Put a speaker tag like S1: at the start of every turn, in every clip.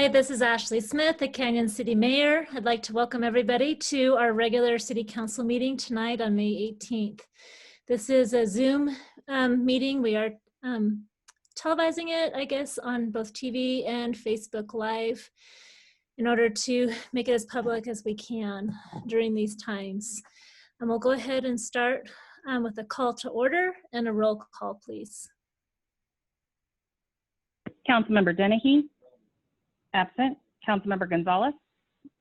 S1: Hi, this is Ashley Smith, the Canyon City Mayor. I'd like to welcome everybody to our regular City Council meeting tonight on May 18th. This is a Zoom meeting. We are televising it, I guess, on both TV and Facebook Live in order to make it as public as we can during these times. And we'll go ahead and start with a call to order and a roll call, please.
S2: Councilmember Dennehy. Absent. Councilmember Gonzalez.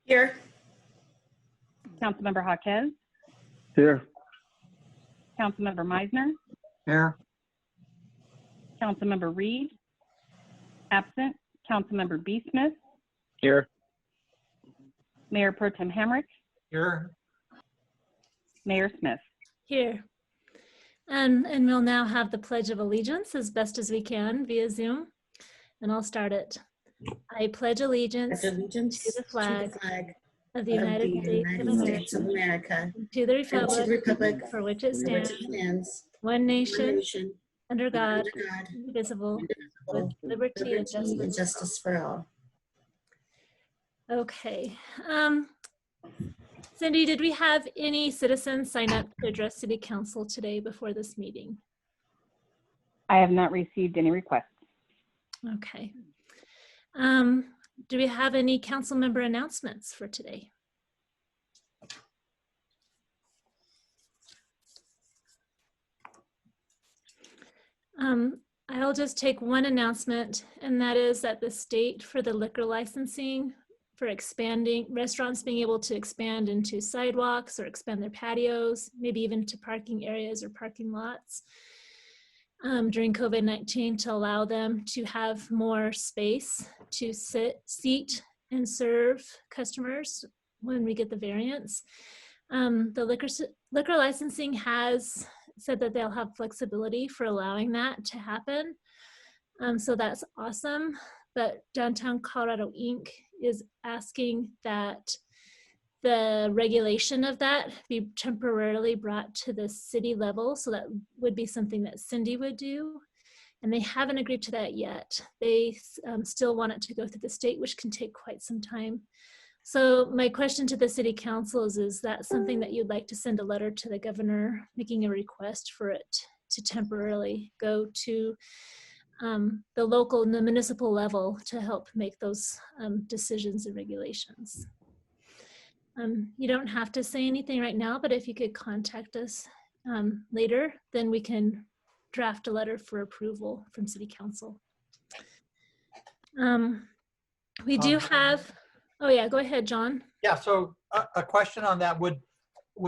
S3: Here.
S2: Councilmember Jaquez.
S4: Here.
S2: Councilmember Meisner.
S4: Here.
S2: Councilmember Reed. Absent. Councilmember B. Smith.
S4: Here.
S2: Mayor Pro Tem Hamrick.
S4: Here.
S2: Mayor Smith.
S1: Here. And we'll now have the Pledge of Allegiance as best as we can via Zoom. And I'll start it. I pledge allegiance to the flag of the United States of America, and to the republic for which it stands, one nation, under God, indivisible, with liberty and justice for all. Okay. Cindy, did we have any citizens sign up to address City Council today before this meeting?
S2: I have not received any requests.
S1: Okay. Do we have any council member announcements for today? I'll just take one announcement, and that is that the state for the liquor licensing for expanding restaurants being able to expand into sidewalks or expand their patios, maybe even to parking areas or parking lots during COVID-19 to allow them to have more space to seat and serve customers when we get the variants. The liquor licensing has said that they'll have flexibility for allowing that to happen. So that's awesome. But Downtown Colorado Inc. is asking that the regulation of that be temporarily brought to the city level. So that would be something that Cindy would do. And they haven't agreed to that yet. They still want it to go through the state, which can take quite some time. So my question to the city council is that something that you'd like to send a letter to the governor making a request for it to temporarily go to the local and the municipal level to help make those decisions and regulations? You don't have to say anything right now, but if you could contact us later, then we can draft a letter for approval from City Council. We do have, oh yeah, go ahead, John.
S5: Yeah, so a question on that, would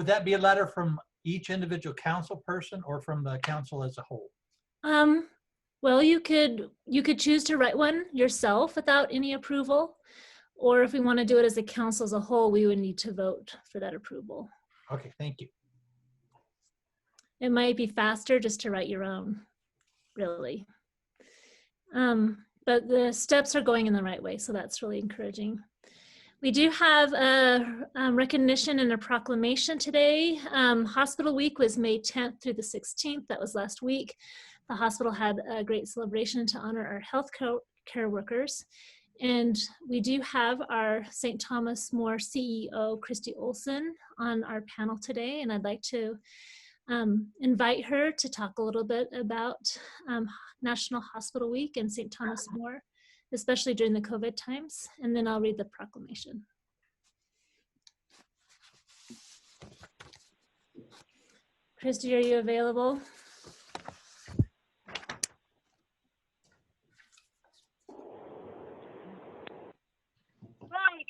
S5: that be a letter from each individual council person or from the council as a whole?
S1: Well, you could choose to write one yourself without any approval. Or if we want to do it as a council as a whole, we would need to vote for that approval.
S5: Okay, thank you.
S1: It might be faster just to write your own, really. But the steps are going in the right way, so that's really encouraging. We do have a recognition and a proclamation today. Hospital Week was May 10th through the 16th. That was last week. The hospital had a great celebration to honor our health care workers. And we do have our St. Thomas More CEO, Christy Olson, on our panel today. And I'd like to invite her to talk a little bit about National Hospital Week and St. Thomas More, especially during the COVID times. And then I'll read the proclamation. Christy, are you available?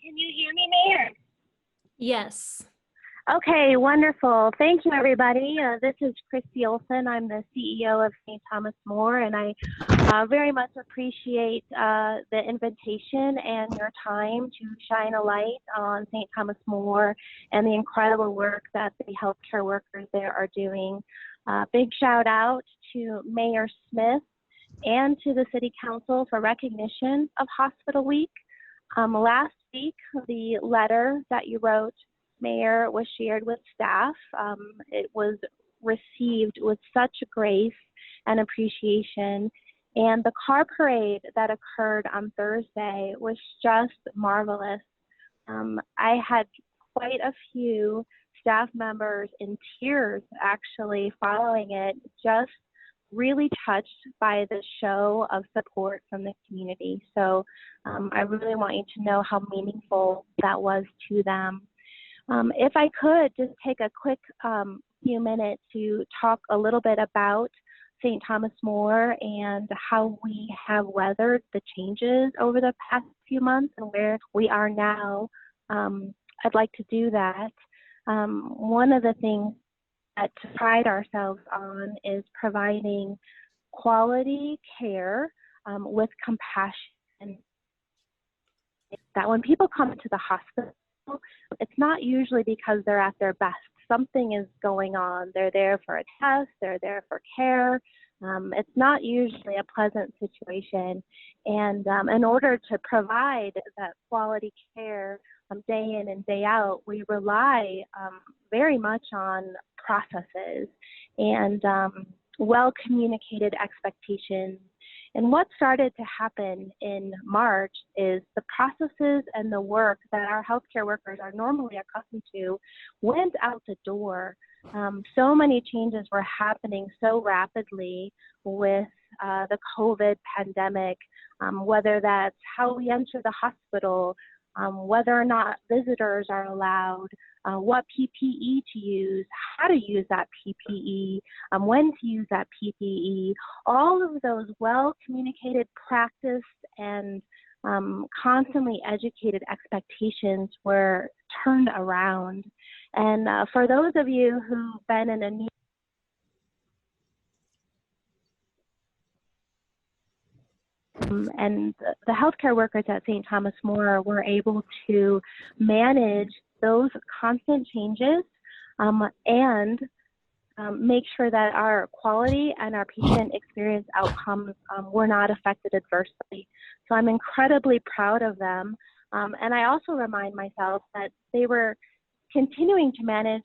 S6: Can you hear me, Mayor?
S1: Yes.
S6: Okay, wonderful. Thank you, everybody. This is Christy Olson. I'm the CEO of St. Thomas More, and I very much appreciate the invitation and your time to shine a light on St. Thomas More and the incredible work that the healthcare workers there are doing. Big shout out to Mayor Smith and to the City Council for recognition of Hospital Week. Last week, the letter that you wrote, Mayor, was shared with staff. It was received with such grace and appreciation, And the car parade that occurred on Thursday was just marvelous. I had quite a few staff members in tears actually following it, just really touched by the show of support from the community. So I really want you to know how meaningful that was to them. If I could just take a quick few minutes to talk a little bit about St. Thomas More and how we have weathered the changes over the past few months and where we are now, I'd like to do that. One of the things that to pride ourselves on is providing quality care with compassion. That when people come to the hospital, it's not usually because they're at their best. Something is going on. They're there for a test, they're there for care. It's not usually a pleasant situation. And in order to provide that quality care day in and day out, we rely very much on processes and well-communicated expectations. And what started to happen in March is the processes and the work that our healthcare workers are normally accustomed to went out the door. So many changes were happening so rapidly with the COVID pandemic, whether that's how we enter the hospital, whether or not visitors are allowed, what PPE to use, how to use that PPE, when to use that PPE. All of those well-communicated, practiced, and constantly educated expectations were turned around. And for those of you who've been in a new and the healthcare workers at St. Thomas More were able to manage those constant changes and make sure that our quality and our patient experience outcomes were not affected adversely. So I'm incredibly proud of them. And I also remind myself that they were continuing to manage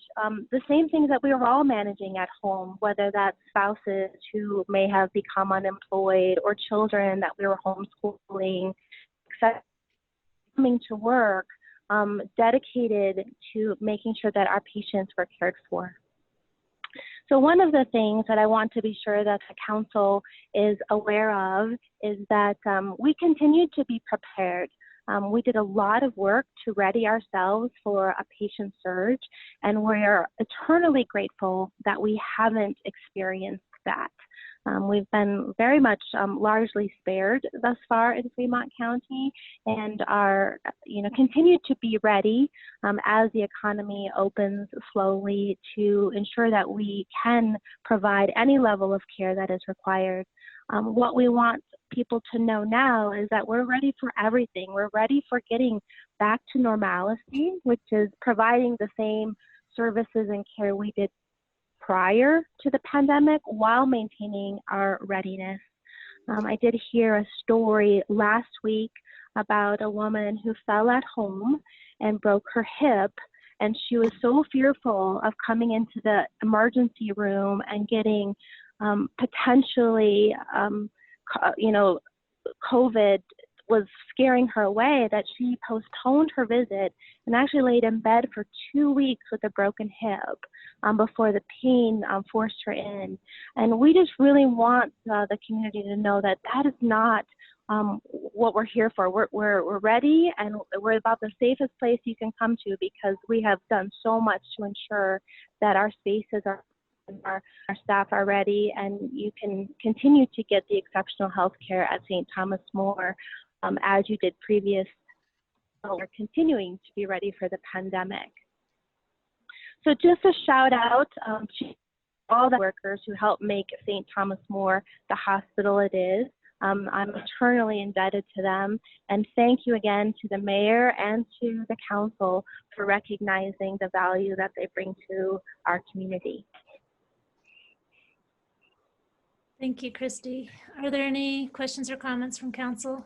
S6: the same things that we were all managing at home, whether that's spouses who may have become unemployed or children that we were homeschooling, except coming to work, dedicated to making sure that our patients were cared for. So one of the things that I want to be sure that the council is aware of is that we continue to be prepared. We did a lot of work to ready ourselves for a patient surge, and we're eternally grateful that we haven't experienced that. We've been very much largely spared thus far in Fremont County, and are, continue to be ready as the economy opens slowly to ensure that we can provide any level of care that is required. What we want people to know now is that we're ready for everything. We're ready for getting back to normalcy, which is providing the same services and care we did prior to the pandemic while maintaining our readiness. I did hear a story last week about a woman who fell at home and broke her hip, and she was so fearful of coming into the emergency room and getting potentially, COVID was scaring her away, that she postponed her visit and actually laid in bed for 2 weeks with a broken hip before the pain forced her in. And we just really want the community to know that that is not what we're here for. We're ready, and we're about the safest place you can come to, because we have done so much to ensure that our spaces are our staff are ready, and you can continue to get the exceptional health care at St. Thomas More as you did previous. We're continuing to be ready for the pandemic. So just a shout out to all the workers who helped make St. Thomas More the hospital it is. I'm eternally indebted to them, and thank you again to the mayor and to the council for recognizing the value that they bring to our community.
S1: Thank you, Christy. Are there any questions or comments from council?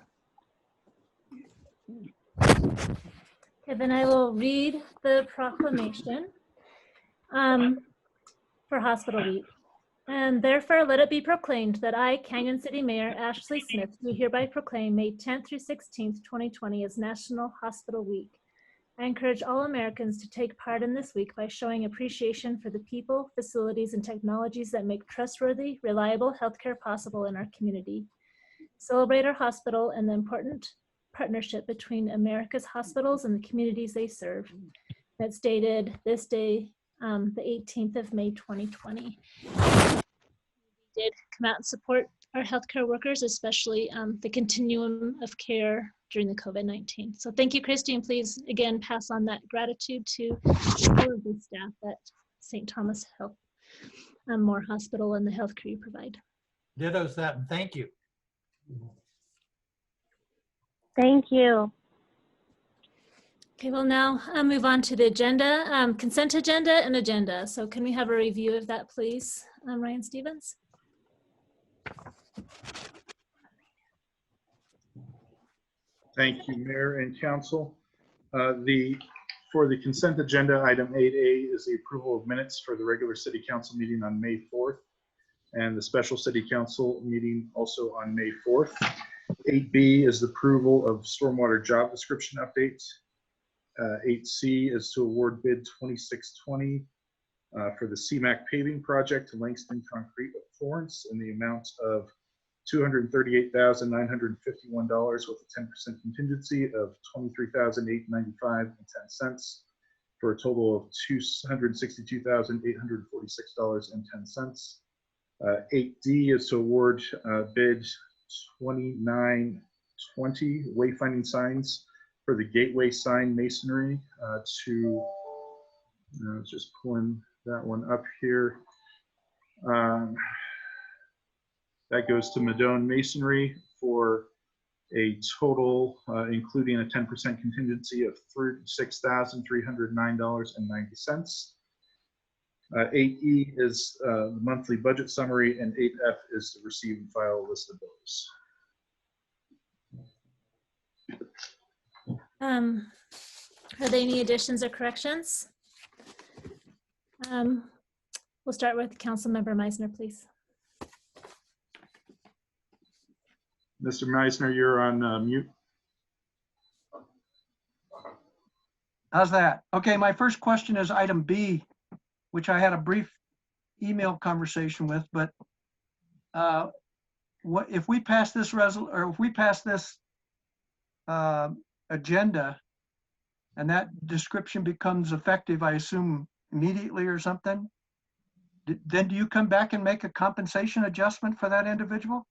S1: Okay, then I will read the proclamation for Hospital Week. And therefore, let it be proclaimed that I, Canyon City Mayor Ashley Smith, do hereby proclaim May 10th through 16th, 2020 as National Hospital Week. I encourage all Americans to take part in this week by showing appreciation for the people, facilities, and technologies that make trustworthy, reliable healthcare possible in our community. Celebrate our hospital and the important partnership between America's hospitals and the communities they serve. That's dated this day, the 18th of May, 2020. Did come out and support our healthcare workers, especially the continuum of care during the COVID-19. So thank you, Christy, and please again pass on that gratitude to all of the staff at St. Thomas Health More Hospital and the healthcare you provide.
S5: Dittos that, and thank you.
S6: Thank you.
S1: Okay, we'll now move on to the agenda, consent agenda and agenda. So can we have a review of that, please, Ryan Stevens?
S3: Thank you, Mayor and Council. For the consent agenda, item 8A is the approval of minutes for the regular City Council meeting on May 4th and the special City Council meeting also on May 4th. 8B is the approval of stormwater job description updates. 8C is to award bid 2620 for the CMAC paving project to Langston Concrete of Florence in the amount of $238,951 with a 10% contingency of $23,895.10 for a total of $262,846.10. 8D is to award bid 2920 wayfinding signs for the gateway sign masonry to, just pulling that one up here. That goes to Madone Masonry for a total, including a 10% contingency of $36,309.90. 8E is the monthly budget summary, and 8F is to receive and file a list of bills.
S1: Are there any additions or corrections? We'll start with Councilmember Meisner, please.
S3: Mr. Meisner, you're on mute.
S4: How's that? Okay, my first question is item B, which I had a brief email conversation with, but what if we pass this agenda and that description becomes effective, I assume immediately or something, then do you come back and make a compensation adjustment for that individual?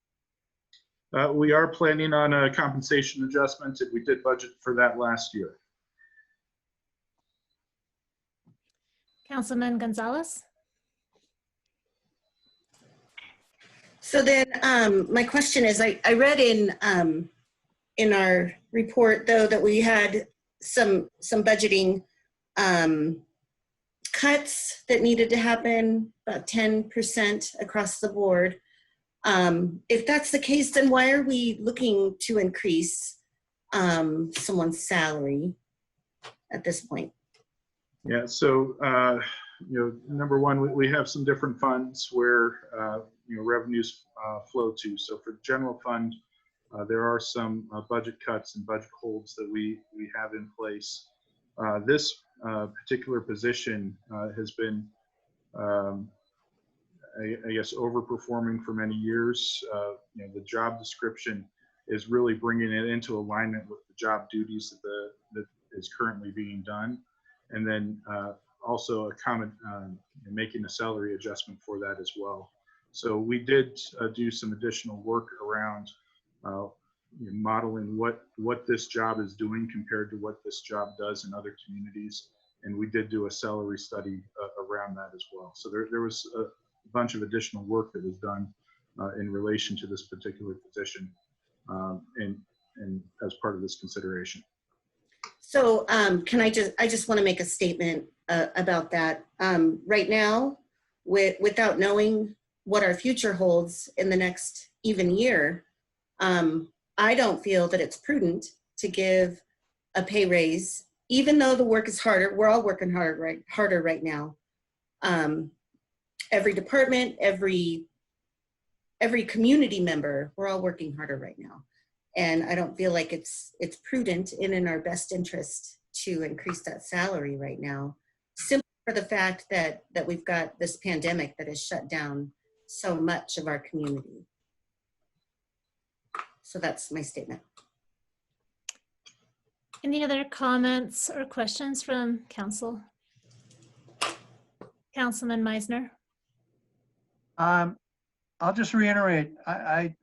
S3: We are planning on a compensation adjustment, and we did budget for that last year.
S1: Councilman Gonzalez.
S7: So then my question is, I read in our report, though, that we had some budgeting cuts that needed to happen, about 10% across the board. If that's the case, then why are we looking to increase someone's salary at this point?
S3: Yeah, so number one, we have some different funds where revenues flow to. So for the general fund, there are some budget cuts and budget holds that we have in place. This particular position has been, I guess, overperforming for many years. The job description is really bringing it into alignment with the job duties that is currently being done, and then also making a salary adjustment for that as well. So we did do some additional work around modeling what this job is doing compared to what this job does in other communities, and we did do a salary study around that as well. So there was a bunch of additional work that was done in relation to this particular position and as part of this consideration.
S7: So I just want to make a statement about that. Right now, without knowing what our future holds in the next even year, I don't feel that it's prudent to give a pay raise, even though the work is harder. We're all working harder right now. every department, every community member, we're all working harder right now. And I don't feel like it's prudent and in our best interest to increase that salary right now, simply for the fact that we've got this pandemic that has shut down so much of our community. So that's my statement.
S1: Any other comments or questions from council? Councilman Meisner?
S4: I'll just reiterate, I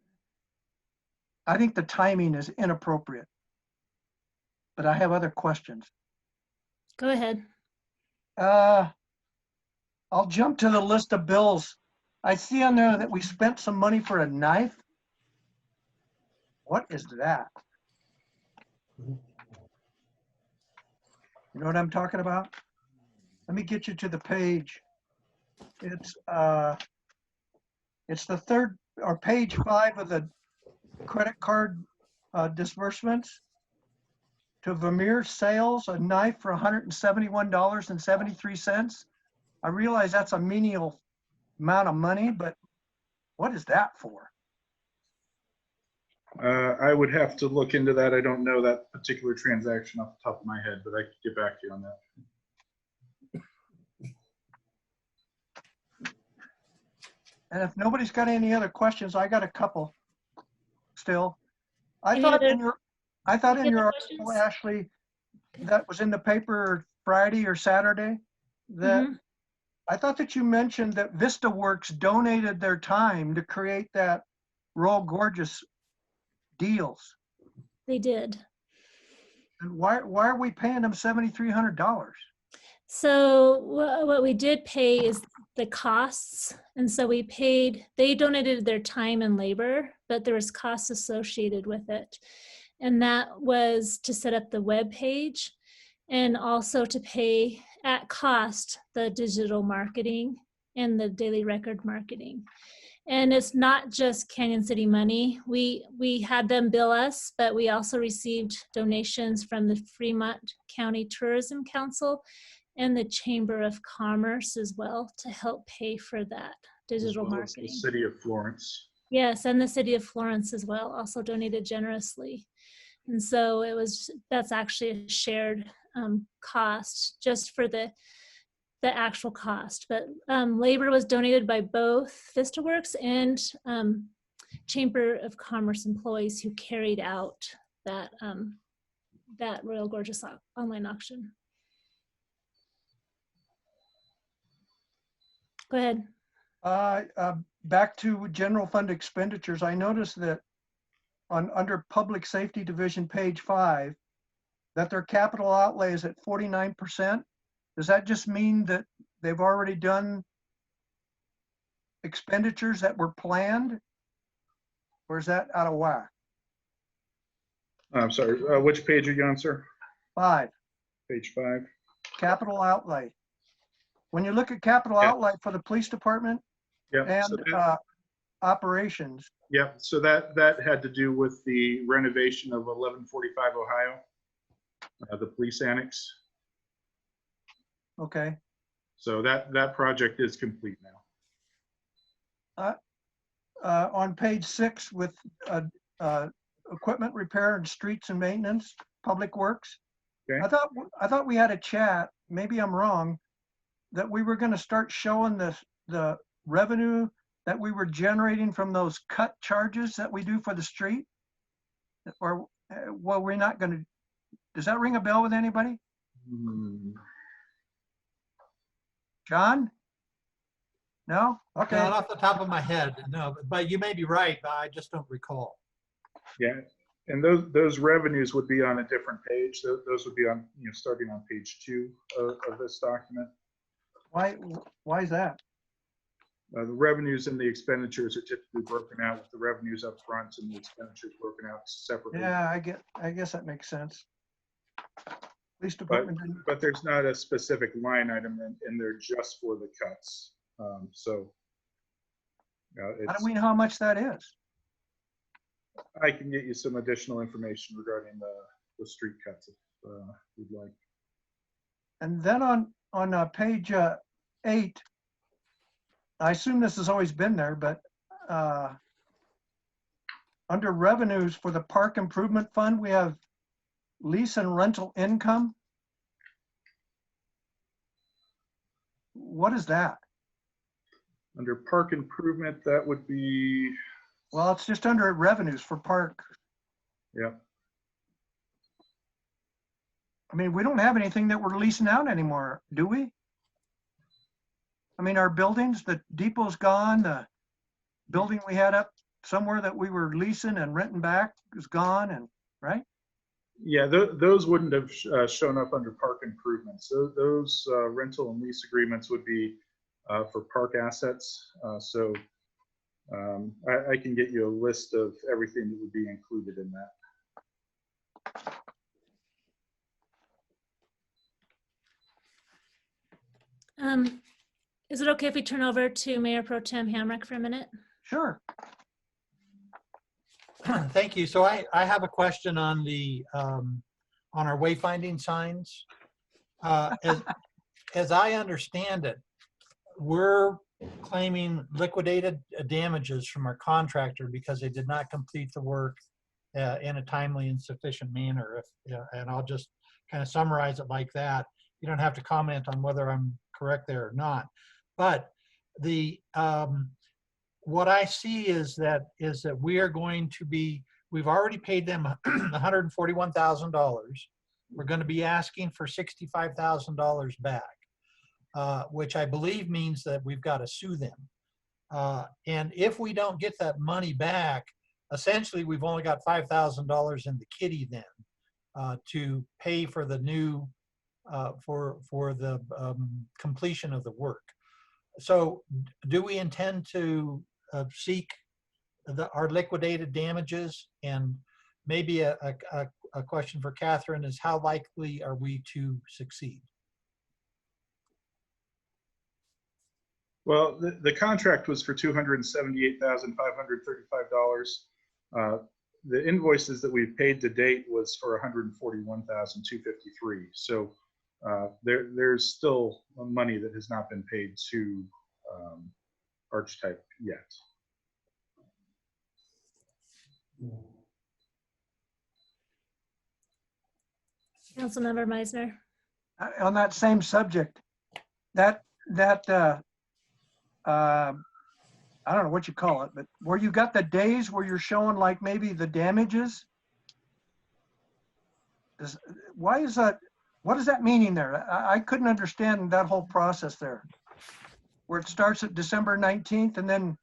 S4: think the timing is inappropriate, but I have other questions.
S1: Go ahead.
S4: I'll jump to the list of bills. I see on there that we spent some money for a knife. What is that? You know what I'm talking about? Let me get you to the page. It's the third or page 5 of the credit card disbursements. To Vermeer Sales, a knife for $171.73. I realize that's a menial amount of money, but what is that for?
S3: I would have to look into that. I don't know that particular transaction off the top of my head, but I could get back to you on that.
S4: And if nobody's got any other questions, I got a couple still. I
S1: Any
S4: thought
S1: other-
S4: in your
S1: any other
S4: article,
S1: questions?
S4: Ashley, that was in the paper Friday or Saturday, that
S1: Mhm.
S4: I thought that you mentioned that VistaWorks donated their time to create that Royal Gorgeous deals.
S1: They did.
S4: And why are we paying them $7,300?
S1: So what we did pay is the costs. And so they donated their time and labor, but there was costs associated with it. And that was to set up the web page and also to pay at cost the digital marketing and the daily record marketing. And it's not just Canyon City money. We had them bill us, but we also received donations from the Fremont County Tourism Council and the Chamber of Commerce as well to help pay for that digital
S3: As well as
S1: marketing.
S3: the city of Florence.
S1: Yes, and the city of Florence as well also donated generously. And so that's actually a shared cost just for the actual cost. But labor was donated by both VistaWorks and Chamber of Commerce employees who carried out that Royal Gorgeous online auction. Go ahead.
S4: Back to general fund expenditures, I noticed that under Public Safety Division, page 5, that their capital outlay is at 49%. Does that just mean that they've already done expenditures that were planned? Or is that out of whack?
S3: I'm sorry, which page are you on, sir?
S4: 5,
S3: Page 5.
S4: capital outlay. When you look at capital
S3: Yeah.
S4: outlay for the police department
S3: Yep.
S4: and
S3: So that,
S4: operations,
S3: yep. So that had to do with the renovation of 1145 Ohio, the police annex.
S4: okay.
S3: So that project is complete now.
S4: On page 6 with equipment repair and streets and maintenance, public works.
S3: Okay.
S4: I thought we had a chat, maybe I'm wrong, that we were gonna start showing the revenue that we were generating from those cut charges that we do for the street? Or, well, we're not gonna, does that ring a bell with anybody? John? No? Okay.
S5: Not off the top of my head, no, but you may be right, but I just don't recall.
S3: Yeah. And those revenues would be on a different page. Those would be on, starting on page 2 of this document.
S4: Why is that?
S3: The revenues and the expenditures are typically broken out with the revenues up front and the expenditures broken out separately.
S4: Yeah, I guess that makes sense. Police department didn't.
S3: But there's not a specific line item in there just for the cuts. So
S4: How do we know how much that is?
S3: I can get you some additional information regarding the street cuts if you'd like.
S4: And then on page 8, I assume this has always been there, but under revenues for the Park Improvement Fund, we have lease and rental income. What is that?
S3: Under park improvement, that would be,
S4: Well, it's just under revenues for park.
S3: yeah.
S4: I mean, we don't have anything that we're leasing out anymore, do we? I mean, our buildings, the depot's gone, the building we had up somewhere that we were leasing and renting back is gone, and right?
S3: Yeah, those wouldn't have shown up under park improvements. Those rental and lease agreements would be for park assets. So I can get you a list of everything that would be included in that.
S1: Is it okay if we turn over to Mayor Pro Tem Hamrick for a minute?
S4: Sure.
S5: Thank you. So I have a question on the on our wayfinding signs. As I understand it, we're claiming liquidated damages from our contractor because they did not complete the work in a timely and sufficient manner. And I'll just kind of summarize it like that. You don't have to comment on whether I'm correct there or not. But the what I see is that we are going to be, we've already paid them $141,000. We're going to be asking for $65,000 back, which I believe means that we've got to sue them. And if we don't get that money back, essentially we've only got $5,000 in the kitty then to pay for the new, for the completion of the work. So do we intend to seek our liquidated damages? And maybe a question for Catherine is, how likely are we to succeed?
S3: Well, the contract was for $278,535. The invoices that we've paid to date was for $141,253. So there's still money that has not been paid to Archetype yet.
S1: Councilmember Meisner.
S4: On that same subject, that I don't know what you call it, but where you got the days where you're showing like maybe the damages, why is that? What is that meaning there? I couldn't understand that whole process there, where it starts at December 19th and then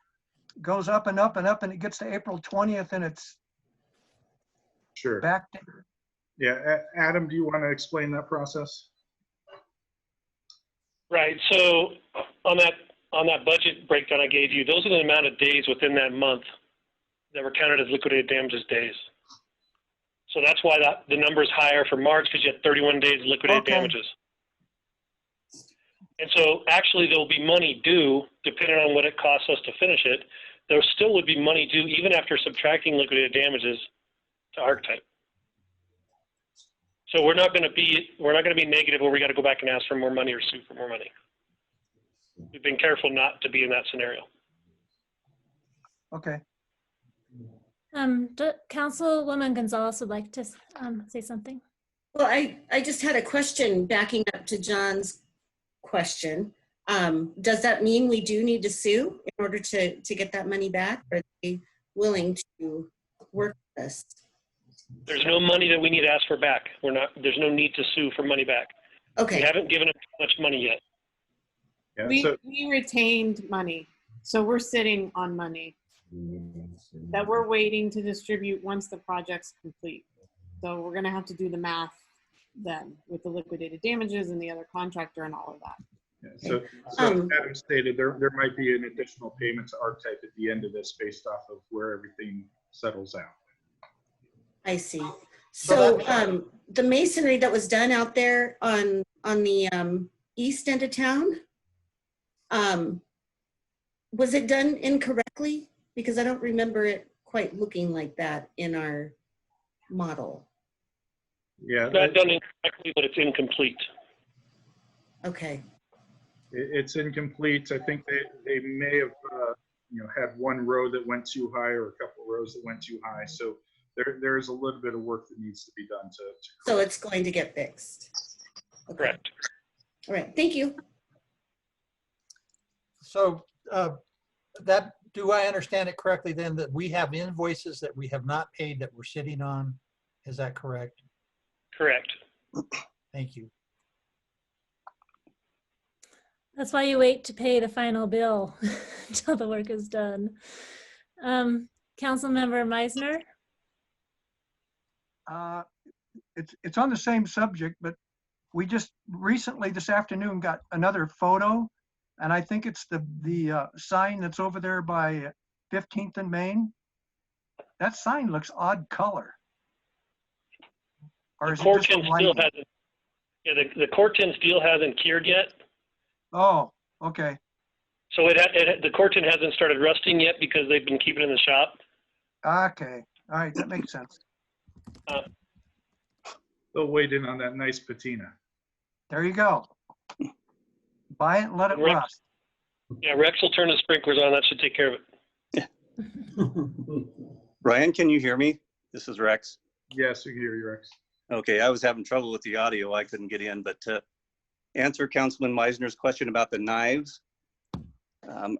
S4: goes up and up and up and it gets to April 20th and it's
S3: Sure.
S4: back to.
S3: Yeah, Adam, do you want to explain that process?
S8: Right. So on that budget breakdown I gave you, those are the amount of days within that month that were counted as liquidated damages days. So that's why the number is higher for March, because you had 31 days of liquidated damages. And so actually there'll be money due, depending on what it costs us to finish it. There still would be money due even after subtracting liquidated damages to Archetype. So we're not going to be negative where we got to go back and ask for more money or sue for more money. We've been careful not to be in that scenario.
S4: Okay.
S1: Councilwoman Gonzalez would like to say something.
S7: Well, I just had a question backing up to John's question. Does that mean we do need to sue in order to get that money back? Or are they willing to work with us?
S8: There's no money that we need to ask for back. There's no need to sue for money back.
S7: Okay.
S8: We haven't given them much money yet.
S3: Yeah,
S9: We retained money, so we're sitting on money that we're waiting to distribute once the project's complete. So we're gonna have to do the math then with the liquidated damages and the other contractor and all of that.
S3: yeah. So Adam stated there might be an additional payment to Archetype at the end of this based off of where everything settles out.
S7: I see. So the masonry that was done out there on the east end of town, was it done incorrectly? Because I don't remember it quite looking like that in our model.
S3: Yeah.
S8: It's not done incorrectly, but it's incomplete.
S7: Okay.
S3: It's incomplete. I think they may have, had one row that went too high or a couple rows that went too high. So there's a little bit of work that needs to be done to
S7: So it's going to get fixed. Okay.
S8: Correct.
S7: All right, thank you.
S5: So do I understand it correctly then that we have invoices that we have not paid that we're sitting on? Is that correct?
S8: Correct.
S5: Thank you.
S1: That's why you wait to pay the final bill until the work is done. Councilmember Meisner?
S4: It's on the same subject, but we just recently this afternoon got another photo, and I think it's the sign that's over there by 15th and Main. That sign looks odd color. Or
S8: The
S4: is it just the
S8: Corten still
S4: lighting?
S8: hasn't. Yeah, the Corten steel hasn't cured yet.
S4: Oh, okay.
S8: So the Corten hasn't started rusting yet because they've been keeping it in the shop.
S4: Okay. All right, that makes sense.
S3: they'll wait in on that nice patina.
S4: There you go. Buy it and let it
S8: Rex-
S4: rust.
S8: Yeah, Rex will turn the sprinklers on. That should take care of it.
S10: Ryan, can you hear me? This is Rex.
S3: Yes, we can hear you, Rex.
S10: Okay, I was having trouble with the audio. I couldn't get in, but to answer Councilman Meisner's question about the knives,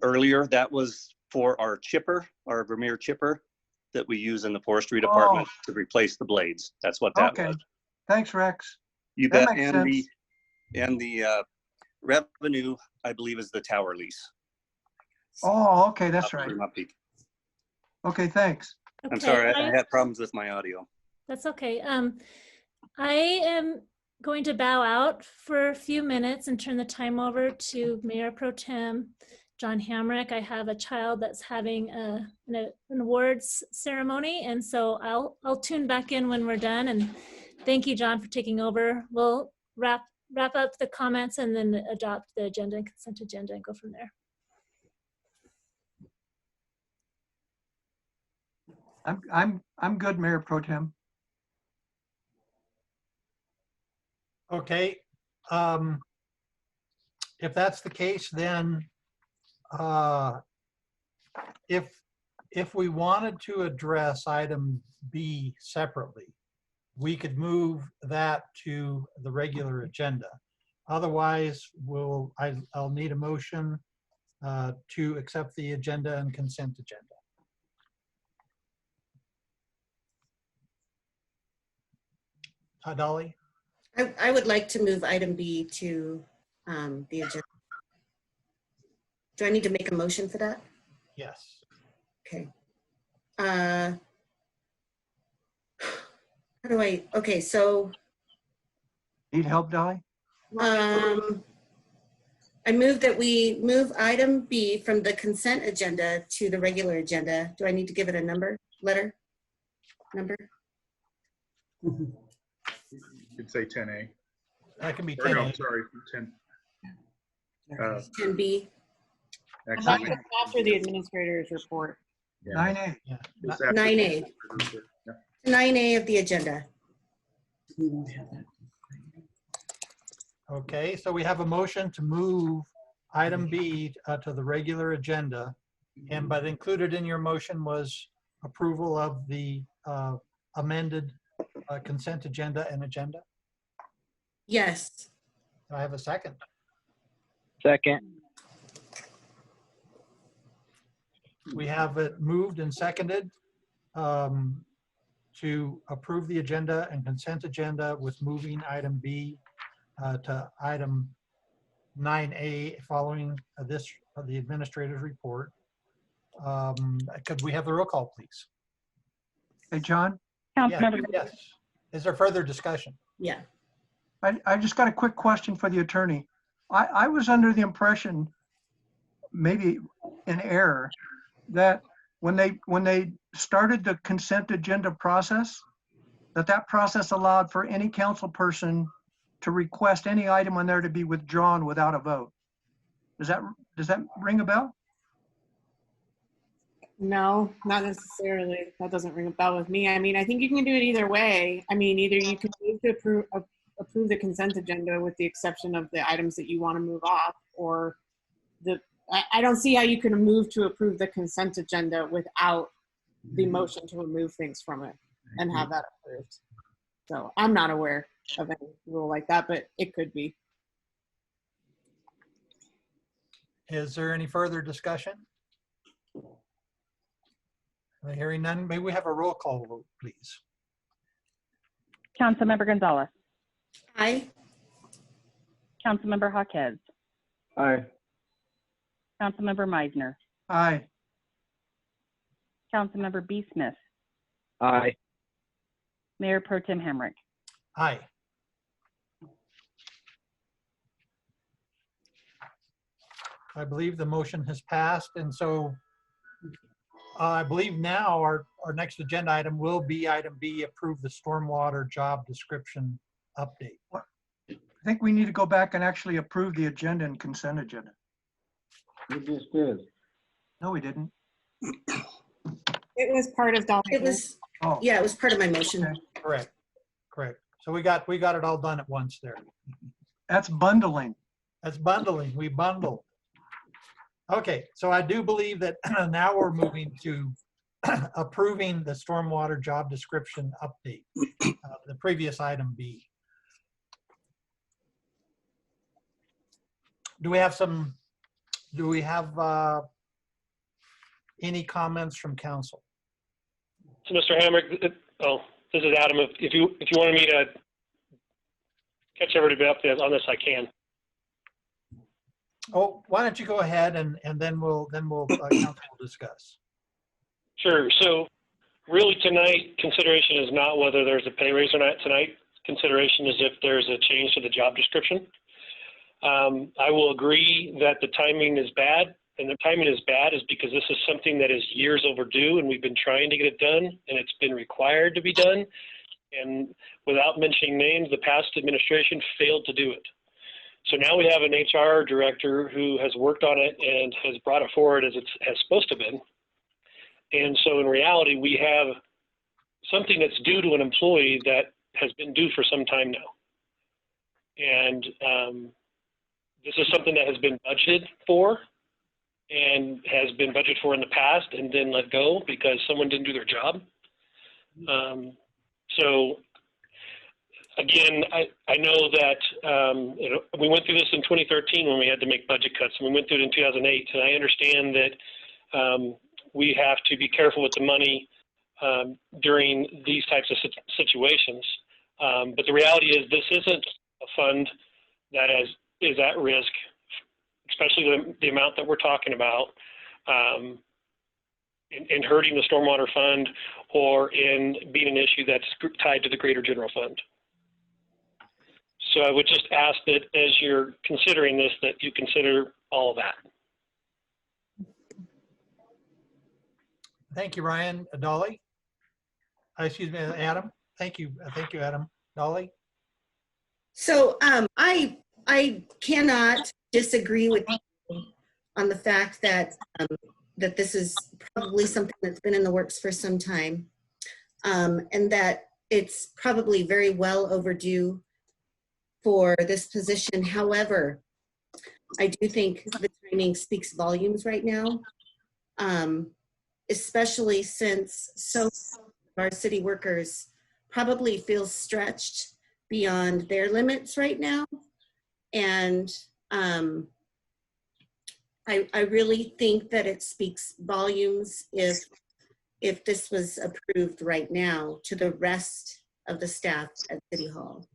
S10: earlier, that was for our chipper, our Vermeer chipper that we use in the forestry department to replace the blades. That's what that
S4: Okay.
S10: was.
S4: Thanks, Rex.
S10: You
S4: That
S10: bet.
S4: makes
S10: And the revenue, I believe, is the tower lease.
S4: Oh, okay, that's
S10: Up
S4: right.
S10: Fremont Peak.
S4: Okay, thanks.
S10: I'm
S1: Okay,
S10: sorry, I had problems with my audio.
S1: That's okay. I am going to bow out for a few minutes and turn the time over to Mayor Pro Tem John Hamrick. I have a child that's having an awards ceremony, and so I'll tune back in when we're done. And thank you, John, for taking over. We'll wrap up the comments and then adopt the agenda and consent agenda and go from there.
S4: I'm good, Mayor Pro Tem.
S5: Okay. If that's the case, then if we wanted to address item B separately, we could move that to the regular agenda. Otherwise, I'll need a motion to accept the agenda and consent agenda. Dolly?
S7: I would like to move item B to the agenda. Do I need to make a motion for that?
S5: Yes.
S7: Okay. How do okay, so
S4: Need help, Dolly?
S7: I move that we move item B from the consent agenda to the regular agenda. Do I need to give it a number? Number?
S3: You could say 10A.
S5: That can be
S3: Or no,
S5: 10.
S3: sorry, 10.
S7: 10B.
S3: Actually,
S9: After the administrator's report.
S3: yeah,
S4: 9A.
S5: Yeah.
S3: it's after
S7: 9A.
S3: Yeah.
S7: 9A of the agenda.
S5: Okay, so we have a motion to move item B to the regular agenda. But included in your motion was approval of the amended consent agenda and agenda.
S7: Yes.
S5: Do I have a second?
S11: Second.
S5: We have it moved and seconded to approve the agenda and consent agenda with moving item B to item 9A following the administrator's report. Could we have the roll call, please?
S4: Hey, John,
S5: Yes. Is there further discussion?
S7: Yeah.
S4: I just got a quick question for the attorney. I was under the impression, maybe in error, that when they started the consent agenda process, that process allowed for any council person to request any item on there to be withdrawn without a vote. Does that ring a bell?
S9: No, not necessarily. That doesn't ring a bell with me. I mean, I think you can do it either way. I mean, either you can move to approve approve the consent agenda with the exception of the items that you want to move off, or I don't see how you can move to approve the consent agenda without the motion to remove things from it and have that approved. So I'm not aware of any rule like that, but it could be.
S5: Is there any further discussion? Hearing none, may we have a roll call vote, please?
S2: Councilmember Gonzalez,
S7: Aye.
S2: Councilmember Jaquez,
S11: Aye.
S2: Councilmember Meisner,
S4: Aye.
S2: Councilmember B. Smith,
S11: Aye.
S2: Mayor Pro Tem Hamrick.
S5: Aye. I believe the motion has passed, and so I believe now our next agenda item will be item B, approve the stormwater job description update.
S4: I think we need to go back and actually approve the agenda and consent agenda.
S11: We just did.
S4: No, we didn't.
S9: It was part of Dolly.
S7: It was,
S4: Oh,
S7: yeah, it was part of my motion.
S4: okay.
S5: Correct, correct. So we got it all done at once there.
S4: That's bundling.
S5: That's bundling, we bundle. Okay, so I do believe that now we're moving to approving the stormwater job description update, the previous item B. Do we have any comments from council?
S8: So Mr. Hamrick, this is Adam. If you wanted me to catch everybody up on this, I can.
S5: Oh, why don't you go ahead and then we'll council will discuss.
S8: Sure. So really tonight, consideration is not whether there's a pay raise or not tonight. Consideration is if there's a change to the job description. I will agree that the timing is bad, and the timing is bad is because this is something that is years overdue, and we've been trying to get it done, and it's been required to be done. And without mentioning names, the past administration failed to do it. So now we have an HR director who has worked on it and has brought it forward as it's as supposed to have been. And so in reality, we have something that's due to an employee that has been due for some time now. And this is something that has been budgeted for and has been budgeted for in the past and then let go because someone didn't do their job. So again, I know that we went through this in 2013 when we had to make budget cuts, and we went through it in 2008. And I understand that we have to be careful with the money during these types of situations. But the reality is this isn't a fund that is at risk, especially the amount that we're talking about, in hurting the stormwater fund or in being an issue that's tied to the greater general fund. So I would just ask that as you're considering this, that you consider all of that.
S5: Thank you, Ryan. Dolly? Excuse me, Adam. Thank you, Adam. Dolly?
S7: So I cannot disagree with you on the fact that that this is probably something that's been in the works for some time, and that it's probably very well overdue for this position. However, I do think the timing speaks volumes right now, especially since so our city workers probably feel stretched beyond their limits right now. And I really think that it speaks volumes if this was approved right now to the rest of the staff at City Hall.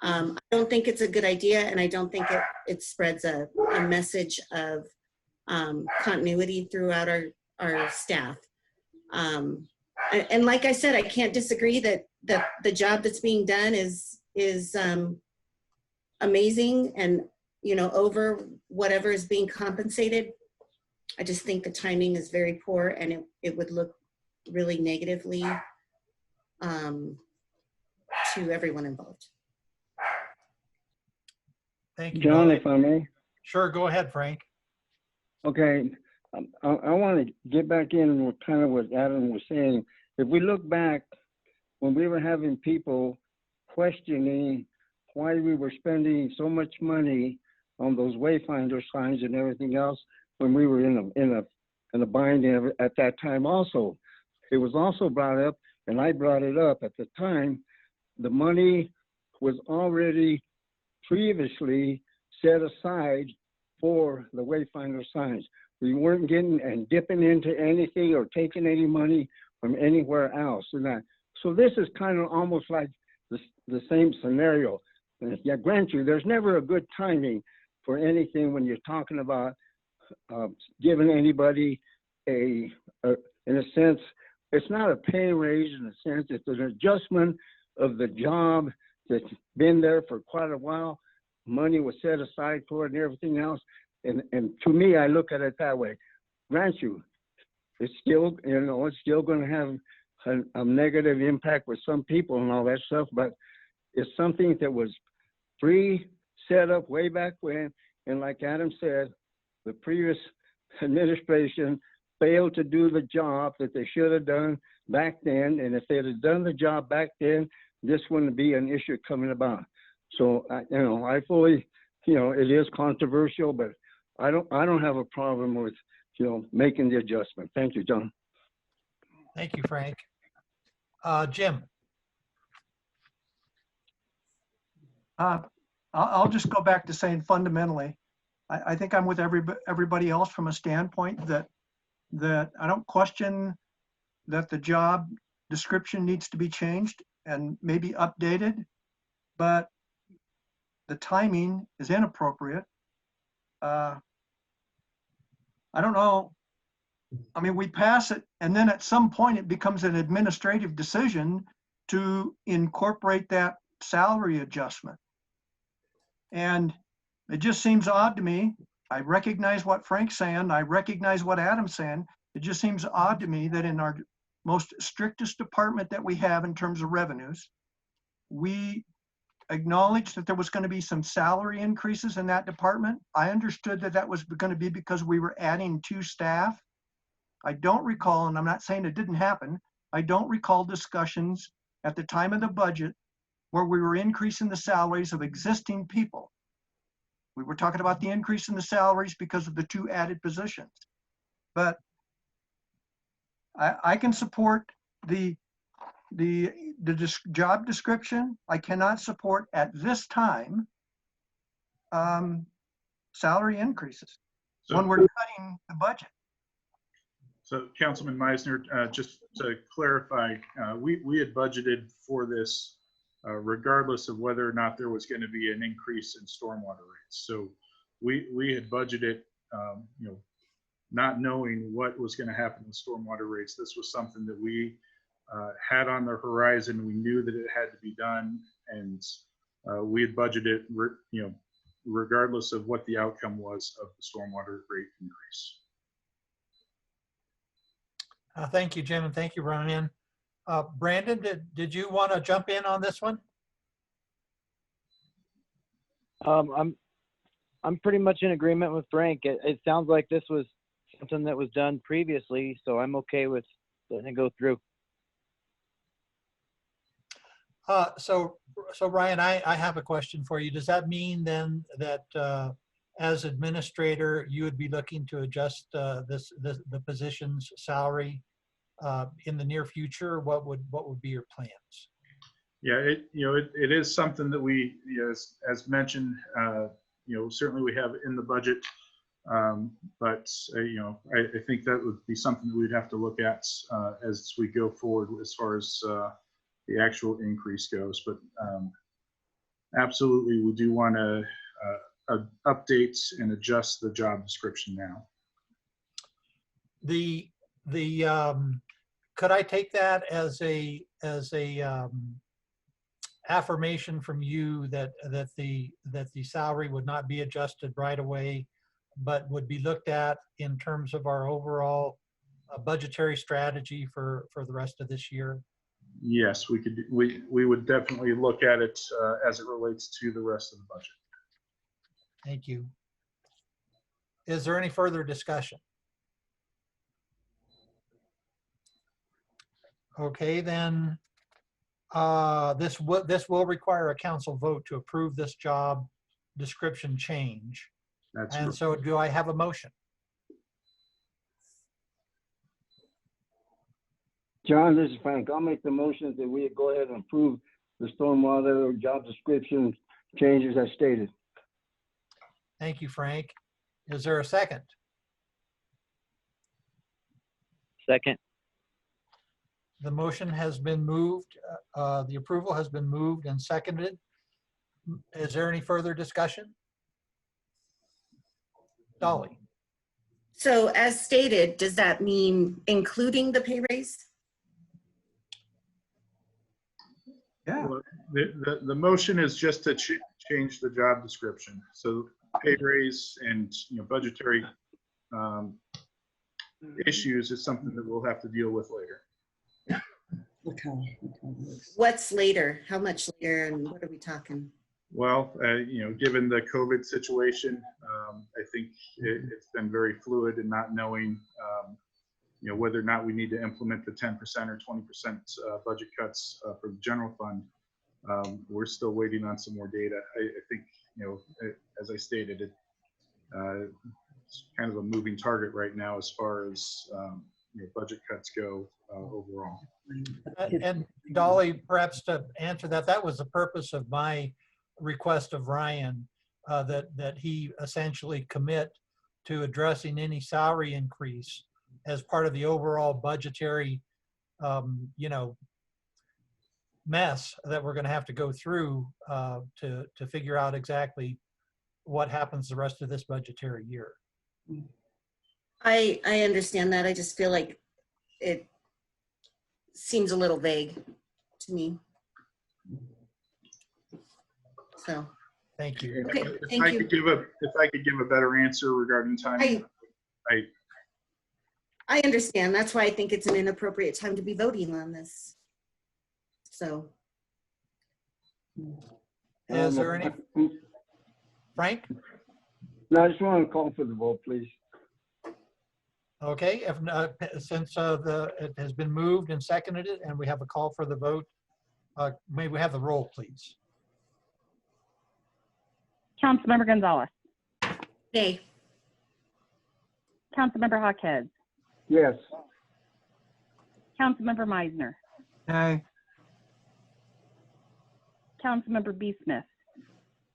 S7: I don't think it's a good idea, and I don't think it spreads a message of continuity throughout our staff. And like I said, I can't disagree that the job that's being done is amazing and, you know, over whatever is being compensated. I just think the timing is very poor, and it would look really negatively to everyone involved.
S5: Thank you,
S11: John,
S5: Dolly.
S11: if I may.
S5: Sure, go ahead, Frank.
S11: Okay, I want to get back in with kind of what Adam was saying. If we look back when we were having people questioning why we were spending so much money on those wayfinder signs and everything else when we were in a bind at that time also. It was also brought up, and I brought it up at the time, the money was already previously set aside for the wayfinder signs. We weren't getting and dipping into anything or taking any money from anywhere else. So this is kind of almost like the same scenario. And yeah, grant you, there's never a good timing for anything when you're talking about giving anybody in a sense, it's not a pay raise in a sense, it's an adjustment of the job that's been there for quite a while. Money was set aside for it and everything else. And to me, I look at it that way. Grant you, it's still, it's still going to have a negative impact with some people and all that stuff, but it's something that was pre-set up way back when. And like Adam said, the previous administration failed to do the job that they should have done back then. And if they had done the job back then, this wouldn't be an issue coming about. So, I fully, it is controversial, but I don't have a problem with, making the adjustment. Thank you, John.
S5: Thank you, Frank. Jim.
S4: I'll just go back to saying fundamentally, I think I'm with everybody else from a standpoint that I don't question that the job description needs to be changed and maybe updated, but the timing is inappropriate. I don't know. I mean, we pass it, and then at some point it becomes an administrative decision to incorporate that salary adjustment. And it just seems odd to me. I recognize what Frank's saying. I recognize what Adam's saying. It just seems odd to me that in our most strictest department that we have in terms of revenues, we acknowledged that there was going to be some salary increases in that department. I understood that that was going to be because we were adding 2 staff. I don't recall, and I'm not saying it didn't happen, I don't recall discussions at the time of the budget where we were increasing the salaries of existing people. We were talking about the increase in the salaries because of the 2 added positions. But I can support the job description. I cannot support at this time salary increases when we're cutting the budget.
S3: So Councilman Meisner, just to clarify, we had budgeted for this regardless of whether or not there was going to be an increase in stormwater rates. So we had budgeted, not knowing what was going to happen with stormwater rates. This was something that we had on the horizon. We knew that it had to be done, and we had budgeted, regardless of what the outcome was of the stormwater rate increase.
S5: Thank you, Jim, and thank you, Ryan. Brandon, did you want to jump in on this one?
S12: I'm pretty much in agreement with Frank. It sounds like this was something that was done previously, so I'm okay with letting it go through.
S5: So Ryan, I have a question for you. Does that mean then that as administrator, you would be looking to adjust the position's salary in the near future? What would be your plans?
S3: Yeah, it is something that we, as mentioned, certainly we have in the budget, but I think that would be something that we'd have to look at as we go forward as far as the actual increase goes. But absolutely, we do want to update and adjust the job description now.
S5: Could I take that as a affirmation from you that the salary would not be adjusted right away, but would be looked at in terms of our overall budgetary strategy for the rest of this year?
S3: Yes, we would definitely look at it as it relates to the rest of the budget.
S5: Thank you. Is there any further discussion? Okay, then This will require a council vote to approve this job description change.
S3: That's
S5: And
S3: correct.
S5: so do I have a motion?
S11: John, this is Frank. I'll make the motion that we go ahead and approve the stormwater job description changes as stated.
S5: Thank you, Frank. Is there a second?
S12: Second.
S5: The motion has been moved, the approval has been moved and seconded. Is there any further discussion? Dolly?
S7: So as stated, does that mean including the pay raise?
S4: Yeah.
S3: Well, the motion is just to change the job description. So pay raise and, you know, budgetary issues is something that we'll have to deal with later.
S7: What's later? How much later, and what are we talking?
S3: Well, you know, given the COVID situation, I think it's been very fluid and not knowing, you know, whether or not we need to implement the 10% or 20% budget cuts for the general fund. We're still waiting on some more data. I think, you know, as I stated, it's kind of a moving target right now as far as you know, budget cuts go overall.
S5: And Dolly, perhaps to answer that, that was the purpose of my request of Ryan, that he essentially commit to addressing any salary increase as part of the overall budgetary, you know, mess that we're going to have to go through to figure out exactly what happens the rest of this budgetary year.
S7: I understand that. I just feel like it seems a little vague to me. So.
S5: Thank you.
S7: Okay,
S3: If
S7: thank you.
S3: If I could give a better answer regarding timing,
S7: I understand. That's why I think it's an inappropriate time to be voting on this. So.
S5: Is there any, Frank?
S11: No, I just want to call for the vote, please.
S5: Okay, if not, since it has been moved and seconded it, and we have a call for the vote, may we have the roll, please?
S2: Councilmember Gonzalez.
S7: Nay.
S2: Councilmember Hawkhead.
S11: Yes.
S2: Councilmember Meisner.
S4: Nay.
S2: Councilmember B. Smith.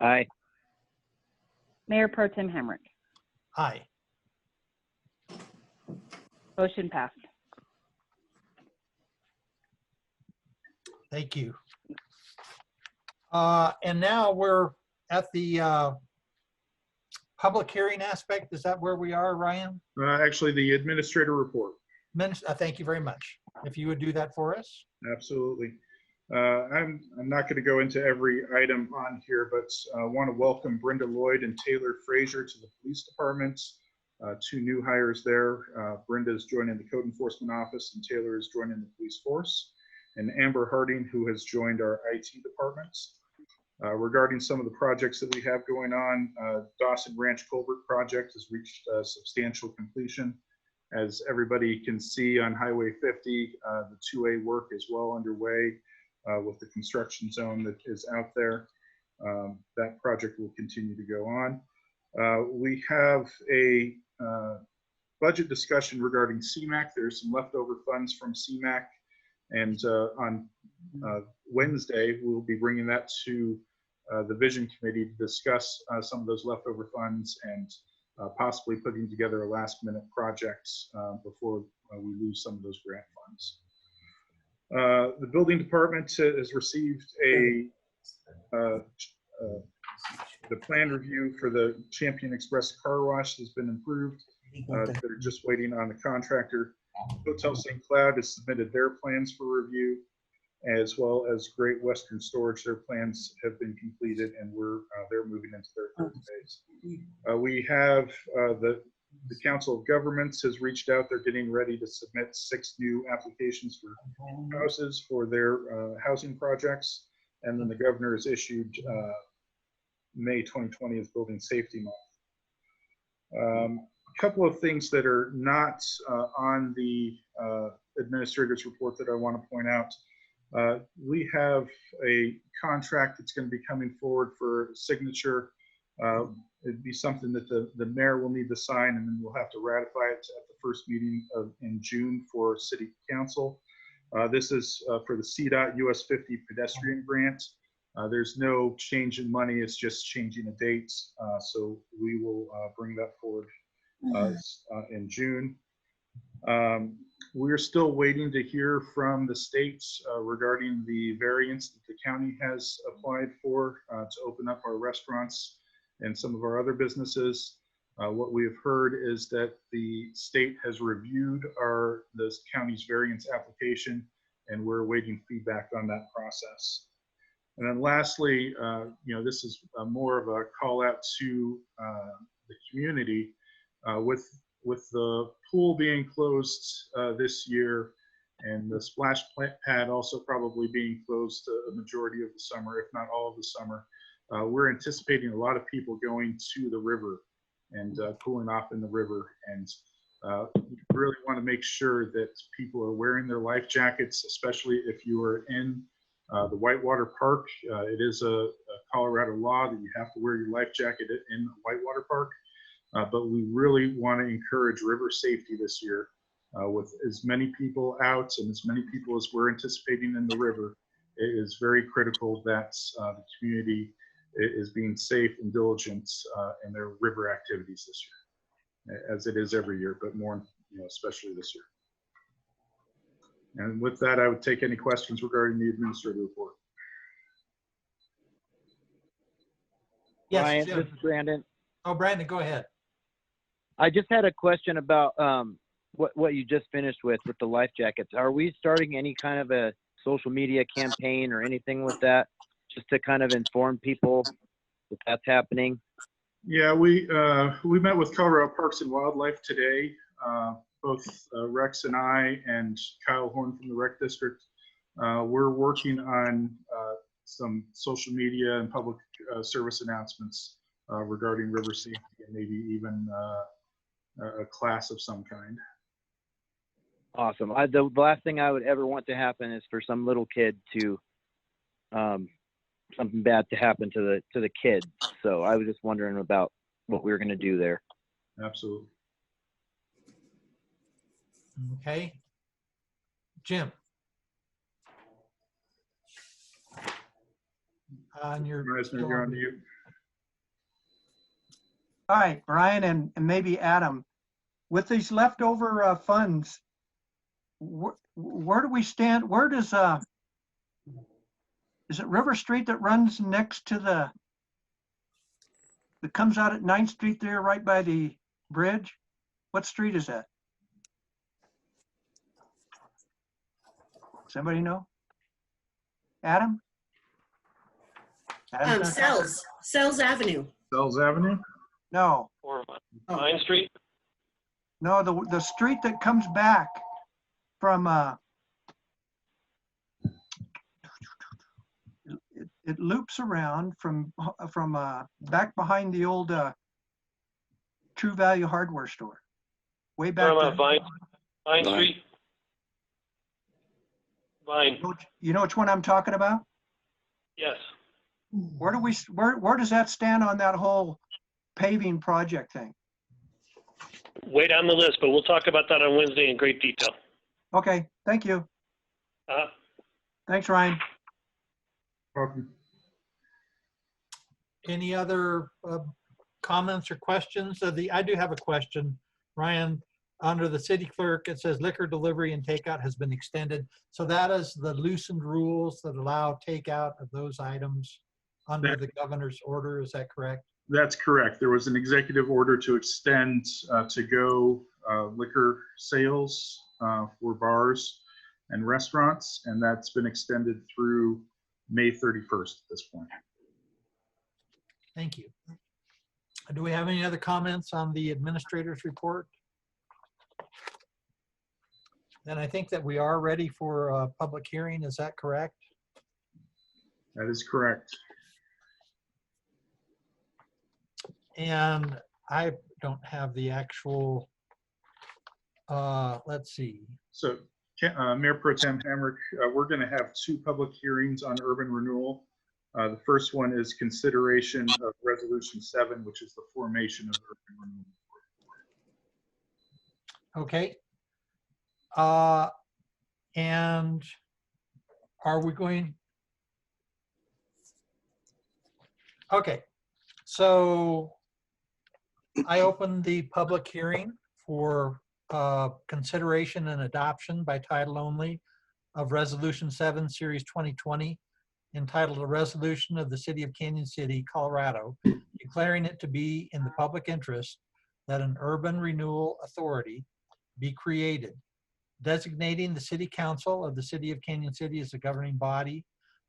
S12: Aye.
S2: Mayor Pro Tem Hamrick.
S5: Aye.
S2: Motion passed.
S5: Thank you. And now we're at the public hearing aspect. Is that where we are, Ryan?
S3: actually, the administrator report.
S5: Thank you very much. If you would do that for us.
S3: Absolutely. I'm not going to go into every item on here, but I want to welcome Brenda Lloyd and Taylor Frazier to the police department. Two new hires there. Brenda is joining the code enforcement office and Taylor is joining the police force. And Amber Harding, who has joined our IT departments. Regarding some of the projects that we have going on, Dawson Ranch Culvert project has reached substantial completion. As everybody can see on Highway 50, the 2A work is well underway with the construction zone that is out there. That project will continue to go on. We have a budget discussion regarding CMAQ. There's some leftover funds from CMAQ, and on Wednesday, we'll be bringing that to the Vision Committee to discuss some of those leftover funds and possibly putting together a last-minute project before we lose some of those grant funds. The building department has received the plan review for the Champion Express car wash has been improved. They're just waiting on the contractor. Hotel St. Cloud has submitted their plans for review, as well as Great Western Storage. Their plans have been completed, and they're moving into their third phase. We have the Council of Governments has reached out. They're getting ready to submit 6 new applications for houses for their housing projects. And then the governor has issued May 2020 as Building Safety Month. A couple of things that are not on the administrator's report that I want to point out. We have a contract that's going to be coming forward for signature. It'd be something that the mayor will need to sign, and then we'll have to ratify it at the first meeting in June for city council. This is for the CDOT US 50 pedestrian grant. There's no change in money, it's just changing the dates. So we will bring that forward in June. We're still waiting to hear from the states regarding the variance that the county has applied for to open up our restaurants and some of our other businesses. What we have heard is that the state has reviewed the county's variance application, and we're awaiting feedback on that process. And then lastly, this is more of a call out to the community with the pool being closed this year, and the splash pad also probably being closed a majority of the summer, if not all of the summer. We're anticipating a lot of people going to the river and cooling off in the river, and really want to make sure that people are wearing their life jackets, especially if you are in the Whitewater Park. It is a Colorado law that you have to wear your life jacket in Whitewater Park, but we really want to encourage river safety this year. With as many people out and as many people as we're anticipating in the river, it is very critical that the community is being safe and diligent in their river activities this year, as it is every year, but more, especially this year. And with that, I would take any questions regarding the administrative report.
S5: Yes,
S12: Ryan,
S5: Jim.
S12: this is Brandon.
S5: Oh, Brandon, go ahead.
S12: I just had a question about what you just finished with the life jackets. Are we starting any kind of a social media campaign or anything with that, just to kind of inform people that that's happening?
S3: Yeah, we met with Colorado Parks and Wildlife today. Both Rex and I and Kyle Horn from the Rec District. We're working on some social media and public service announcements regarding river safety, and maybe even a class of some kind.
S12: Awesome. The last thing I would ever want to happen is for some little kid to something bad to happen to the kids. So I was just wondering about what we were going to do there.
S3: Absolutely.
S5: Okay. Jim.
S3: You're on mute.
S4: All right, Brian and maybe Adam, with these leftover funds, where do we stand? Where does, is it River Street that runs next to that comes out at 9th Street there, right by the bridge? What street is that? Somebody know? Adam?
S7: Sells Avenue.
S3: Sells Avenue?
S4: No.
S8: Or Vine Street?
S4: No, the street that comes back from it loops around from back behind the old True Value hardware store. Way back there.
S8: Vine Street? Vine.
S4: You know which one I'm talking about?
S8: Yes.
S4: Where does that stand on that whole paving project thing?
S8: Way down the list, but we'll talk about that on Wednesday in great detail.
S4: Okay, thank you. Thanks, Ryan.
S3: Welcome.
S5: Any other comments or questions? I do have a question, Ryan. Under the city clerk, it says liquor delivery and takeout has been extended. So that is the loosened rules that allow takeout of those items under the governor's order. Is that correct?
S3: That's correct. There was an executive order to extend to-go liquor sales for bars and restaurants, and that's been extended through May 31st at this point.
S5: Thank you. Do we have any other comments on the administrator's report? Then I think that we are ready for a public hearing. Is that correct?
S3: That is correct.
S5: And I don't have the actual, let's see.
S3: So Mayor Pro Tem Hamrick, we're going to have 2 public hearings on urban renewal. The first one is consideration of Resolution 7, which is the formation of urban renewal.
S5: Okay. And are we going? Okay, so I open the public hearing for consideration and adoption by title only of Resolution 7, Series 2020, entitled A Resolution of the City of Canyon City, Colorado, declaring it to be in the public interest that an urban renewal authority be created, designating the City Council of the City of Canyon City as the governing body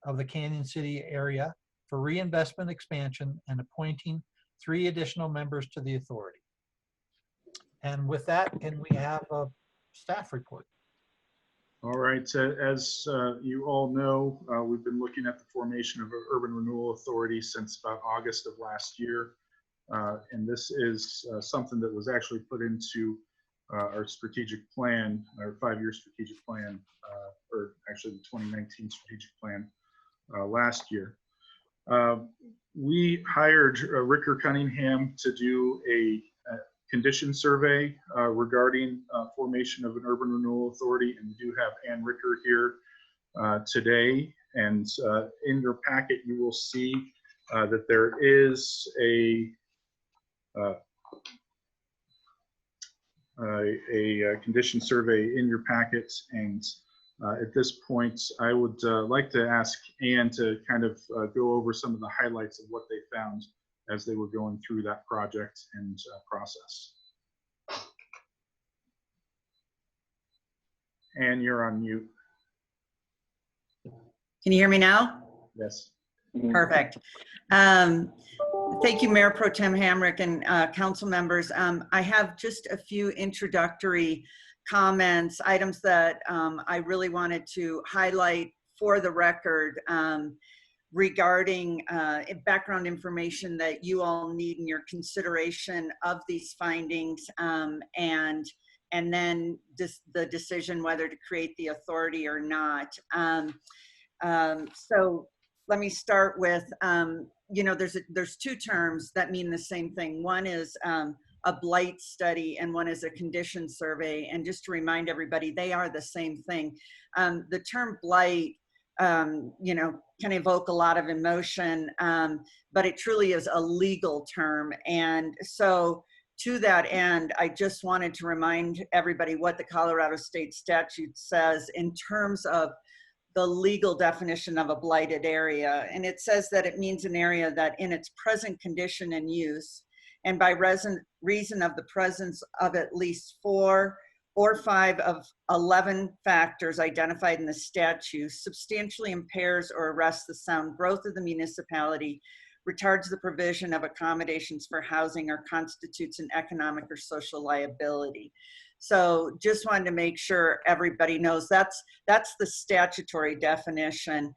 S5: of the Canyon City area for reinvestment expansion and appointing 3 additional members to the authority. And with that, can we have a staff report?
S3: All right, as you all know, we've been looking at the formation of an urban renewal authority since about August of last year. And this is something that was actually put into our strategic plan, our 5-year strategic plan, or actually the 2019 strategic plan last year. We hired Ricker Cunningham to do a condition survey regarding formation of an urban renewal authority, and we do have Ann Ricker here today. And in your packet, you will see that there is a condition survey in your packets. And at this point, I would like to ask Ann to kind of go over some of the highlights of what they found as they were going through that project and process. Ann, you're on mute.
S13: Can you hear me now?
S3: Yes.
S13: Perfect. Thank you, Mayor Pro Tem Hamrick and council members. I have just a few introductory comments, items that I really wanted to highlight for the record regarding background information that you all need in your consideration of these findings, and then the decision whether to create the authority or not. So let me start with, you know, there's 2 terms that mean the same thing. One is a blight study and one is a condition survey. And just to remind everybody, they are the same thing. The term blight, you know, can evoke a lot of emotion, but it truly is a legal term. And so to that end, I just wanted to remind everybody what the Colorado State statute says in terms of the legal definition of a blighted area. And it says that it means an area that in its present condition and use, and by reason of the presence of at least 4 or 5 of 11 factors identified in the statute, substantially impairs or arrests the sound growth of the municipality, retards the provision of accommodations for housing, or constitutes an economic or social liability. So just wanted to make sure everybody knows that's the statutory definition.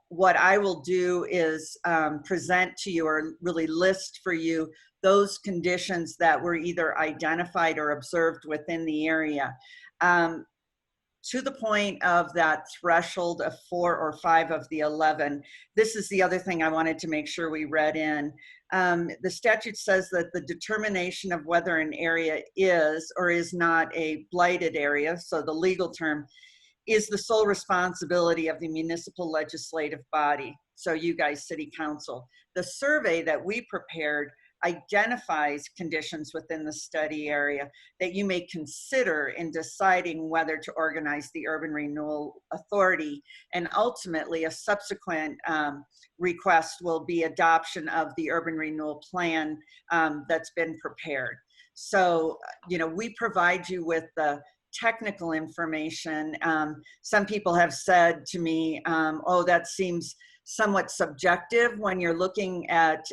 S13: What I will do is present to you, or really list for you, those conditions that were either identified or observed within the area. To the point of that threshold of 4 or 5 of the 11, this is the other thing I wanted to make sure we read in. The statute says that the determination of whether an area is or is not a blighted area, so the legal term, is the sole responsibility of the municipal legislative body, so you guys, City Council. The survey that we prepared identifies conditions within the study area that you may consider in deciding whether to organize the Urban Renewal Authority, and ultimately a subsequent request will be adoption of the Urban Renewal Plan that's been prepared. So, you know, we provide you with the technical information. Some people have said to me, oh, that seems somewhat subjective when you're looking at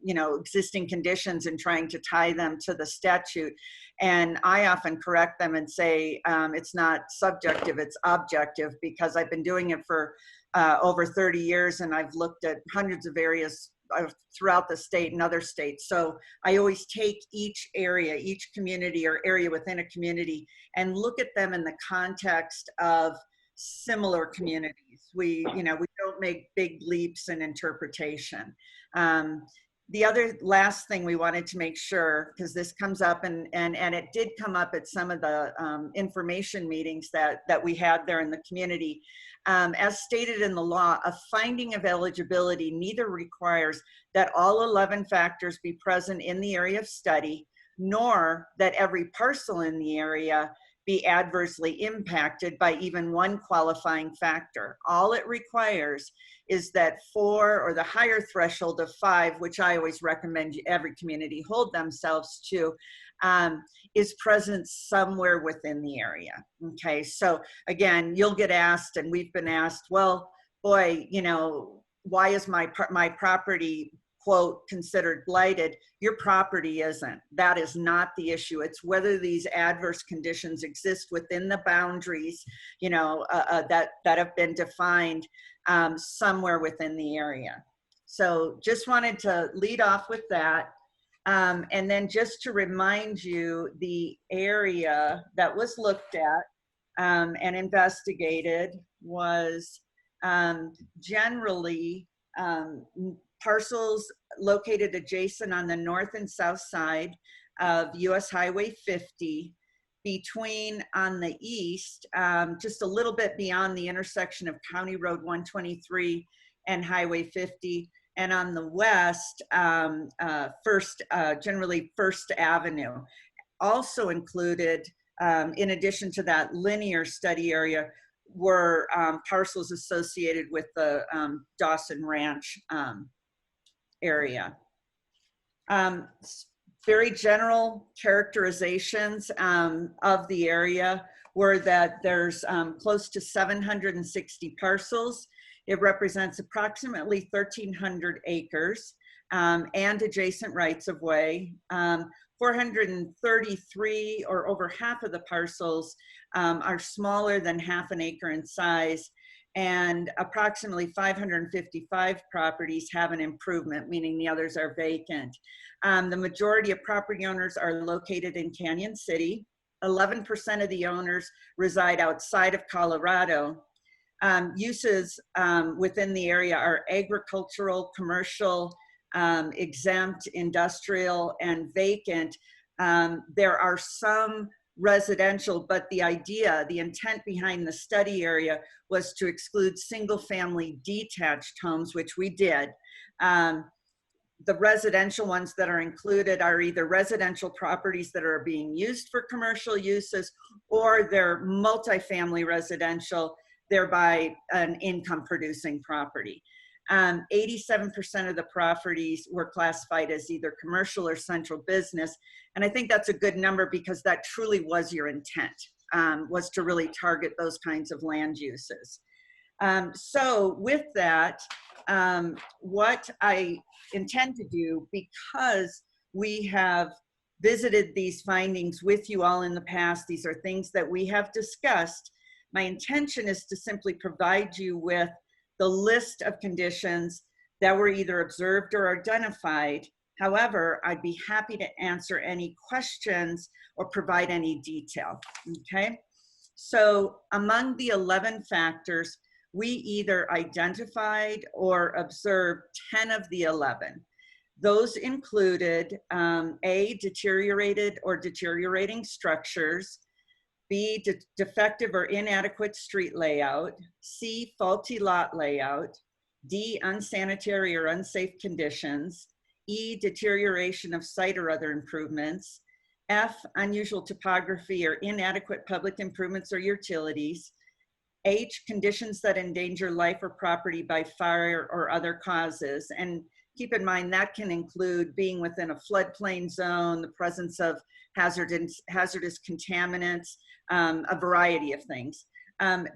S13: you know, existing conditions and trying to tie them to the statute. And I often correct them and say it's not subjective, it's objective, because I've been doing it for over 30 years, and I've looked at hundreds of various throughout the state and other states. So I always take each area, each community or area within a community and look at them in the context of similar communities. We don't make big leaps in interpretation. The other last thing we wanted to make sure, because this comes up and it did come up at some of the information meetings that we had there in the community. As stated in the law, a finding of eligibility neither requires that all 11 factors be present in the area of study, nor that every parcel in the area be adversely impacted by even one qualifying factor. All it requires is that 4 or the higher threshold of 5, which I always recommend every community hold themselves to, is present somewhere within the area. Okay, so again, you'll get asked, and we've been asked, well, boy, why is my property, quote, considered blighted? Your property isn't. That is not the issue. It's whether these adverse conditions exist within the boundaries, that have been defined somewhere within the area. So just wanted to lead off with that. And then just to remind you, the area that was looked at and investigated was generally parcels located adjacent on the north and south side of US Highway 50, between on the east, just a little bit beyond the intersection of County Road 123 and Highway 50, and on the west, generally First Avenue. Also included, in addition to that linear study area, were parcels associated with the Dawson Ranch area. Very general characterizations of the area were that there's close to 760 parcels. It represents approximately 1,300 acres and adjacent rights of way. 433, or over half of the parcels, are smaller than half an acre in size, and approximately 555 properties have an improvement, meaning the others are vacant. The majority of property owners are located in Canyon City. 11% of the owners reside outside of Colorado. Uses within the area are agricultural, commercial, exempt, industrial, and vacant. There are some residential, but the intent behind the study area was to exclude single-family detached homes, which we did. The residential ones that are included are either residential properties that are being used for commercial uses, or they're multifamily residential, thereby an income-producing property. 87% of the properties were classified as either commercial or central business. And I think that's a good number because that truly was your intent, was to really target those kinds of land uses. So with that, what I intend to do, because we have visited these findings with you all in the past, these are things that we have discussed, my intention is to simply provide you with the list of conditions that were either observed or identified. However, I'd be happy to answer any questions or provide any detail, okay? So among the 11 factors, we either identified or observed 10 of the 11. Those included A, deteriorated or deteriorating structures, B, defective or inadequate street layout, C, faulty lot layout, D, unsanitary or unsafe conditions, E, deterioration of site or other improvements, F, unusual topography or inadequate public improvements or utilities, H, conditions that endanger life or property by fire or other causes. And keep in mind that can include being within a floodplain zone, the presence of hazardous contaminants, a variety of things.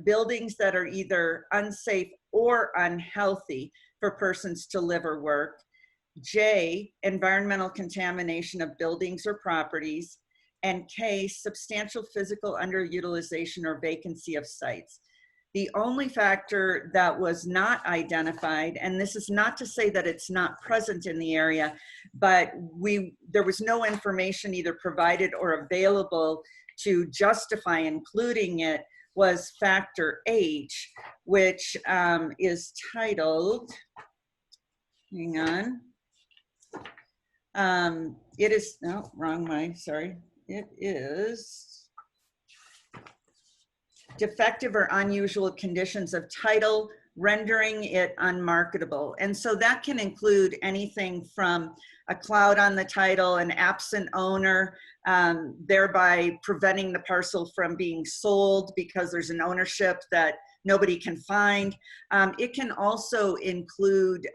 S13: Buildings that are either unsafe or unhealthy for persons to live or work. J, environmental contamination of buildings or properties. And K, substantial physical underutilization or vacancy of sites. The only factor that was not identified, and this is not to say that it's not present in the area, but there was no information either provided or available to justify including it, was factor H, which is titled, hang on. It is, no, wrong way, sorry. It is defective or unusual conditions of title rendering it unmarketable. And so that can include anything from a cloud on the title, an absent owner, thereby preventing the parcel from being sold because there's an ownership that nobody can find. It can also include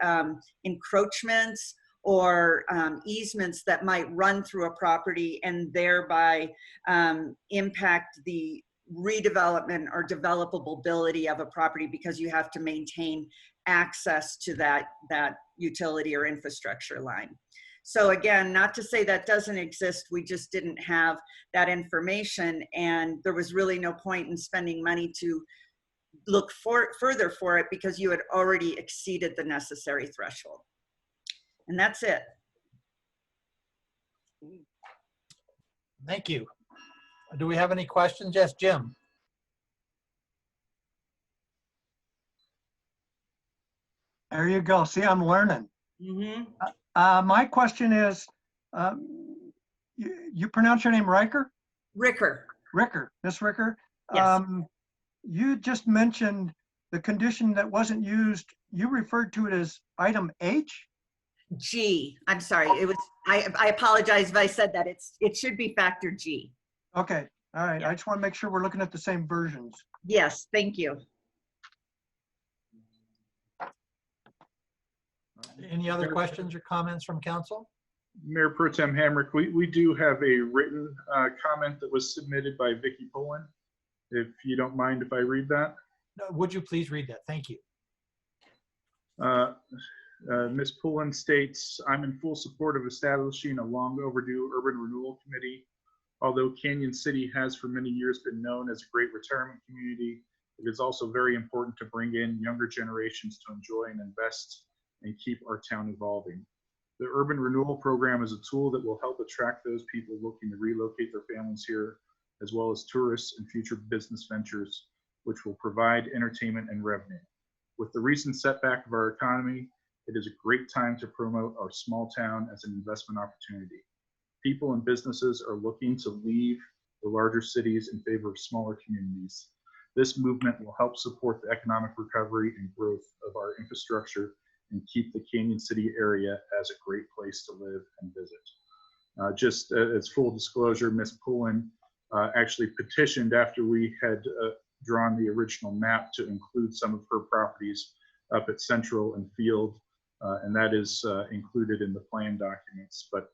S13: encroachments or easements that might run through a property and thereby impact the redevelopment or developability of a property because you have to maintain access to that utility or infrastructure line. So again, not to say that doesn't exist, we just didn't have that information, and there was really no point in spending money to look further for it because you had already exceeded the necessary threshold. And that's it.
S5: Thank you. Do we have any questions? Yes, Jim.
S4: There you go. See, I'm learning. My question is, you pronounce your name Riker?
S13: Ricker.
S4: Ricker, Miss Ricker.
S13: Yes.
S4: You just mentioned the condition that wasn't used. You referred to it as item H?
S13: G. I'm sorry. It was. I apologize if I said that. It should be factor G.
S4: Okay. All right. I just want to make sure we're looking at the same versions.
S13: Yes. Thank you.
S5: Any other questions or comments from council?
S3: Mayor Pro Tem Hamrick, we do have a written comment that was submitted by Vicki Pullen. If you don't mind if I read that.
S5: No, would you please read that? Thank you.
S3: Ms. Pullen states, I'm in full support of establishing a long overdue urban renewal committee. Although Canyon City has for many years been known as a great retirement community, it is also very important to bring in younger generations to enjoy and invest and keep our town evolving. The urban renewal program is a tool that will help attract those people looking to relocate their families here, as well as tourists and future business ventures, which will provide entertainment and revenue. With the recent setback of our economy, it is a great time to promote our small town as an investment opportunity. People and businesses are looking to leave the larger cities in favor of smaller communities. This movement will help support the economic recovery and growth of our infrastructure and keep the Canyon City area as a great place to live and visit. Just as full disclosure, Ms. Pullen actually petitioned after we had drawn the original map to include some of her properties up at Central and Field, and that is included in the plan documents. But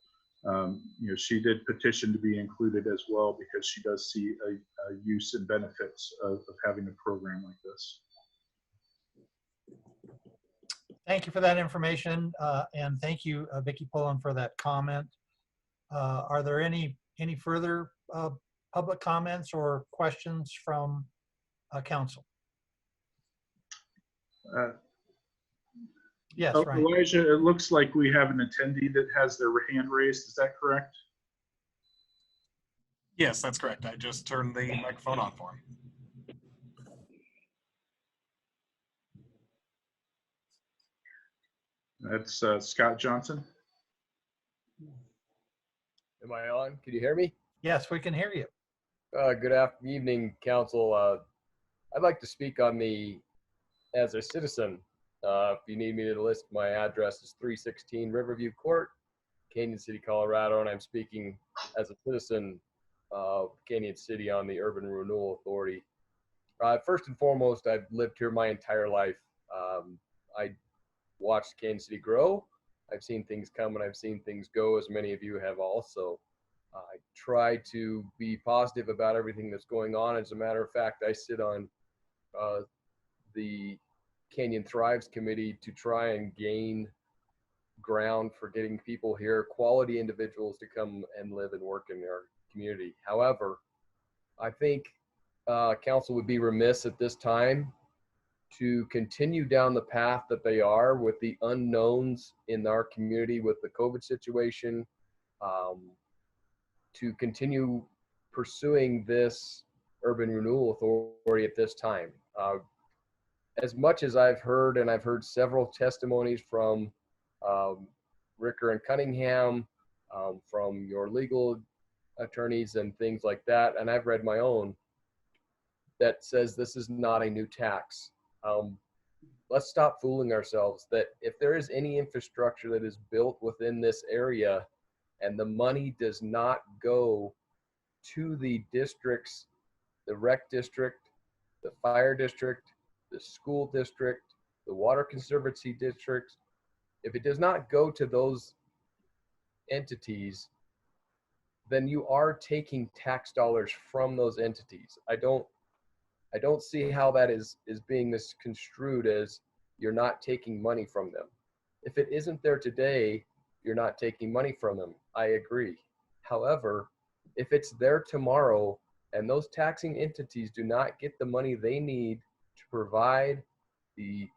S3: you know, she did petition to be included as well because she does see a use and benefits of having a program like this.
S5: Thank you for that information, and thank you, Vicki Pullen, for that comment. Are there any further public comments or questions from council? Yes, right.
S3: Elijah, it looks like we have an attendee that has their hand raised. Is that correct?
S14: Yes, that's correct. I just turned the microphone on for him.
S3: That's Scott Johnson.
S15: Am I on? Can you hear me?
S5: Yes, we can hear you.
S15: Good evening, council. I'd like to speak on as a citizen. If you need me to list, my address is 316 Riverview Court, Canyon City, Colorado, and I'm speaking as a citizen of Canyon City on the Urban Renewal Authority. First and foremost, I've lived here my entire life. I watched Canyon City grow. I've seen things come and I've seen things go, as many of you have also. I try to be positive about everything that's going on. As a matter of fact, I sit on the Canyon Thrives Committee to try and gain ground for getting people here, quality individuals, to come and live and work in our community. However, I think council would be remiss at this time to continue down the path that they are with the unknowns in our community with the COVID situation, to continue pursuing this urban renewal authority at this time. As much as I've heard, and I've heard several testimonies from Ricker and Cunningham, from your legal attorneys and things like that, and I've read my own, that says this is not a new tax. Let's stop fooling ourselves that if there is any infrastructure that is built within this area and the money does not go to the districts, the rec district, the fire district, the school district, the water conservancy district, if it does not go to those entities, then you are taking tax dollars from those entities. I don't see how that is being misconstrued as you're not taking money from them. If it isn't there today, you're not taking money from them. I agree. However, if it's there tomorrow and those taxing entities do not get the money they need to provide the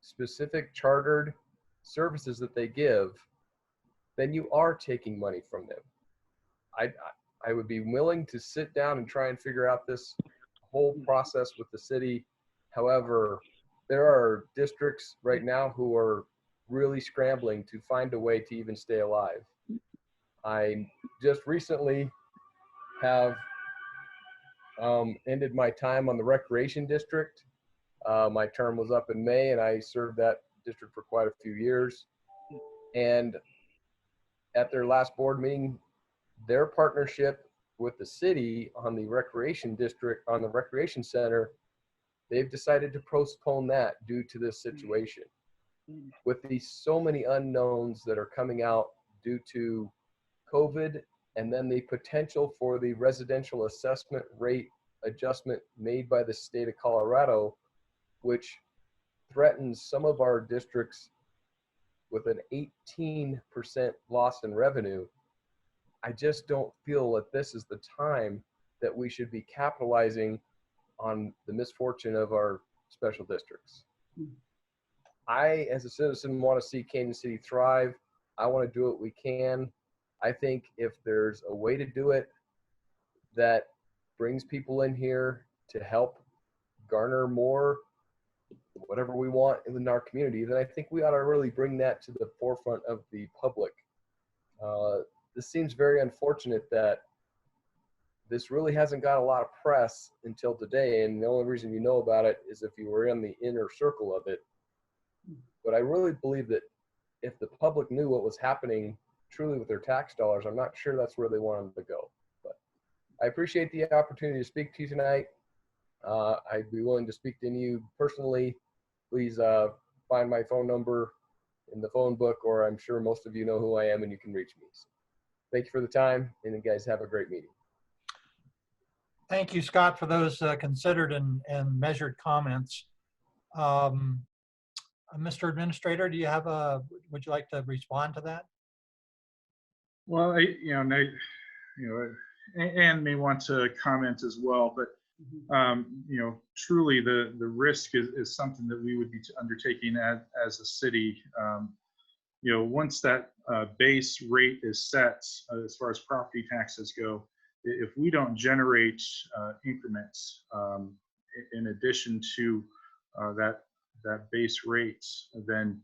S15: specific chartered services that they give, then you are taking money from them. I would be willing to sit down and try and figure out this whole process with the city. However, there are districts right now who are really scrambling to find a way to even stay alive. I just recently have ended my time on the recreation district. My term was up in May and I served that district for quite a few years. And at their last board meeting, their partnership with the city on the recreation district, on the recreation center, they've decided to postpone that due to this situation. With so many unknowns that are coming out due to COVID, and then the potential for the residential assessment rate adjustment made by the state of Colorado, which threatens some of our districts with an 18% loss in revenue, I just don't feel that this is the time that we should be capitalizing on the misfortune of our special districts. I, as a citizen, want to see Kansas City thrive. I want to do what we can. I think if there's a way to do it that brings people in here to help garner more, whatever we want in our community, then I think we ought to really bring that to the forefront of the public. This seems very unfortunate that this really hasn't got a lot of press until today, and the only reason you know about it is if you were in the inner circle of it. But I really believe that if the public knew what was happening truly with their tax dollars, I'm not sure that's where they want them to go. But I appreciate the opportunity to speak to you tonight. I'd be willing to speak to any of you personally. Please find my phone number in the phone book, or I'm sure most of you know who I am and you can reach me. So thank you for the time, and you guys have a great meeting.
S5: Thank you, Scott, for those considered and measured comments. Mr. Administrator, do you have would you like to respond to that?
S3: Well, Ann may want to comment as well, but truly the risk is something that we would be undertaking as a city. Once that base rate is set, as far as property taxes go, if we don't generate increments in addition to that base rate, then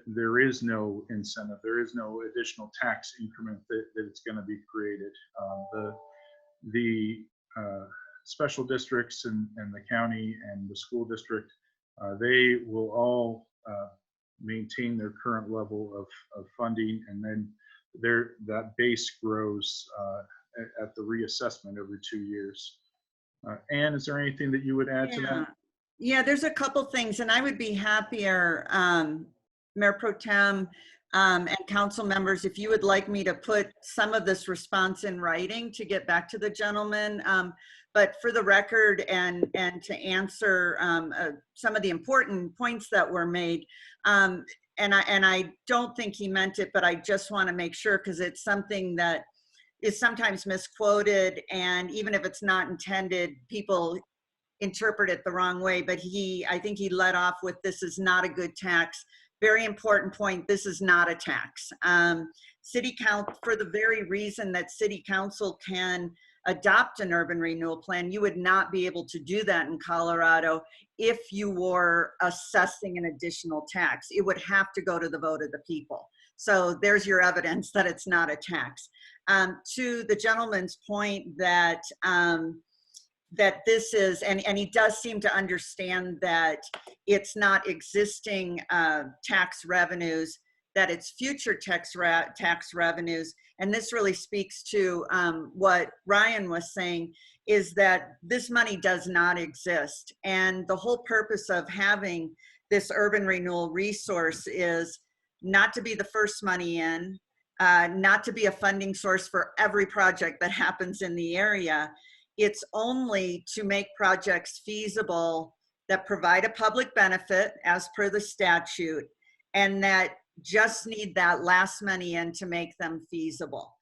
S3: there is no incentive, there is no additional tax increment that it's going to be created. The special districts and the county and the school district, they will all maintain their current level of funding, and then that base grows at the reassessment every 2 years. Ann, is there anything that you would add to that?
S13: Yeah, there's a couple things, and I would be happier, Mayor Pro Tem and council members, if you would like me to put some of this response in writing to get back to the gentleman. But for the record and to answer some of the important points that were made, and I don't think he meant it, but I just want to make sure, because it's something that is sometimes misquoted, and even if it's not intended, people interpret it the wrong way. But I think he led off with, this is not a good tax. Very important point, this is not a tax. City council, for the very reason that city council can adopt an urban renewal plan, you would not be able to do that in Colorado if you were assessing an additional tax. It would have to go to the vote of the people. So there's your evidence that it's not a tax. To the gentleman's point that that this is, and he does seem to understand that it's not existing tax revenues, that it's future tax revenues. And this really speaks to what Ryan was saying, is that this money does not exist. And the whole purpose of having this urban renewal resource is not to be the first money in, not to be a funding source for every project that happens in the area. It's only to make projects feasible that provide a public benefit as per the statute, and that just need that last money in to make them feasible.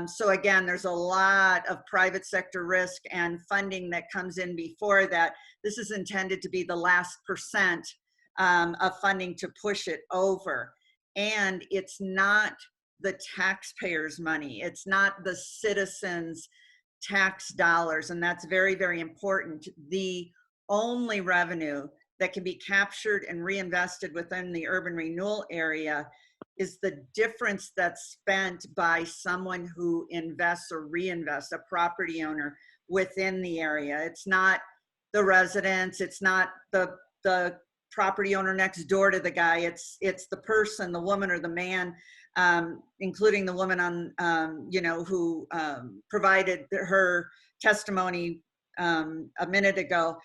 S13: So again, there's a lot of private sector risk and funding that comes in before that. This is intended to be the last % of funding to push it over. And it's not the taxpayers' money. It's not the citizens' tax dollars. And that's very, very important. The only revenue that can be captured and reinvested within the urban renewal area is the difference that's spent by someone who invests or reinvests, a property owner within the area. It's not the residents, it's not the property owner next door to the guy, it's the person, the woman or the man, including the woman on, who provided her testimony a minute ago.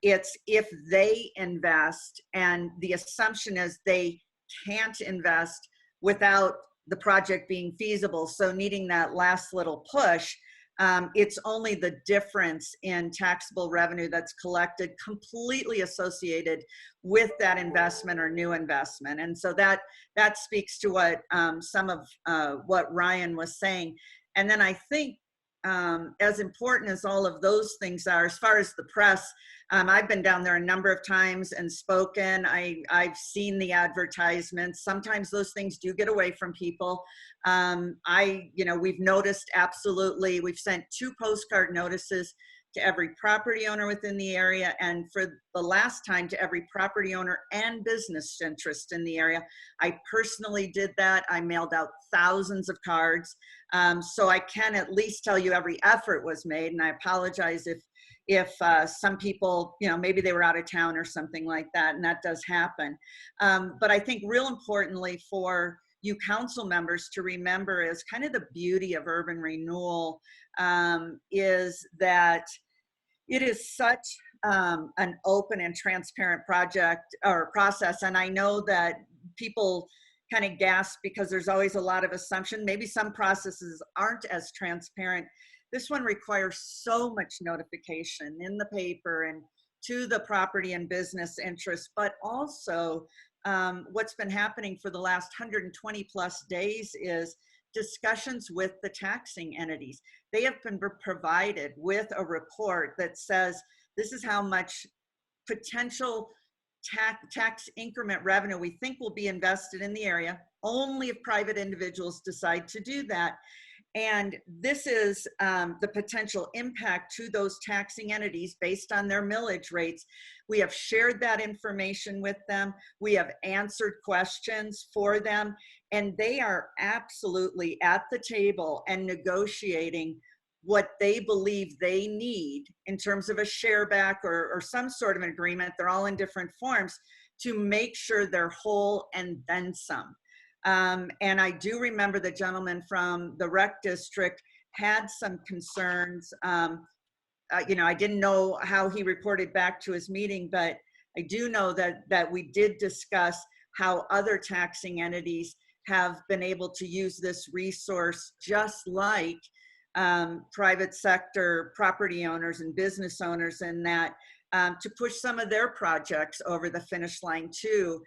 S13: It's if they invest, and the assumption is they can't invest without the project being feasible. So needing that last little push, it's only the difference in taxable revenue that's collected completely associated with that investment or new investment. And so that speaks to what some of what Ryan was saying. And then I think as important as all of those things are, as far as the press, I've been down there a number of times and spoken. I've seen the advertisements. Sometimes those things do get away from people. We've noticed, absolutely, we've sent 2 postcard notices to every property owner within the area, and for the last time to every property owner and business interest in the area. I personally did that. I mailed out thousands of cards. So I can at least tell you every effort was made, and I apologize if some people, maybe they were out of town or something like that, and that does happen. But I think real importantly for you council members to remember is kind of the beauty of urban renewal, is that it is such an open and transparent project or process. And I know that people kind of gasp because there's always a lot of assumption. Maybe some processes aren't as transparent. This one requires so much notification in the paper and to the property and business interests, but also what's been happening for the last 120 plus days is discussions with the taxing entities. They have been provided with a report that says this is how much potential tax increment revenue we think will be invested in the area, only if private individuals decide to do that. And this is the potential impact to those taxing entities based on their millage rates. We have shared that information with them. We have answered questions for them, and they are absolutely at the table and negotiating what they believe they need in terms of a share back or some sort of an agreement. They're all in different forms to make sure they're whole and then some. And I do remember the gentleman from the rec district had some concerns. I didn't know how he reported back to his meeting, but I do know that we did discuss how other taxing entities have been able to use this resource just like private sector property owners and business owners, and that to push some of their projects over the finish line too.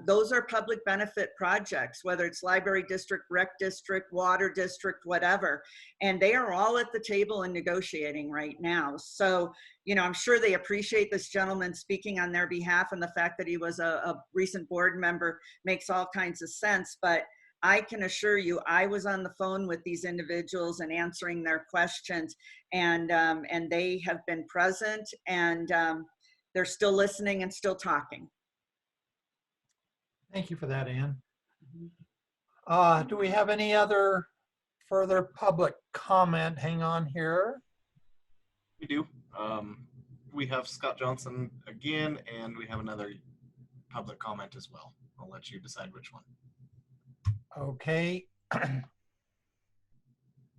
S13: Those are public benefit projects, whether it's library district, rec district, water district, whatever. And they are all at the table and negotiating right now. So, you know, I'm sure they appreciate this gentleman speaking on their behalf, and the fact that he was a recent board member makes all kinds of sense. But I can assure you, I was on the phone with these individuals and answering their questions, and they have been present, and they're still listening and still talking.
S5: Thank you for that, Ann. Do we have any other further public comment? Hang on here.
S14: We do. We have Scott Johnson again, and we have another public comment as well. I'll let you decide which one.
S5: Okay.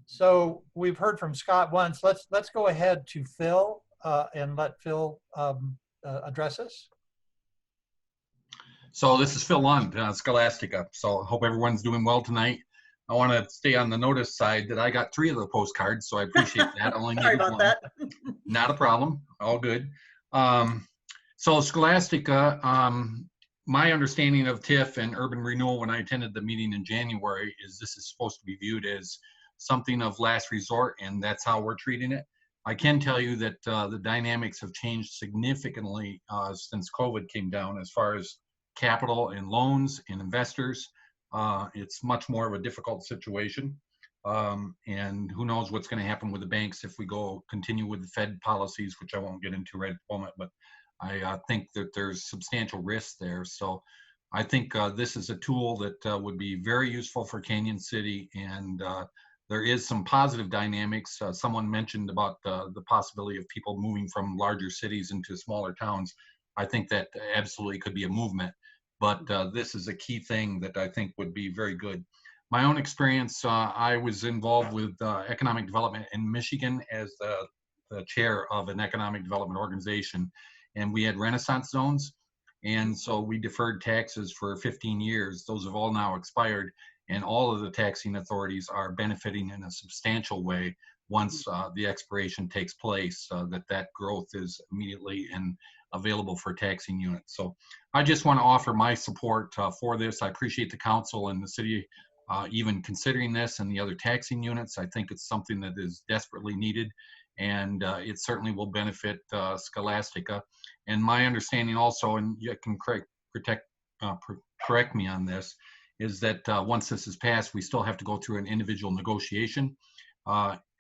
S5: So we've heard from Scott once. Let's go ahead to Phil and let Phil address us.
S16: So this is Phil Lund, Scholastica. So I hope everyone's doing well tonight. I want to stay on the notice side that I got 3 of the postcards, so I appreciate that. I only
S13: Sorry
S16: needed
S13: about
S16: one.
S13: that.
S16: Not a problem. All good. So Scholastica, my understanding of TIF and urban renewal when I attended the meeting in January is this is supposed to be viewed as something of last resort, and that's how we're treating it. I can tell you that the dynamics have changed significantly since COVID came down as far as capital and loans and investors. It's much more of a difficult situation. And who knows what's going to happen with the banks if we continue with the Fed policies, which I won't get into right at the moment, but I think that there's substantial risk there. So I think this is a tool that would be very useful for Canyon City, and there is some positive dynamics. Someone mentioned about the possibility of people moving from larger cities into smaller towns. I think that absolutely could be a movement, but this is a key thing that I think would be very good. My own experience, I was involved with economic development in Michigan as the chair of an economic development organization, and we had Renaissance zones, and so we deferred taxes for 15 years. Those have all now expired, and all of the taxing authorities are benefiting in a substantial way once the expiration takes place, that growth is immediately and available for taxing units. So I just want to offer my support for this. I appreciate the council and the city even considering this and the other taxing units. I think it's something that is desperately needed, and it certainly will benefit Scholastica. And my understanding also, and you can correct me on this, is that once this is passed, we still have to go through an individual negotiation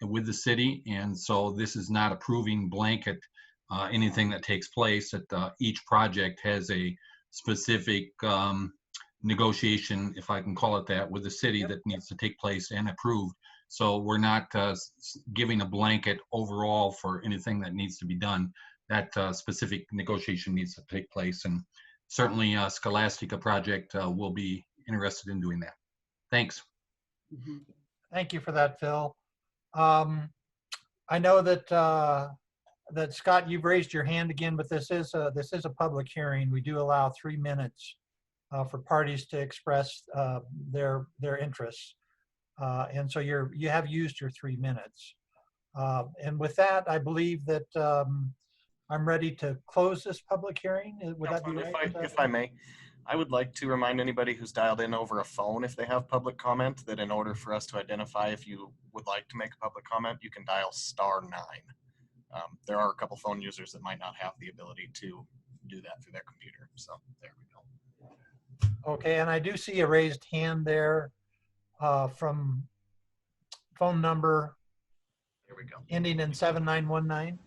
S16: with the city. And so this is not approving blanket anything that takes place. That each project has a specific negotiation, if I can call it that, with the city that needs to take place and approved. So we're not giving a blanket overall for anything that needs to be done. That specific negotiation needs to take place, and certainly Scholastica project will be interested in doing that. Thanks.
S13: Mm-hmm.
S5: Thank you for that, Phil. I know that that Scott, you've raised your hand again, but this is a public hearing. We do allow 3 minutes for parties to express their interests, and so you have used your 3 minutes. And with that, I believe that I'm ready to close this public hearing. Would that be right?
S14: If I may, I would like to remind anybody who's dialed in over a phone, if they have public comment, that in order for us to identify if you would like to make a public comment, you can dial *9. There are a couple phone users that might not have the ability to do that through their computer. So there we go.
S5: Okay, and I do see a raised hand there from phone number
S14: Here we go.
S5: ending in 7919.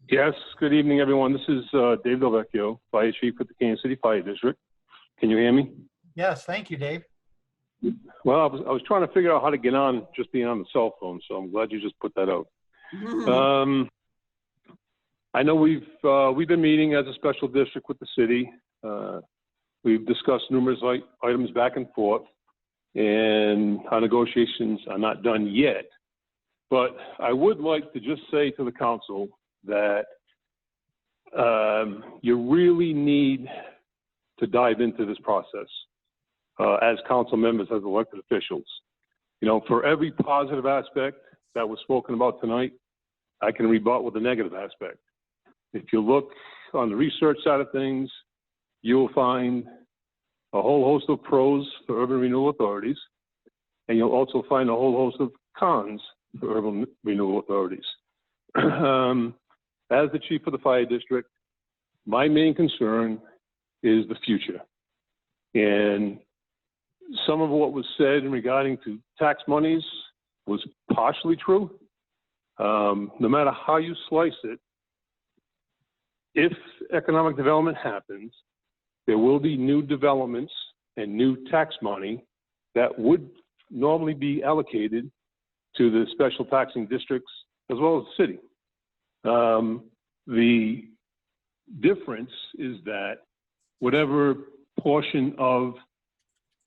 S17: Yes, good evening, everyone. This is Dave Delvecchio, Fire Chief with the Kansas City Fire District. Can you hear me?
S5: Yes, thank you, Dave.
S17: Well, I was trying to figure out how to get on just being on the cell phone, so I'm glad you just put that out. I know we've been meeting as a special district with the city. We've discussed numerous items back and forth, and our negotiations are not done yet. But I would like to just say to the council that you really need to dive into this process as council members, as elected officials. You know, for every positive aspect that was spoken about tonight, I can rebut with the negative aspect. If you look on the research side of things, you'll find a whole host of pros for urban renewal authorities, and you'll also find a whole host of cons for urban renewal authorities. As the chief of the fire district, my main concern is the future. And some of what was said in regarding to tax monies was partially true. No matter how you slice it, if economic development happens, there will be new developments and new tax money that would normally be allocated to the special taxing districts as well as the city. The difference is that whatever portion of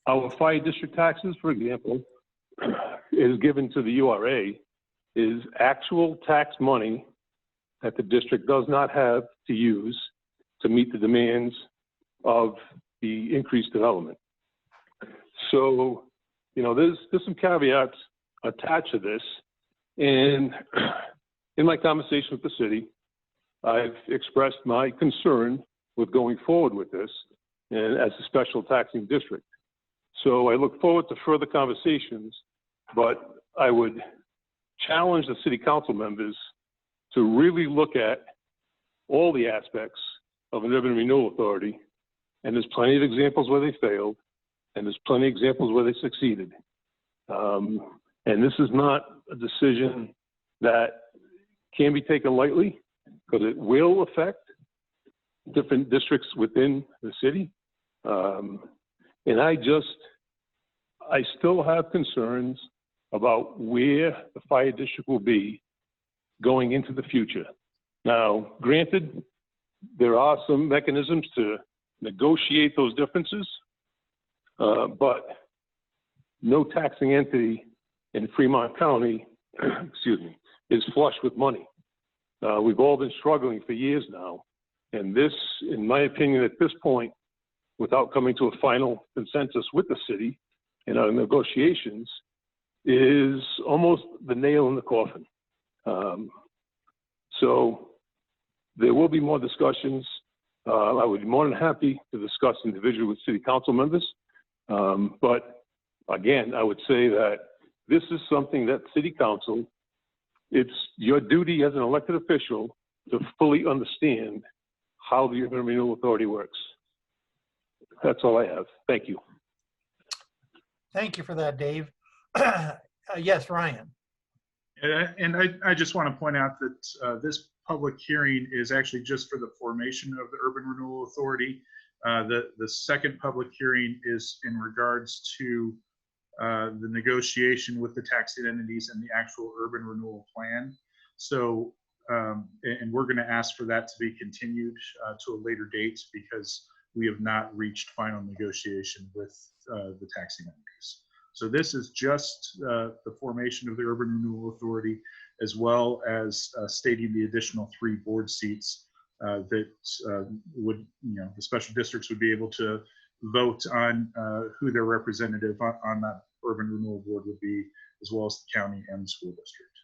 S17: our fire district taxes, for example, is given to the URA is actual tax money that the district does not have to use to meet the demands of the increased development. So, you know, there's some caveats attached to this. And in my conversation with the city, I've expressed my concern with going forward with this and as a special taxing district. So I look forward to further conversations, but I would challenge the city council members to really look at all the aspects of an urban renewal authority. And there's plenty of examples where they failed, and there's plenty of examples where they succeeded. And this is not a decision that can be taken lightly, because it will affect different districts within the city. And I still have concerns about where the fire district will be going into the future. Now, granted, there are some mechanisms to negotiate those differences, but no taxing entity in Fremont County, excuse me, is flush with money. We've all been struggling for years now. And this, in my opinion, at this point, without coming to a final consensus with the city in our negotiations, is almost the nail in the coffin. So there will be more discussions. I would be more than happy to discuss individually with city council members. But again, I would say that this is something that city council, it's your duty as an elected official to fully understand how the Urban Renewal Authority works. That's all I have. Thank you.
S5: Thank you for that, Dave. Yes, Ryan.
S3: And I just want to point out that this public hearing is actually just for the formation of the Urban Renewal Authority. The second public hearing is in regards to the negotiation with the taxing entities and the actual urban renewal plan. So, and we're going to ask for that to be continued to a later date because we have not reached final negotiation with the taxing entities. So this is just the formation of the Urban Renewal Authority, as well as stating the additional 3 board seats that would, the special districts would be able to vote on who their representative on that Urban Renewal Board would be, as well as the county and the school district.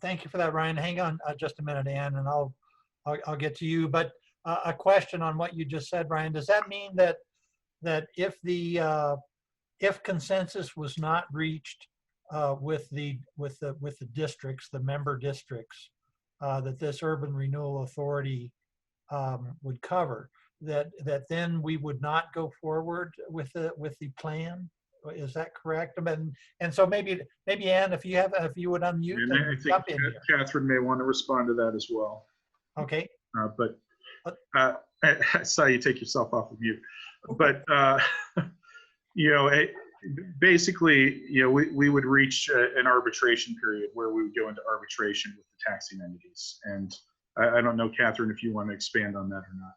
S5: Thank you for that, Ryan. Hang on just a minute, Ann, and I'll get to you. But a question on what you just said, Ryan. Does that mean that if consensus was not reached with the districts, the member districts, that this Urban Renewal Authority would cover, that then we would not go forward with the plan? Is that correct? And so maybe Ann, if you would unmute
S3: and
S5: and
S3: I think
S5: jump in here.
S3: Catherine may want to respond to that as well.
S5: Okay.
S3: But I saw you take yourself off of mute. But basically, we would reach an arbitration period where we would go into arbitration with the taxing entities. And I don't know, Catherine, if you want to expand on that or not.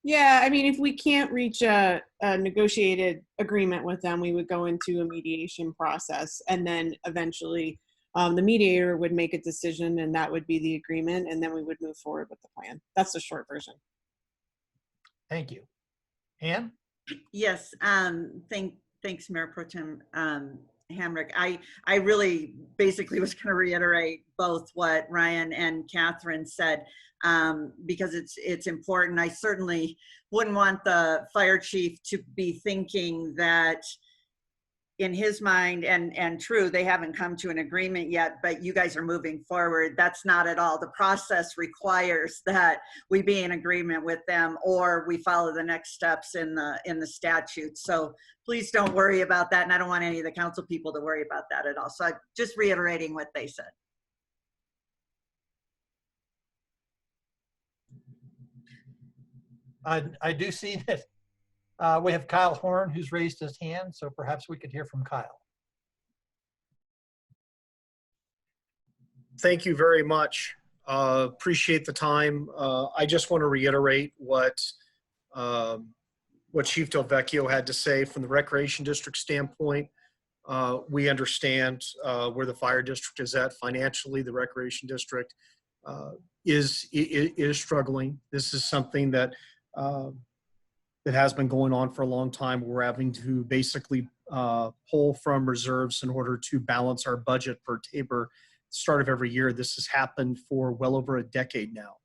S9: Yeah, I mean, if we can't reach a negotiated agreement with them, we would go into a mediation process, and then eventually the mediator would make a decision, and that would be the agreement, and then we would move forward with the plan. That's the short version.
S5: Thank you. Ann?
S13: Yes, thanks, Mayor Pro Tem. Hamrick. I really basically was going to reiterate both what Ryan and Catherine said, because it's important. I certainly wouldn't want the fire chief to be thinking that in his mind, and true, they haven't come to an agreement yet, but you guys are moving forward. That's not at all. The process requires that we be in agreement with them, or we follow the next steps in the statute. So please don't worry about that. And I don't want any of the council people to worry about that at all. So I'm just reiterating what they said.
S5: I do see that we have Kyle Horn who's raised his hand, so perhaps we could hear from Kyle.
S18: Thank you very much. Appreciate the time. I just want to reiterate what Chief Del Vecchio had to say from the Recreation District standpoint. We understand where the fire district is at financially. The Recreation District is struggling. This is something that that has been going on for a long time. We're having to basically pull from reserves in order to balance our budget per Tabor start of every year. This has happened for well over a decade now.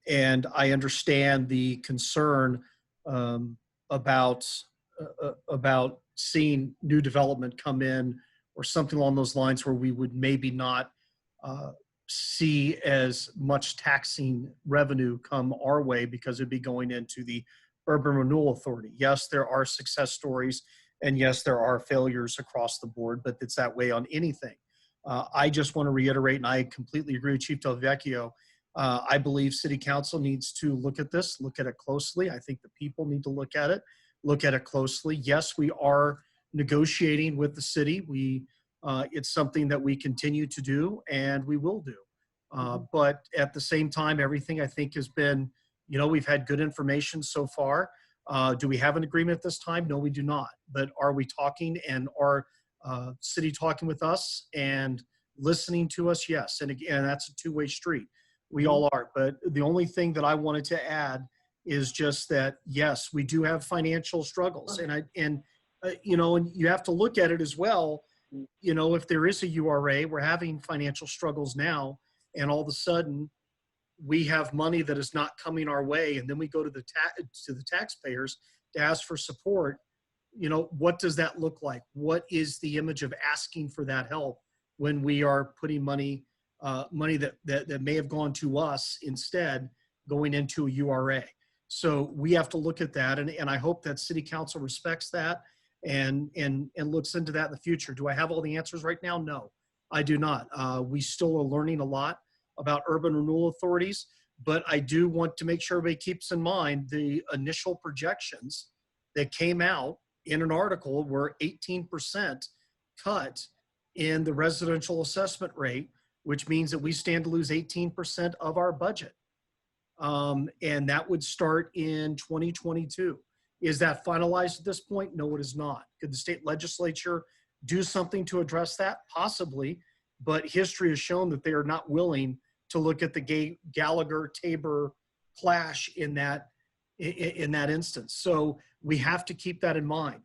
S18: And I understand the concern about seeing new development come in or something along those lines where we would maybe not see as much taxing revenue come our way because it'd be going into the Urban Renewal Authority. Yes, there are success stories, and yes, there are failures across the board, but it's that way on anything. I just want to reiterate, and I completely agree with Chief Del Vecchio. I believe City Council needs to look at this, look at it closely. I think the people need to look at it closely. Yes, we are negotiating with the city. It's something that we continue to do, and we will do. But at the same time, everything I think has been, we've had good information so far. Do we have an agreement at this time? No, we do not. But are we talking, and are city talking with us and listening to us? Yes. And again, that's a two-way street. We all are. But the only thing that I wanted to add is just that, yes, we do have financial struggles. And you have to look at it as well. If there is a URA, we're having financial struggles now, and all of a sudden we have money that is not coming our way, and then we go to the taxpayers to ask for support. What does that look like? What is the image of asking for that help when we are putting money that may have gone to us instead going into a URA? So we have to look at that, and I hope that City Council respects that and looks into that in the future. Do I have all the answers right now? No, I do not. We still are learning a lot about urban renewal authorities, but I do want to make sure everybody keeps in mind the initial projections that came out in an article were 18% cut in the residential assessment rate, which means that we stand to lose 18% of our budget. And that would start in 2022. Is that finalized at this point? No, it is not. Could the state legislature do something to address that? Possibly, but history has shown that they are not willing to look at the Gallagher-Tabor clash in that instance. So we have to keep that in mind.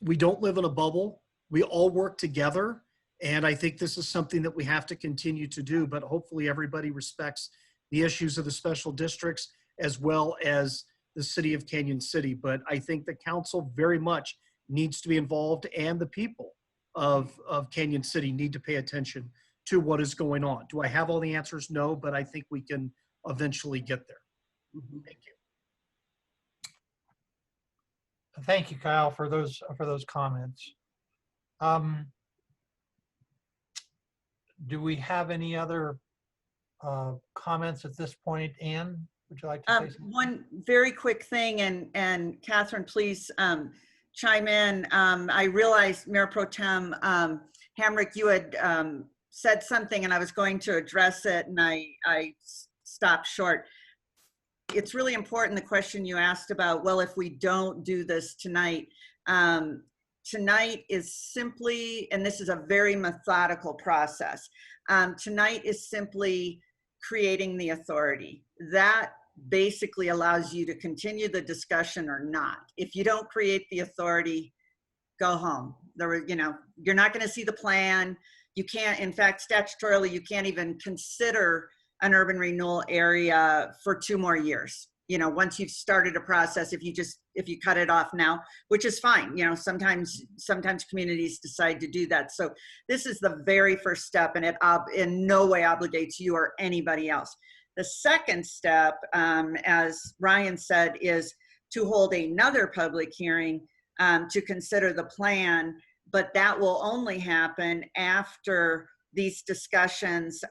S18: We don't live in a bubble. We all work together. And I think this is something that we have to continue to do, but hopefully everybody respects the issues of the special districts as well as the city of Canyon City. But I think the council very much needs to be involved, and the people of Canyon City need to pay attention to what is going on. Do I have all the answers? No, but I think we can eventually get there. Thank you.
S5: Thank you, Kyle, for those comments. Do we have any other comments at this point? Anne, would you like to say something?
S13: One very quick thing, and Catherine, please chime in. I realized Mayor Pro Tem Hamrick, you had said something, and I was going to address it, and I stopped short. It's really important, the question you asked about, well, if we don't do this tonight, tonight is simply, and this is a very methodical process, tonight is simply creating the authority. That basically allows you to continue the discussion or not. If you don't create the authority, go home. There were, you know, you're not going to see the plan. You can't, in fact, statutorily, you can't even consider an urban renewal area for 2 more years. You know, once you've started a process, if you cut it off now, which is fine. You know, sometimes communities decide to do that. So this is the very first step, and it in no way obligates you or anybody else. The second step, as Ryan said, is to hold another public hearing to consider the plan, but that will only happen after these discussions,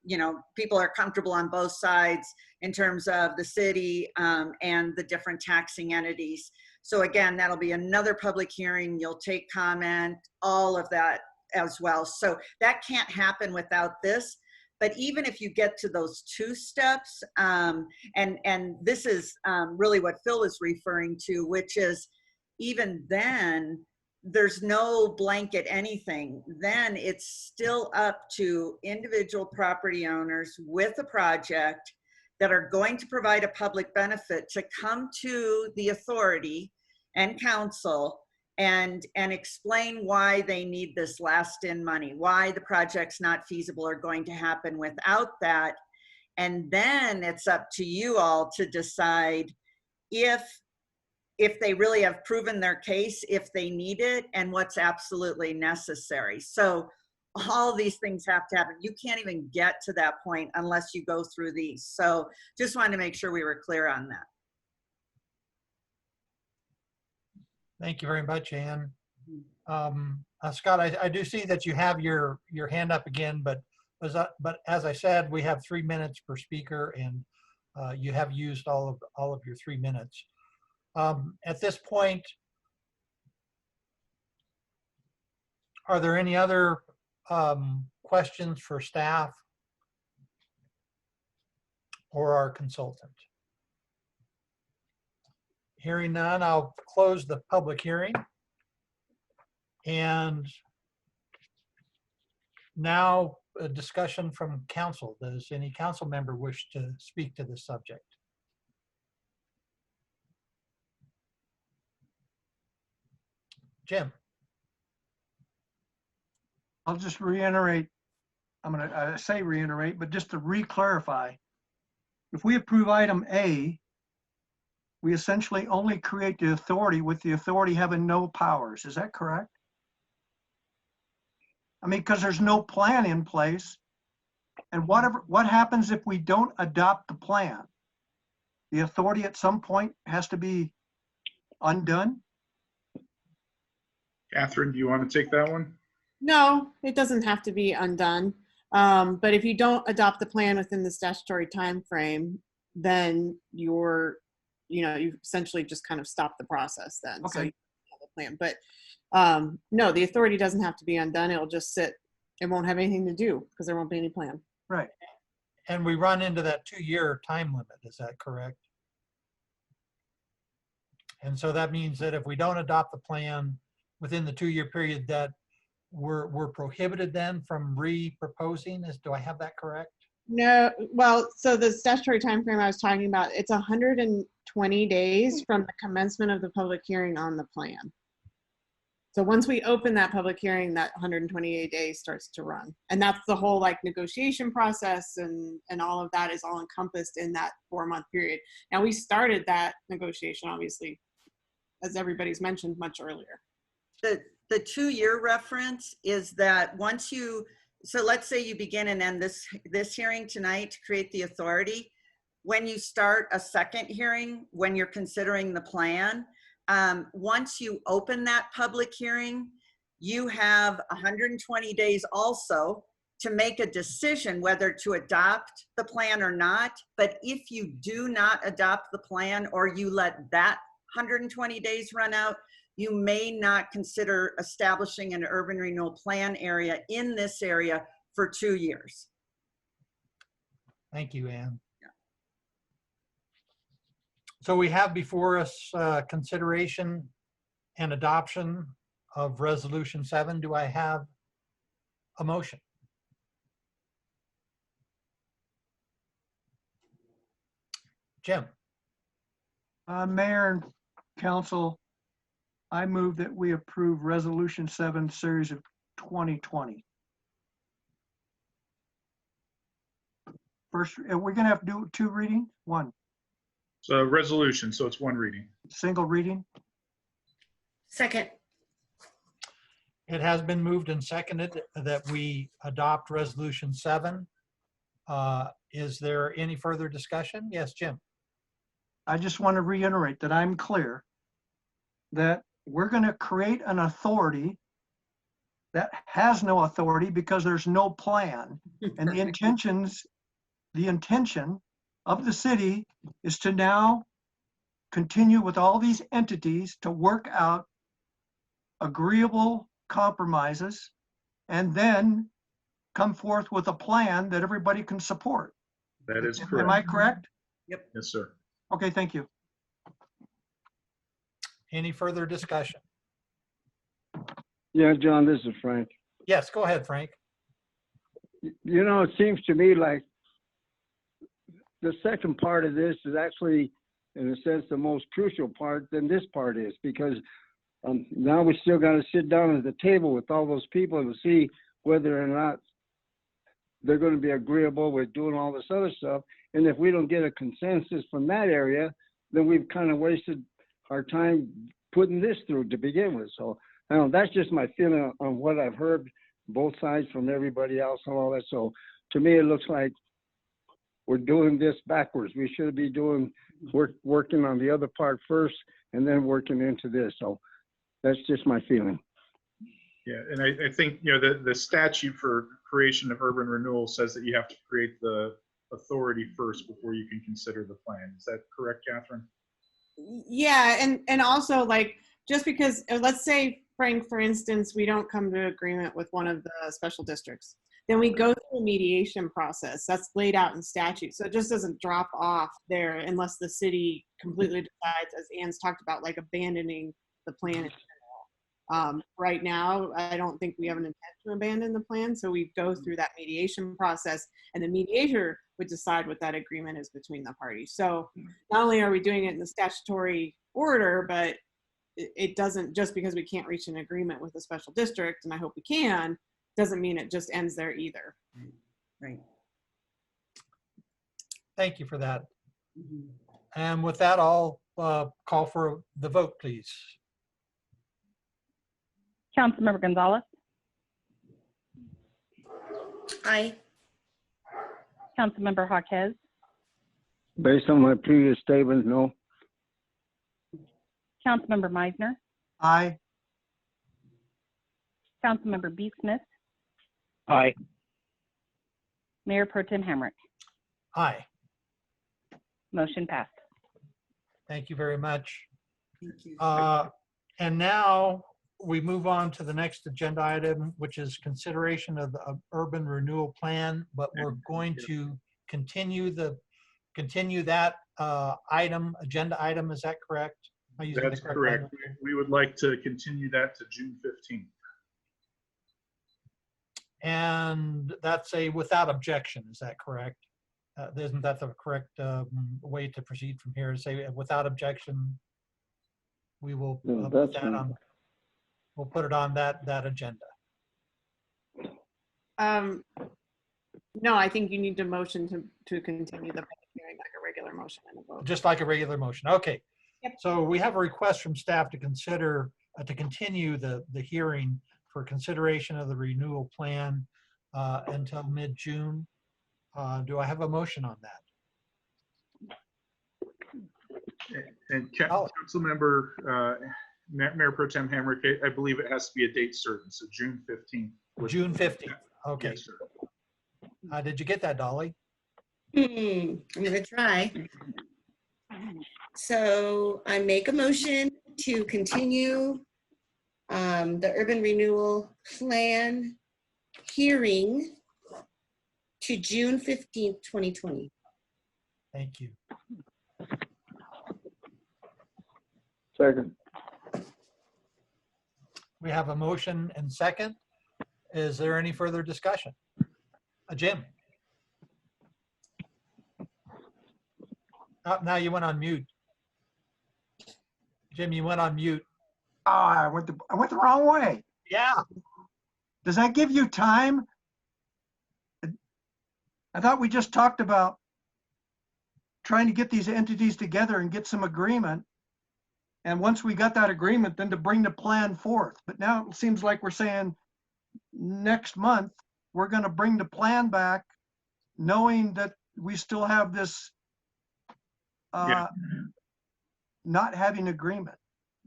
S13: you know, people are comfortable on both sides in terms of the city and the different taxing entities. So again, that'll be another public hearing. You'll take comment, all of that as well. So that can't happen without this. But even if you get to those 2 steps, and this is really what Phil is referring to, which is even then, there's no blanket anything. Then it's still up to individual property owners with a project that are going to provide a public benefit to come to the authority and council and explain why they need this last in money, why the project's not feasible or going to happen without that. And then it's up to you all to decide if they really have proven their case, if they need it, and what's absolutely necessary. So all these things have to happen. You can't even get to that point unless you go through these. So just wanted to make sure we were clear on that.
S5: Thank you very much, Ann. Scott, I do see that you have your hand up again, but as I said, we have 3 minutes per speaker, and you have used all of your 3 minutes. At this point, are there any other questions for staff or our consultant? Hearing none, I'll close the public hearing. And now a discussion from council. Does any council member wish to speak to this subject? Jim.
S4: I'll just reiterate, I'm going to say reiterate, but just to re-clarify, if we approve item A, we essentially only create the authority with the authority having no powers. Is that correct? I mean, because there's no plan in place. And what happens if we don't adopt the plan? The authority at some point has to be undone?
S3: Catherine, do you want to take that one?
S9: No, it doesn't have to be undone. But if you don't adopt the plan within the statutory time frame, then you essentially just kind of stop the process then.
S4: Okay.
S9: So you have a plan. But no, the authority doesn't have to be undone. It'll just sit. It won't have anything to do because there won't be any plan.
S4: Right.
S5: And we run into that 2-year time limit. Is that correct? And so that means that if we don't adopt the plan within the 2-year period, that we're prohibited then from re-proposing. Do I have that correct?
S9: No, well, so the statutory time frame I was talking about, it's 120 days from the commencement of the public hearing on the plan. So once we open that public hearing, that 128 days starts to run. And that's the whole like negotiation process and all of that is all encompassed in that 4-month period. Now we started that negotiation, obviously, as everybody's mentioned, much earlier.
S13: The 2-year reference is that once you, so let's say you begin and end this hearing tonight to create the authority. When you start a second hearing, when you're considering the plan, once you open that public hearing, you have 120 days also to make a decision whether to adopt the plan or not. But if you do not adopt the plan or you let that 120 days run out, you may not consider establishing an urban renewal plan area in this area for 2 years.
S5: Thank you, Ann. Yeah. So we have before us consideration and adoption of Resolution 7. Do I have a motion? Jim.
S4: Mayor and Council, I move that we approve Resolution 7, Series of 2020. First, are we going to have to do 2 readings? 1
S3: So resolution, so it's 1 reading.
S4: single reading?
S7: Second.
S5: It has been moved and seconded that we adopt Resolution 7. Is there any further discussion? Yes, Jim.
S4: I just want to reiterate that I'm clear that we're going to create an authority that has no authority because there's no plan. And the intention of the city is to now continue with all these entities to work out agreeable compromises and then come forth with a plan that everybody can support.
S3: That is correct.
S4: Am I correct?
S13: Yep.
S3: Yes, sir.
S4: Okay, thank you.
S5: Any further discussion?
S11: Yeah, John, this is Frank.
S5: Yes, go ahead, Frank.
S11: You know, it seems to me like the second part of this is actually, in a sense, the most crucial part than this part is, because now we still got to sit down at the table with all those people to see whether or not they're going to be agreeable with doing all this other stuff. And if we don't get a consensus from that area, then we've kind of wasted our time putting this through to begin with. So I don't know, that's just my feeling on what I've heard both sides from everybody else and all that. So to me, it looks like we're doing this backwards. We should be working on the other part first and then working into this. So that's just my feeling.
S3: Yeah, and I think, you know, the statute for creation of urban renewal says that you have to create the authority first before you can consider the plan. Is that correct, Catherine?
S9: Yeah, and also, like, just because, let's say, Frank, for instance, we don't come to agreement with one of the special districts, then we go through a mediation process that's laid out in statute. So it just doesn't drop off there unless the city completely decides, as Ann's talked about, like abandoning the plan in general. Right now, I don't think we have an intent to abandon the plan, so we go through that mediation process, and the mediator would decide what that agreement is between the parties. So not only are we doing it in the statutory order, but it doesn't, just because we can't reach an agreement with a special district, and I hope we can, doesn't mean it just ends there either.
S13: Right.
S5: Thank you for that. And with that, I'll call for the vote, please.
S2: Councilmember Gonzalez,
S7: Aye.
S2: Councilmember Jaquez,
S11: Based on my previous statement, no.
S2: Councilmember Meisner,
S4: Aye.
S2: Councilmember B. Smith,
S12: Aye.
S2: Mayor Pro Tem Hamrick.
S5: Aye.
S2: Motion passed.
S5: Thank you very much.
S13: Thank you.
S5: And now we move on to the next agenda item, which is consideration of the urban renewal plan, but we're going to continue that agenda item. Is that correct? Am I using
S3: That's
S5: the correct
S3: correct.
S5: language?
S3: We would like to continue that to June 15th.
S5: And that's a without objection, is that correct? Isn't that the correct way to proceed from here? Say without objection, we will put that on. We'll put it on that agenda.
S9: No, I think you need to motion to continue the public hearing like a regular motion and a vote.
S5: Just like a regular motion. Okay.
S9: Yep.
S5: So we have a request from staff to consider to continue the hearing for consideration of the renewal plan until mid-June. Do I have a motion on that?
S3: And Councilmember Mayor Pro Tem Hamrick, I believe it has to be a date certain, so June 15th.
S5: June 15th. Okay.
S3: Yes, sir.
S5: Did you get that, Dolly?
S7: I'm gonna try. So I make a motion to continue the urban renewal plan hearing to June 15th, 2020.
S5: Thank you.
S11: Second.
S5: We have a motion and second. Is there any further discussion? Jim? Oh, now you went on mute. Jim, you went on mute.
S4: I went the wrong way.
S5: Yeah.
S4: Does that give you time? I thought we just talked about trying to get these entities together and get some agreement. And once we got that agreement, then to bring the plan forth. But now it seems like we're saying next month, we're going to bring the plan back, knowing that we still have this not having agreement.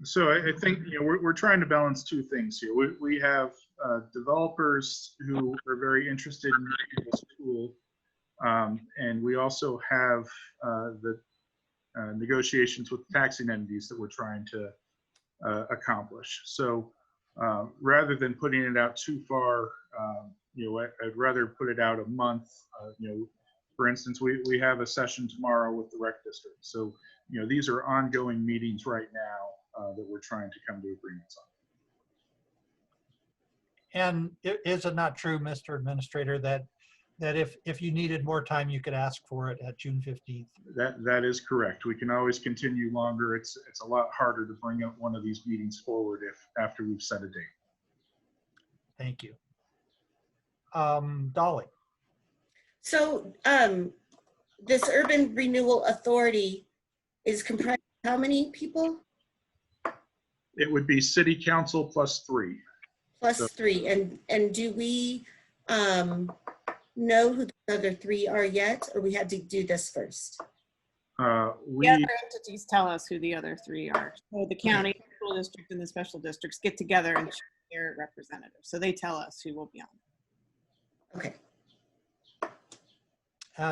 S3: So I think, you know, we're trying to balance two things here. We have developers who are very interested in this tool. And we also have the negotiations with taxing entities that we're trying to accomplish. So rather than putting it out too far, you know, I'd rather put it out a month. You know, for instance, we have a session tomorrow with the rec district. So, you know, these are ongoing meetings right now that we're trying to come to agreements on.
S5: And is it not true, Mr. Administrator, that if you needed more time, you could ask for it at June 15th?
S3: That is correct. We can always continue longer. It's a lot harder to bring up one of these meetings forward after we've set a date.
S5: Thank you. Dolly.
S7: So this Urban Renewal Authority is comprised of how many people?
S3: It would be city council plus 3.
S7: Plus
S3: So,
S7: 3. And do we know who the other 3 are yet, or we had to do this first?
S9: The other entities tell us who the other 3 are. So the county, the school district, and the special districts get together and choose their representatives. So they tell us who will be on.
S7: Okay.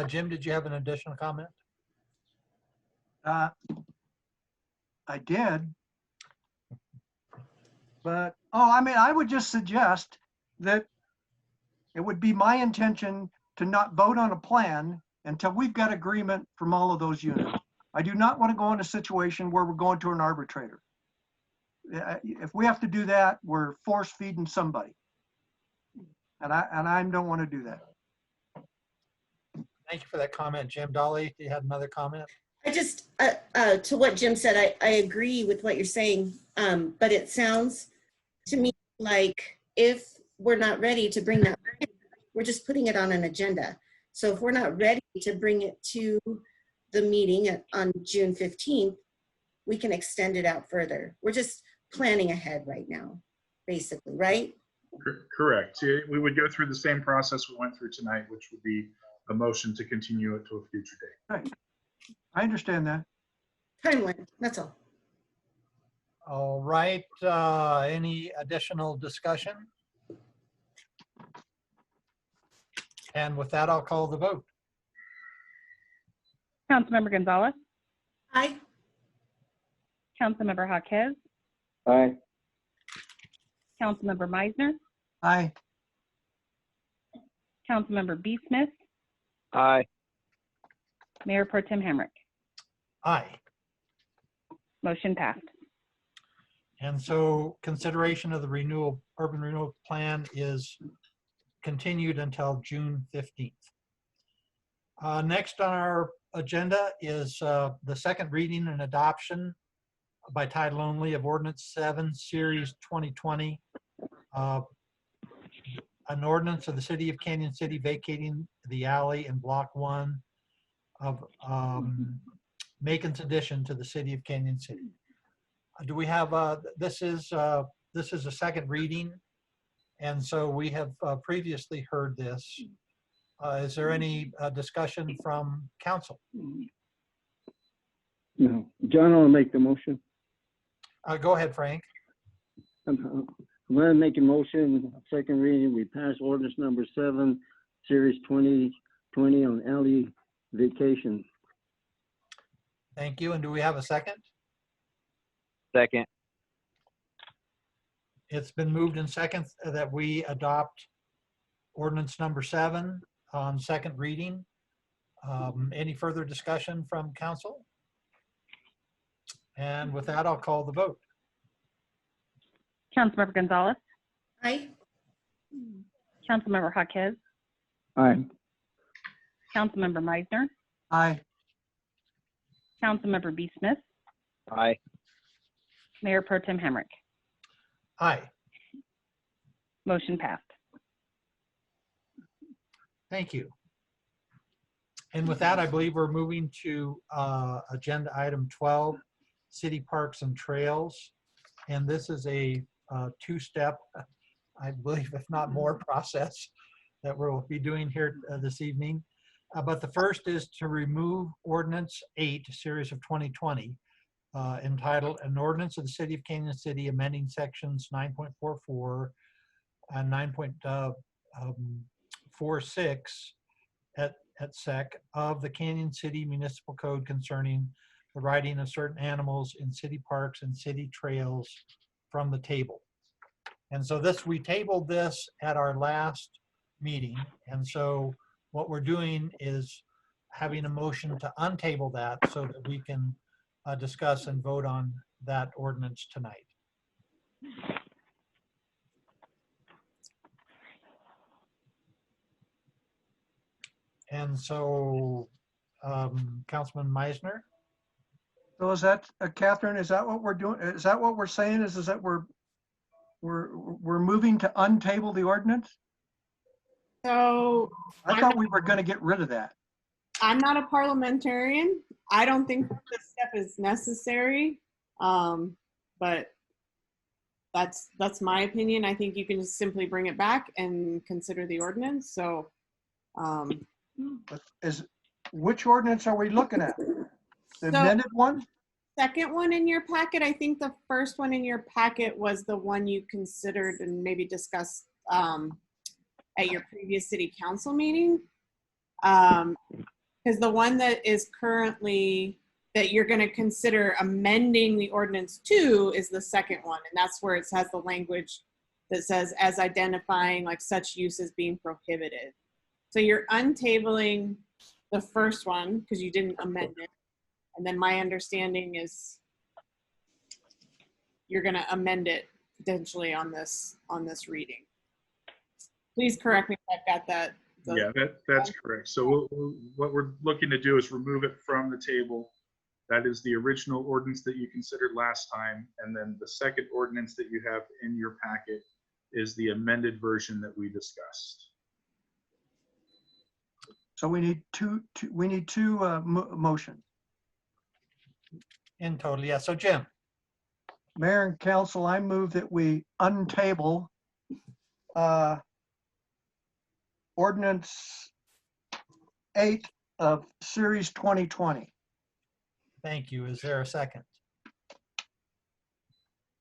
S5: Jim, did you have an additional comment?
S4: I did. But, I mean, I would just suggest that it would be my intention to not vote on a plan until we've got agreement from all of those units. I do not want to go in a situation where we're going to an arbitrator. If we have to do that, we're force feeding somebody. And I don't want to do that.
S5: Thank you for that comment, Jim. Dolly, you had another comment?
S7: I just, to what Jim said, I agree with what you're saying, but it sounds to me like if we're not ready to bring that, we're just putting it on an agenda. So if we're not ready to bring it to the meeting on June 15th, we can extend it out further. We're just planning ahead right now, basically, right?
S3: Correct. We would go through the same process we went through tonight, which would be a motion to continue it to a future date.
S4: Right. I understand that.
S7: Timeline, that's all.
S5: All right. Any additional discussion? And with that, I'll call the vote.
S2: Councilmember Gonzalez.
S7: Aye.
S2: Councilmember Jaquez.
S11: Aye.
S2: Councilmember Meisner.
S4: Aye.
S2: Councilmember B. Smith.
S12: Aye.
S2: Mayor Pro Tem Hamrick.
S5: Aye.
S2: Motion passed.
S5: And so consideration of the urban renewal plan is continued until June 15th. Next on our agenda is the second reading and adoption by title only of Ordinance 7, Series 2020. An ordinance of the City of Canyon City vacating the alley in Block 1 of Macon's addition to the City of Canyon City. Do we have, this is a second reading, and so we have previously heard this. Is there any discussion from council?
S11: No. John will make the motion.
S5: Go ahead, Frank.
S11: I'm going to make a motion, second reading, we pass ordinance number 7, series 2020 on alley vacation.
S5: Thank you. And do we have a second?
S12: Second.
S5: It's been moved in second that we adopt ordinance number 7 on second reading. Any further discussion from council? And with that, I'll call the vote.
S2: Councilmember Gonzalez.
S7: Aye.
S2: Councilmember Jaquez.
S11: Aye.
S2: Councilmember Meisner.
S4: Aye.
S2: Councilmember B. Smith.
S12: Aye.
S2: Mayor Pro Tem Hamrick.
S5: Aye.
S2: Motion passed.
S5: Thank you. And with that, I believe we're moving to agenda item 12, city parks and trails. And this is a two-step, I believe, if not more, process that we'll be doing here this evening. But the first is to remove Ordinance 8, Series of 2020, entitled An Ordinance of the City of Canyon City amending sections 9.44 and 9.46 at SEC of the Canyon City Municipal Code concerning the riding of certain animals in city parks and city trails from the table. And so we tabled this at our last meeting. And so what we're doing is having a motion to untable that so that we can discuss and vote on that ordinance tonight. And so, Councilman Meisner?
S4: So is that, Catherine, is that what we're doing? Is that what we're saying is that we're moving to untable the ordinance?
S9: So
S4: I thought we were going to get rid of that.
S9: I'm not a parliamentarian. I don't think this step is necessary. But that's my opinion. I think you can just simply bring it back and consider the ordinance. So
S4: which ordinance are we looking at? The amended one?
S9: Second one in your packet. I think the first one in your packet was the one you considered and maybe discussed at your previous city council meeting. Because the one that is currently, that you're going to consider amending the ordinance to is the second one. And that's where it has the language that says as identifying like such use as being prohibited. So you're untabling the first one because you didn't amend it. And then my understanding is you're going to amend it potentially on this reading. Please correct me if I've got that.
S3: Yeah, that's correct. So what we're looking to do is remove it from the table. That is the original ordinance that you considered last time. And then the second ordinance that you have in your packet is the amended version that we discussed.
S4: So we need two motions.
S5: In total, yeah. So Jim.
S4: Mayor and council, I move that we untable ordinance 8 of series 2020.
S5: Thank you. Is there a second?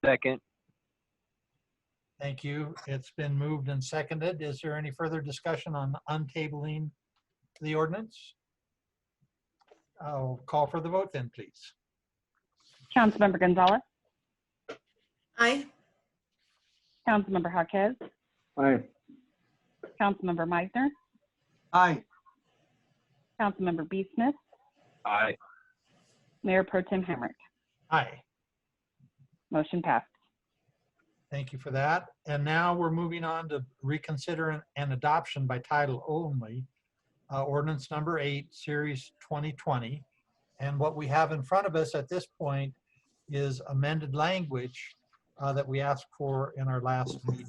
S12: Second.
S5: Thank you. It's been moved and seconded. Is there any further discussion on untabling the ordinance? I'll call for the vote then, please.
S2: Councilmember Gonzalez.
S7: Aye.
S2: Councilmember Jaquez.
S11: Aye.
S2: Councilmember Meisner.
S4: Aye.
S2: Councilmember B. Smith.
S11: Aye.
S2: Mayor Pro Tem Hamrick.
S5: Aye.
S2: Motion passed.
S5: Thank you for that. And now we're moving on to reconsider and adoption by title only, ordinance number 8, series 2020. And what we have in front of us at this point is amended language that we asked for in our last meeting.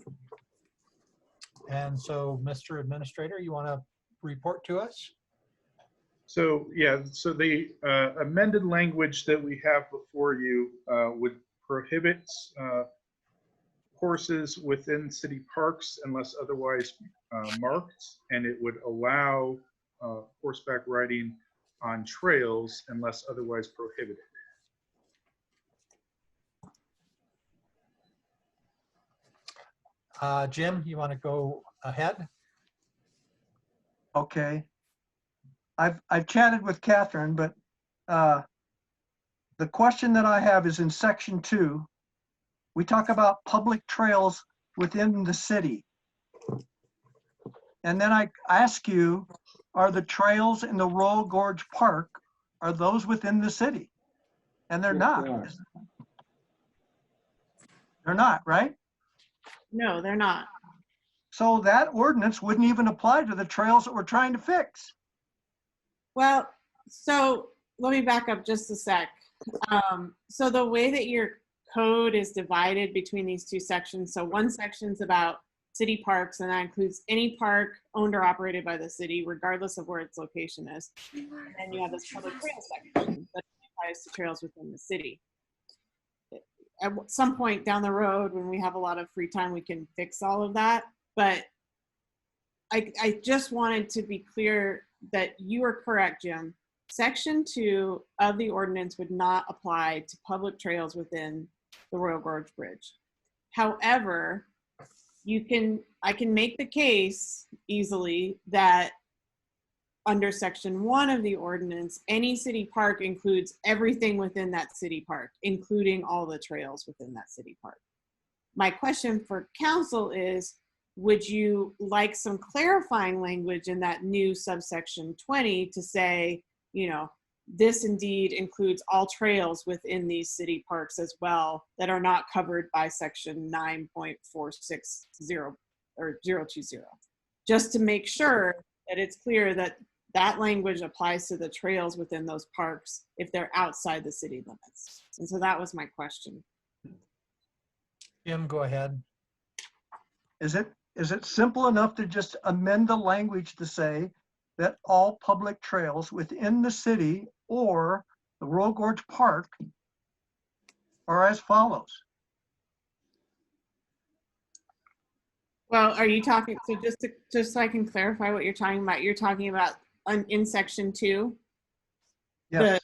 S5: And so, Mr. Administrator, you want to report to us?
S3: So yeah, so the amended language that we have before you would prohibit horses within city parks unless otherwise marked, and it would allow horseback riding on trails unless otherwise prohibited.
S5: Jim, you want to go ahead?
S4: Okay. I've chatted with Catherine, but the question that I have is in section 2, we talk about public trails within the city. And then I ask you, are the trails in the Royal Gorge Park, are those within the city? And they're not. They're not, right?
S9: No, they're not.
S4: So that ordinance wouldn't even apply to the trails that we're trying to fix.
S9: Well, so let me back up just a sec. So the way that you're code is divided between these two sections. So one section's about city parks, and that includes any park owned or operated by the city, regardless of where its location is. And then you have this public trail section that applies to trails within the city. At some point down the road, when we have a lot of free time, we can fix all of that. But I just wanted to be clear that you are correct, Jim. Section 2 of the ordinance would not apply to public trails within the Royal Gorge Bridge. However, I can make the case easily that under section 1 of the ordinance, any city park includes everything within that city park, including all the trails within that city park. My question for council is, would you like some clarifying language in that new subsection 20 to say, you know, this indeed includes all trails within these city parks as well that are not covered by section 9.460 or 020, just to make sure that it's clear that that language applies to the trails within those parks if they're outside the city limits. And so that was my question.
S5: Jim, go ahead.
S4: Is it simple enough to just amend the language to say that all public trails within the city or the Royal Gorge Park are as follows?
S9: Well, are you talking, so just so I can clarify what you're talking about in section 2?
S4: Yes.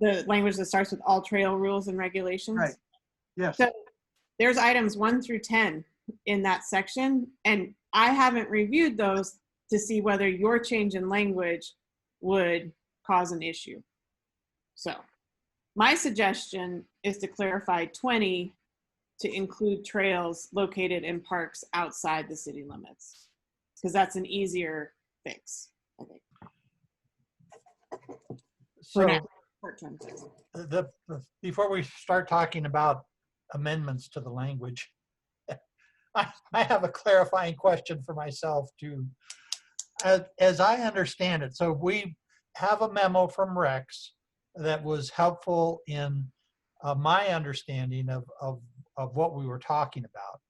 S9: The language that starts with all trail rules and regulations?
S4: Right. Yes.
S9: So there's items 1 through 10 in that section, and I haven't reviewed those to see whether your change in language would cause an issue. So my suggestion is to clarify 20 to include trails located in parks outside the city limits, because that's an easier fix, I think.
S5: So before we start talking about amendments to the language, I have a clarifying question for myself too. As I understand it, so we have a memo from Rex that was helpful in my understanding of what we were talking about.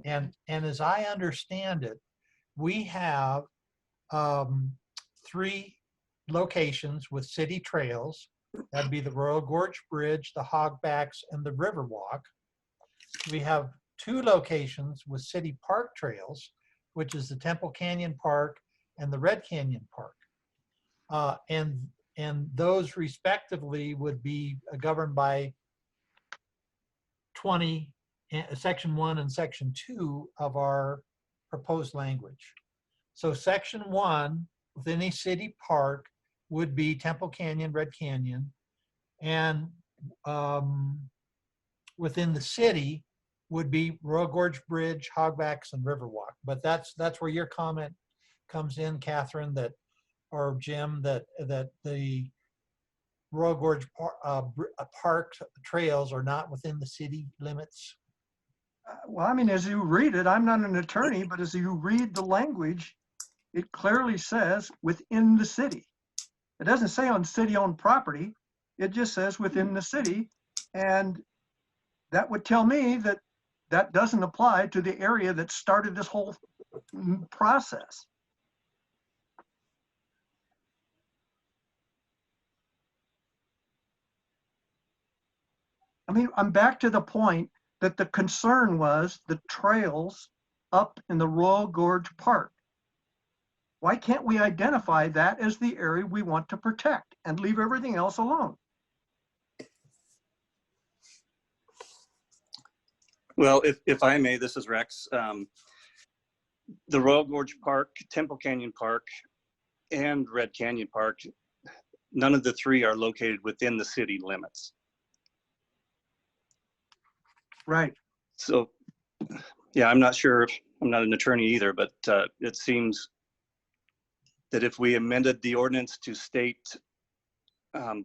S5: And as I understand it, we have 3 locations with city trails. That'd be the Royal Gorge Bridge, the Hogbacks, and the Riverwalk. We have 2 locations with city park trails, which is the Temple Canyon Park and the Red Canyon Park. And those respectively would be governed by section 1 and section 2 of our proposed language. So section 1, with any city park, would be Temple Canyon, Red Canyon, and within the city would be Royal Gorge Bridge, Hogbacks, and Riverwalk. But that's where your comment comes in, Catherine, or Jim, that the Royal Gorge Park trails are not within the city limits.
S4: Well, I mean, as you read it, I'm not an attorney, but as you read the language, it clearly says within the city. It doesn't say on city-owned property. It just says within the city. And that would tell me that that doesn't apply to the area that started this whole process. I mean, I'm back to the point that the concern was the trails up in the Royal Gorge Park. Why can't we identify that as the area we want to protect and leave everything else alone?
S10: Well, if I may, this is Rex. The Royal Gorge Park, Temple Canyon Park, and Red Canyon Park, none of the 3 are located within the city limits.
S4: Right.
S10: So, yeah, I'm not sure, I'm not an attorney either, but it seems that if we amended the ordinance to state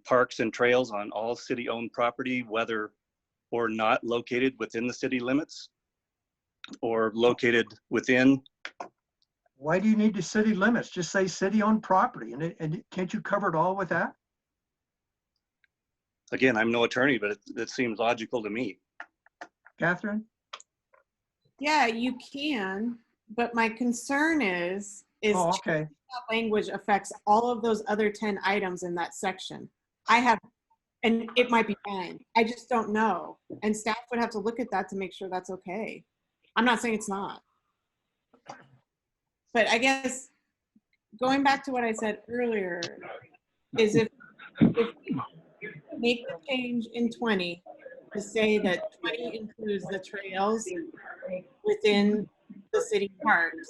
S10: parks and trails on all city-owned property, whether or not located within the city limits or located within.
S4: Why do you need the city limits? Just say city-owned property, and can't you cover it all with that?
S10: Again, I'm no attorney, but it seems logical to me.
S4: Catherine?
S9: Yeah, you can, but my concern is
S4: Oh, okay.
S9: that language affects all of those other 10 items in that section. I have, and it might be fine. I just don't know. And staff would have to look at that to make sure that's okay. I'm not saying it's not. But I guess going back to what I said earlier is if we make the change in 20 to say that 20 includes the trails within the city parks,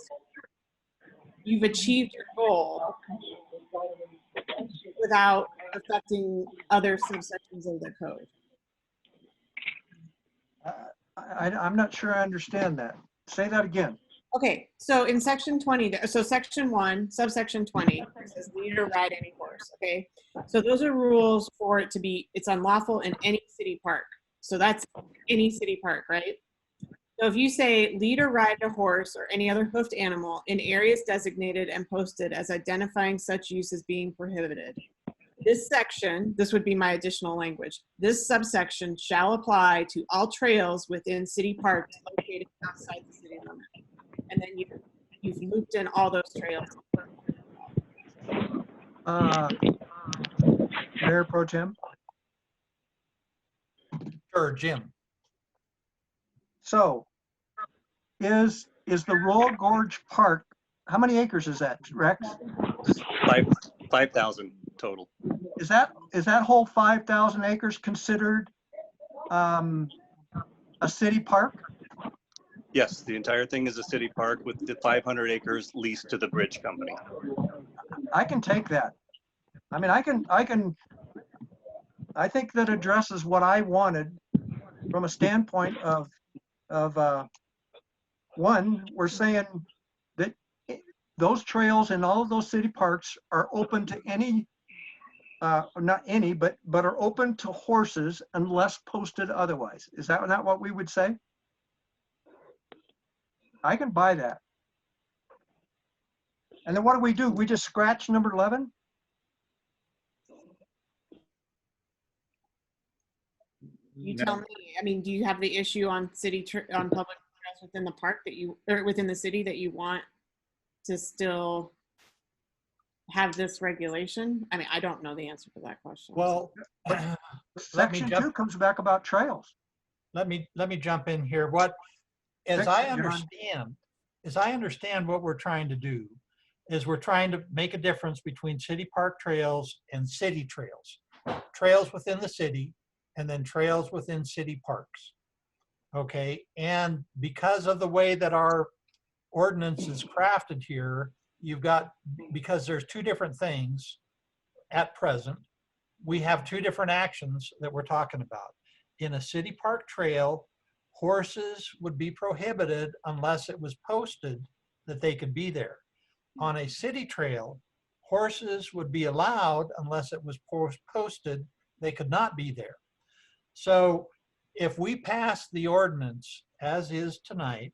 S9: you've achieved your goal without affecting other subsections of the code.
S4: I'm not sure I understand that. Say that again.
S9: Okay, so in section 20, so section 1, subsection 20, it says lead or ride any horse, okay? So those are rules for it to be, it's unlawful in any city park. So that's any city park, right? So if you say lead or ride a horse or any other hoofed animal in areas designated and posted as identifying such use as being prohibited, this section, this would be my additional language, this subsection shall apply to all trails within city parks located outside the city limit. And then you've looped in all those trails.
S4: Mayor Pro Tem?
S5: Sure, Jim.
S4: So is the Royal Gorge Park, how many acres is that, Rex?
S10: 5,000 total.
S4: Is that whole 5,000 acres considered a city park?
S10: Yes, the entire thing is a city park with the 500 acres leased to the bridge company.
S4: I can take that. I mean, I think that addresses what I wanted from a standpoint of one, we're saying that those trails in all of those city parks are open to any, not any, but are open to horses unless posted otherwise. Is that not what we would say? I can buy that. And then what do? We just scratch number 11?
S9: You tell me. I mean, do you have the issue on on public trails within the park that you, or within the city that you want to still have this regulation? I mean, I don't know the answer to that question.
S5: Well,
S4: Section 2 comes back about trails.
S5: Let me jump in here. As I understand what we're trying to do is we're trying to make a difference between city park trails and city trails. Trails within the city and then trails within city parks. Okay, and because of the way that our ordinance is crafted here, because there's two different things at present, we have two different actions that we're talking about. In a city park trail, horses would be prohibited unless it was posted that they could be there. On a city trail, horses would be allowed unless it was posted they could not be there. So if we pass the ordinance as is tonight,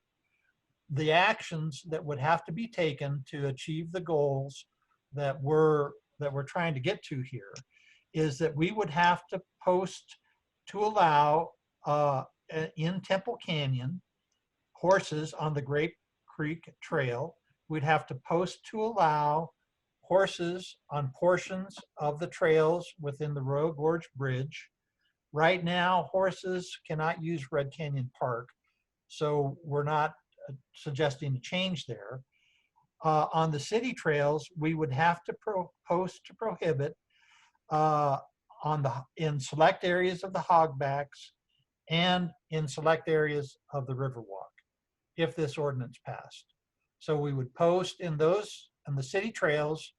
S5: the actions that would have to be taken to achieve the goals that we're trying to get to here is that we would have to post to allow in Temple Canyon horses on the Grape Creek Trail. We'd have to post to allow horses on portions of the trails within the Royal Gorge Bridge. Right now, horses cannot use Red Canyon Park, so we're not suggesting a change there. On the city trails, we would have to post to prohibit in select areas of the hogbacks and in select areas of the Riverwalk, if this ordinance passed. So we would post in the city trails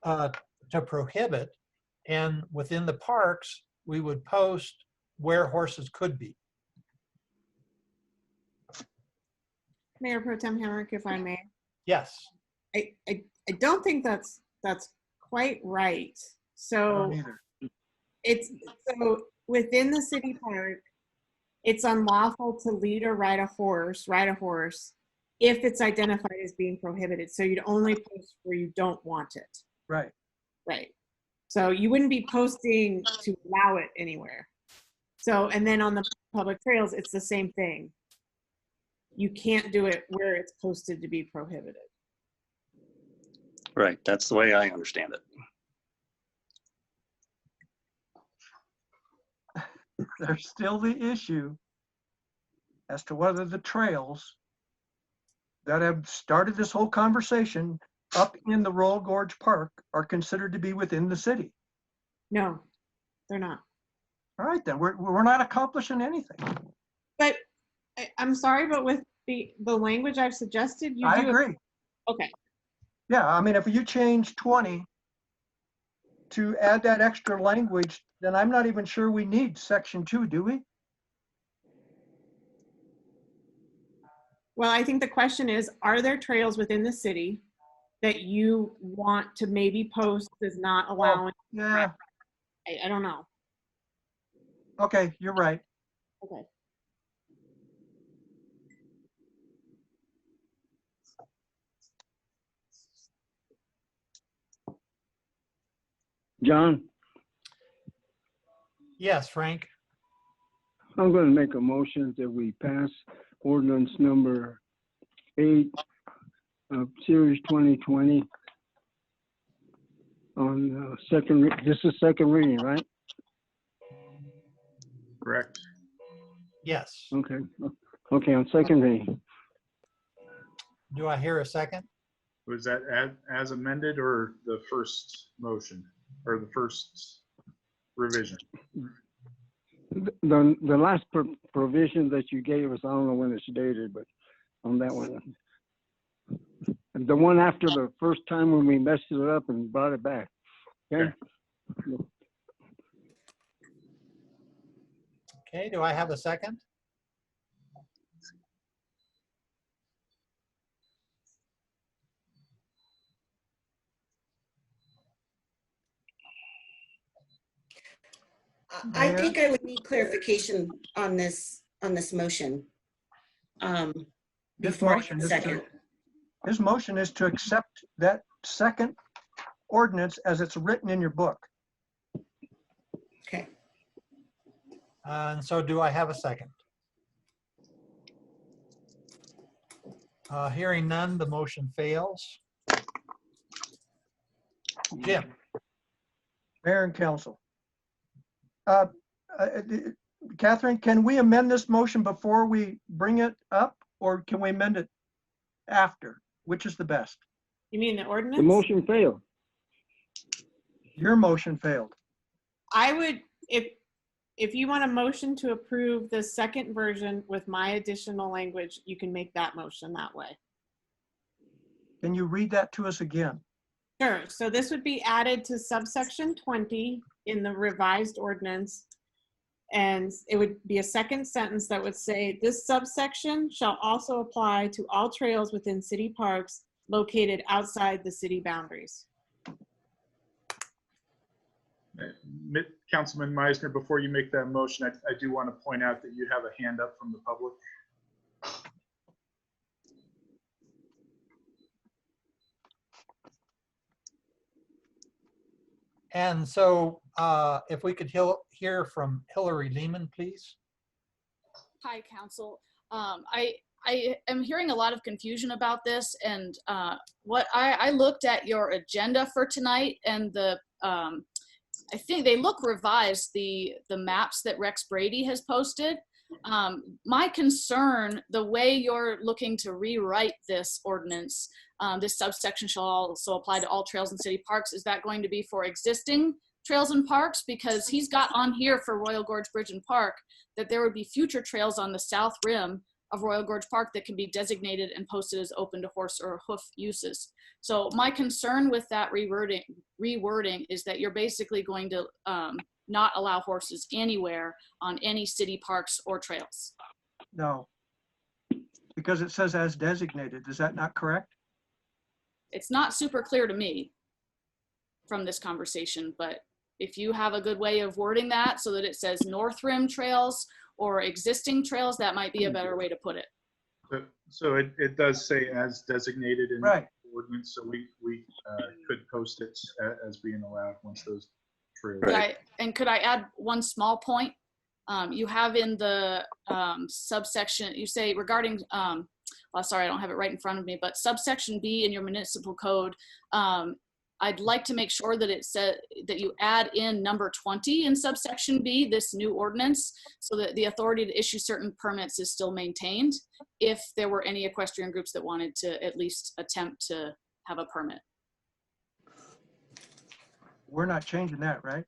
S5: to prohibit, and within the parks, we would post where horses could be.
S9: Mayor Pro Tem Hamrick, if I may.
S5: Yes.
S9: I don't think that's quite right. So so within the city park, it's unlawful to lead or ride a horse if it's identified as being prohibited. So you'd only post where you don't want it.
S4: Right.
S9: Right. So you wouldn't be posting to allow it anywhere. So, and then on the public trails, it's the same thing. You can't do it where it's posted to be prohibited.
S10: Right, that's the way I understand it.
S4: There's still the issue as to whether the trails that have started this whole conversation up in the Royal Gorge Park are considered to be within the city.
S9: No, they're not.
S4: All right, then we're not accomplishing anything.
S9: But I'm sorry, but with the language I've suggested, you
S4: I
S9: do.
S4: agree.
S9: Okay.
S4: Yeah, I mean, if you change 20 to add that extra language, then I'm not even sure we need section 2, do we?
S9: Well, I think the question is, are there trails within the city that you want to maybe post as not allowing?
S4: Yeah.
S9: I don't know.
S4: Okay, you're right.
S9: Okay.
S11: John,
S5: Yes, Frank.
S11: I'm going to make a motion that we pass ordinance number 8 of series 2020 on this is second reading, right?
S3: Correct.
S5: Yes.
S11: Okay. Okay, on second reading.
S5: Do I hear a second?
S3: Was that as amended or the first motion or the first revision?
S11: The last provision that you gave us, I don't know when it's dated, but on that one. The one after the first time when we messed it up and brought it back. Okay?
S5: Okay, do I have a second?
S7: I think I would need clarification on this motion. Before I second.
S4: His motion is to accept that second ordinance as it's written in your book.
S7: Okay.
S5: And so do I have a second? Hearing none, the motion fails. Jim.
S4: Mayor and council. Catherine, can we amend this motion before we bring it up, or can we amend it after? Which is the best?
S9: You mean the ordinance?
S11: The motion failed.
S4: Your motion failed.
S9: I would, if you want a motion to approve the second version with my additional language, you can make that motion that way.
S4: Can you read that to us again?
S9: Sure. So this would be added to subsection 20 in the revised ordinance. And it would be a second sentence that would say, this subsection shall also apply to all trails within city parks located outside the city boundaries.
S3: Councilman Meisner, before you make that motion, I do want to point out that you have a hand up from the public.
S5: And so if we could hear from Hillary Lehman, please.
S19: Hi, Council. I am hearing a lot of confusion about this, and what I looked at your agenda for tonight, and I think they look revised, the maps that Rex Brady has posted. My concern, the way you're looking to rewrite this ordinance, this subsection shall also apply to all trails and city parks, is that going to be for existing trails and parks? Because he's got on here for Royal Gorge Bridge and Park that there would be future trails on the south rim of Royal Gorge Park that can be designated and posted as open to horse or hoof uses. So my concern with that rewording is that you're basically going to not allow horses anywhere on any city parks or trails.
S4: No, because it says as designated. Is that not correct?
S19: It's not super clear to me from this conversation, but if you have a good way of wording that so that it says North Rim trails or existing trails, that might be a better way to put it.
S3: So it does say as designated in
S4: right.
S3: the ordinance, so we could post it as being allowed once those trails.
S19: Could I add one small point? You have in the subsection, you say regarding, well, sorry, I don't have it right in front of me, but subsection B in your municipal code, I'd like to make sure that it said that you add in number 20 in subsection B, this new ordinance, so that the authority to issue certain permits is still maintained if there were any equestrian groups that wanted to at least attempt to have a permit.
S4: We're not changing that, right?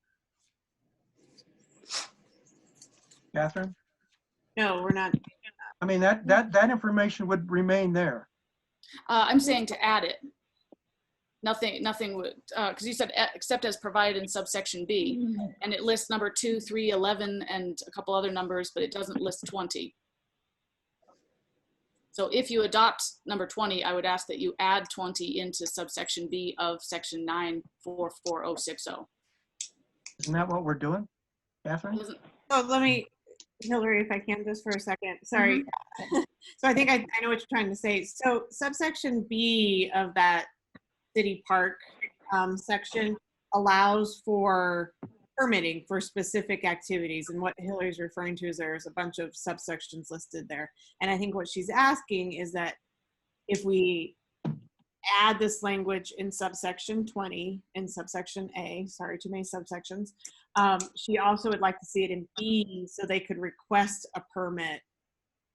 S4: Catherine?
S9: No, we're not.
S4: I mean, that information would remain there.
S19: I'm saying to add it. Nothing would, because you said except as provided in subsection B, and it lists number 2, 3, 11, and a couple other numbers, but it doesn't list 20. So if you adopt number 20, I would ask that you add 20 into subsection B of section 9444060.
S4: Isn't that what we're doing, Catherine?
S9: Oh, let me, Hillary, if I can, just for a second. Sorry. So I think I know what you're trying to say. So subsection B of that city park section allows for permitting for specific activities. And what Hillary's referring to is there's a bunch of subsections listed there. And I think what she's asking is that if we add this language in subsection 20 in subsection A, sorry, too many subsections, she also would like to see it in B so they could request a permit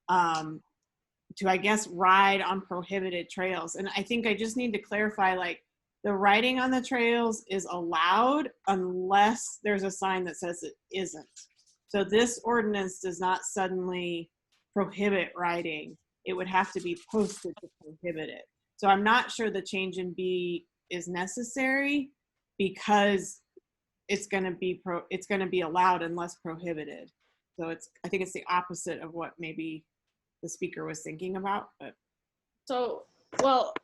S9: to, I guess, ride on prohibited trails. And I think I just need to clarify, like, the riding on the trails is allowed unless there's a sign that says it isn't. So this ordinance does not suddenly prohibit riding. It would have to be posted to prohibit it. So I'm not sure the change in B is necessary because it's going to be allowed unless prohibited. So I think it's the opposite of what maybe the speaker was thinking about. But
S19: so, well,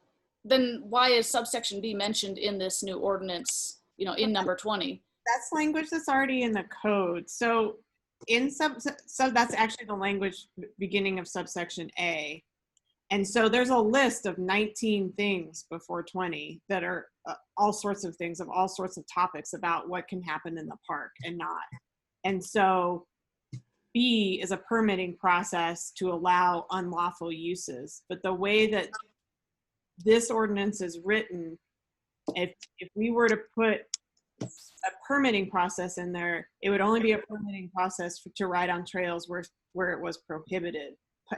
S19: then why is subsection B mentioned in this new ordinance, in number 20?
S9: That's language that's already in the code. So in that's actually the language beginning of subsection A. And so there's a list of 19 things before 20 that are all sorts of things of all sorts of topics about what can happen in the park and not. And so B is a permitting process to allow unlawful uses. But the way that this ordinance is written, if we were to put a permitting process in there, it would only be a permitting process to ride on trails where it was prohibited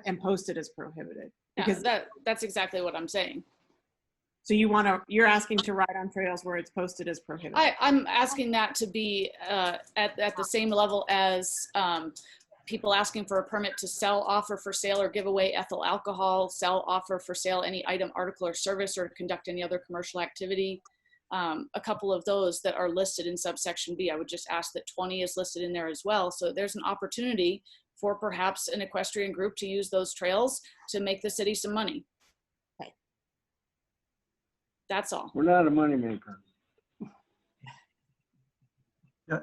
S9: and posted as prohibited. Because
S19: that's exactly what I'm saying.
S9: So you're asking to ride on trails where it's posted as prohibited.
S19: I'm asking that to be at the same level as people asking for a permit to sell, offer for sale, or give away ethyl alcohol, sell, offer for sale any item, article, or service, or conduct any other commercial activity. A couple of those that are listed in subsection B. I would just ask that 20 is listed in there as well. So there's an opportunity for perhaps an equestrian group to use those trails to make the city some money.
S9: Okay.
S19: That's all.
S11: We're not a moneymaker.
S4: Yeah.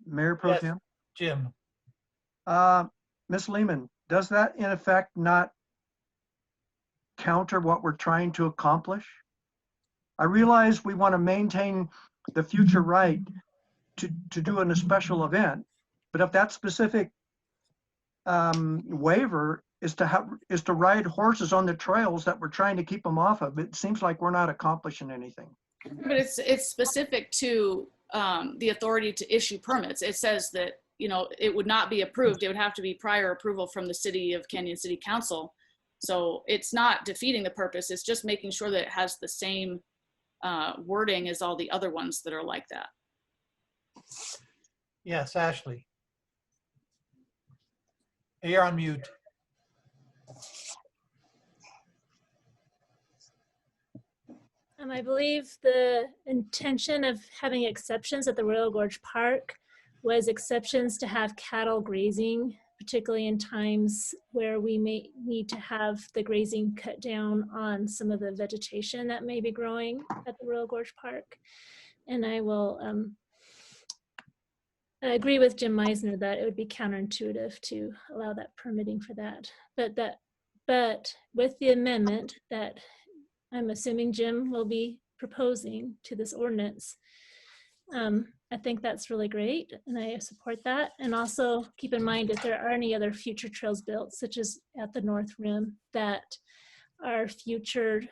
S4: Mayor Pro Tem?
S5: Jim.
S4: Ms. Lehman, does that in effect not counter what we're trying to accomplish? I realize we want to maintain the future right to do in a special event, but if that specific waiver is to ride horses on the trails that we're trying to keep them off of, it seems like we're not accomplishing anything.
S19: But it's specific to the authority to issue permits. It says that it would not be approved. It would have to be prior approval from the City of Canyon City Council. So it's not defeating the purpose. It's just making sure that it has the same wording as all the other ones that are like that.
S5: Yes, Ashley. You're on mute.
S1: I believe the intention of having exceptions at the Royal Gorge Park was exceptions to have cattle grazing, particularly in times where we may need to have the grazing cut down on some of the vegetation that may be growing at the Royal Gorge Park. And I will agree with Jim Meisner that it would be counterintuitive to allow that permitting for that. But with the amendment that I'm assuming Jim will be proposing to this ordinance, I think that's really great, and I support that. And also keep in mind if there are any other future trails built, such as at the North Rim, that our future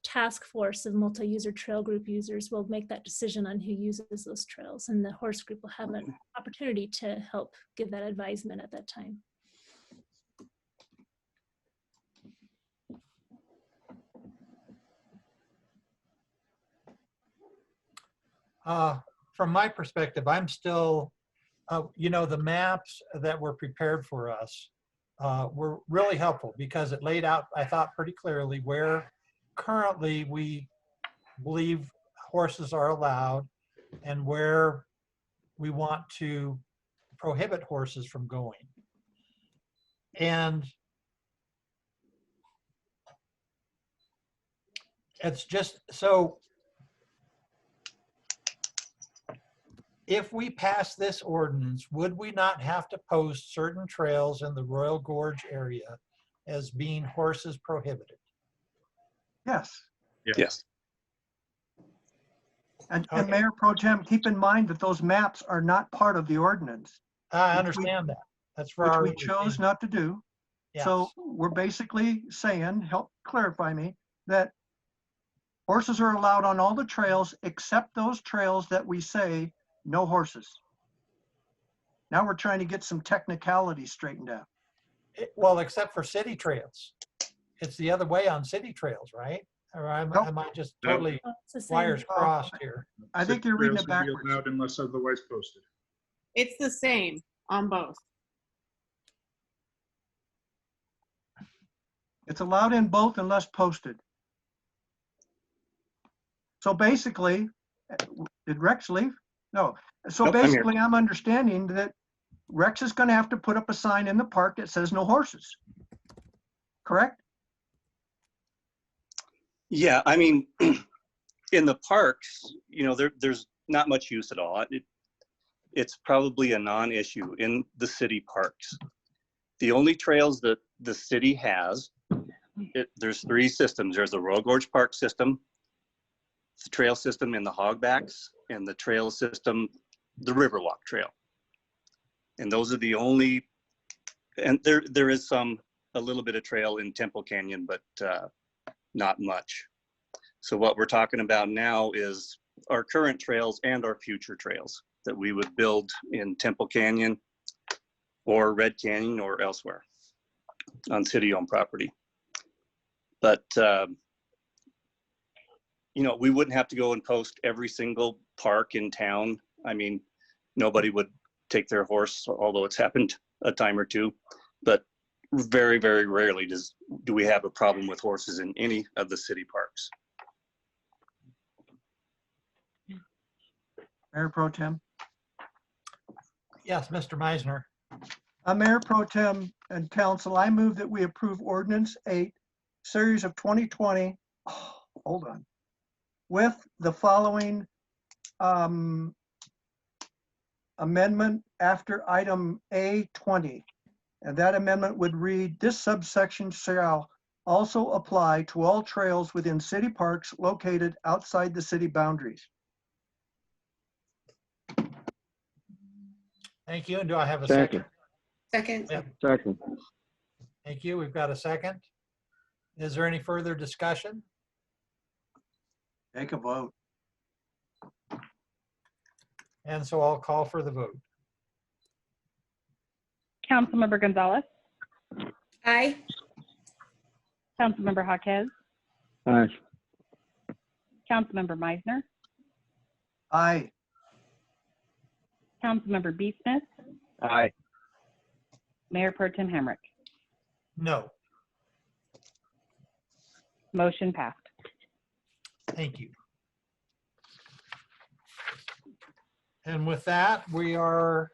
S1: task force of multi-user trail group users will make that decision on who uses those trails, and the horse group will have an opportunity to help give that advisement at that time.
S5: From my perspective, I'm still, the maps that were prepared for us were really helpful because it laid out, I thought, pretty clearly where currently we believe horses are allowed and where we want to prohibit horses from going. And it's just so, if we pass this ordinance, would we not have to post certain trails in the Royal Gorge area as being horses prohibited?
S4: Yes.
S10: Yes.
S4: And
S5: Okay.
S4: Mayor Pro Tem, keep in mind that those maps are not part of the ordinance.
S5: I understand that. That's for
S4: Which
S5: our
S4: we chose not to do.
S5: Yes.
S4: So we're basically saying, help clarify me, that horses are allowed on all the trails except those trails that we say no horses. Now we're trying to get some technicality straightened out.
S5: Well, except for city trails. It's the other way on city trails, right? Or am I just totally wires crossed here?
S4: I think you're reading
S3: Trails
S4: it
S3: will be
S4: backwards.
S3: allowed unless otherwise posted.
S9: It's the same on both.
S4: It's allowed in both unless posted. So basically, did Rex leave? No. So
S10: Nope, I'm here.
S4: basically, I'm understanding that Rex is going to have to put up a sign in the park that says no horses. Correct?
S10: Yeah, I mean, in the parks, there's not much use at all. It's probably a non-issue in the city parks. The only trails that the city has, there's 3 systems. There's the Royal Gorge Park system, the trail system in the Hogbacks, and the trail system, the Riverwalk Trail. And those are the only, and there is a little bit of trail in Temple Canyon, but not much. So what we're talking about now is our current trails and our future trails that we would build in Temple Canyon or Red Canyon or elsewhere on city-owned property. But, we wouldn't have to go and post every single park in town. I mean, nobody would take their horse, although it's happened a time or two, but very, very rarely do we have a problem with horses in any of the city parks.
S4: Mayor Pro Tem.
S5: Yes, Mr. Meisner.
S4: Mayor Pro Tem and Council, I move that we approve Ordinance 8, Series of 2020. Oh, hold on. With the following amendment after item A20. And that amendment would read, this subsection shall also apply to all trails within city parks located outside the city boundaries.
S5: Thank you. And do I have a second?
S7: Second.
S5: Yep.
S11: Second.
S5: Thank you. We've got a second. Is there any further discussion?
S4: Take a vote.
S5: And so I'll call for the vote.
S2: Councilmember Gonzalez,
S7: Aye.
S2: Councilmember Jaquez,
S11: Aye.
S2: Councilmember Meisner,
S4: Aye.
S2: Councilmember B. Smith,
S12: Aye.
S2: Mayor Pro Tem Hamrick.
S5: No.
S2: Motion passed.
S5: Thank you. And with that, we are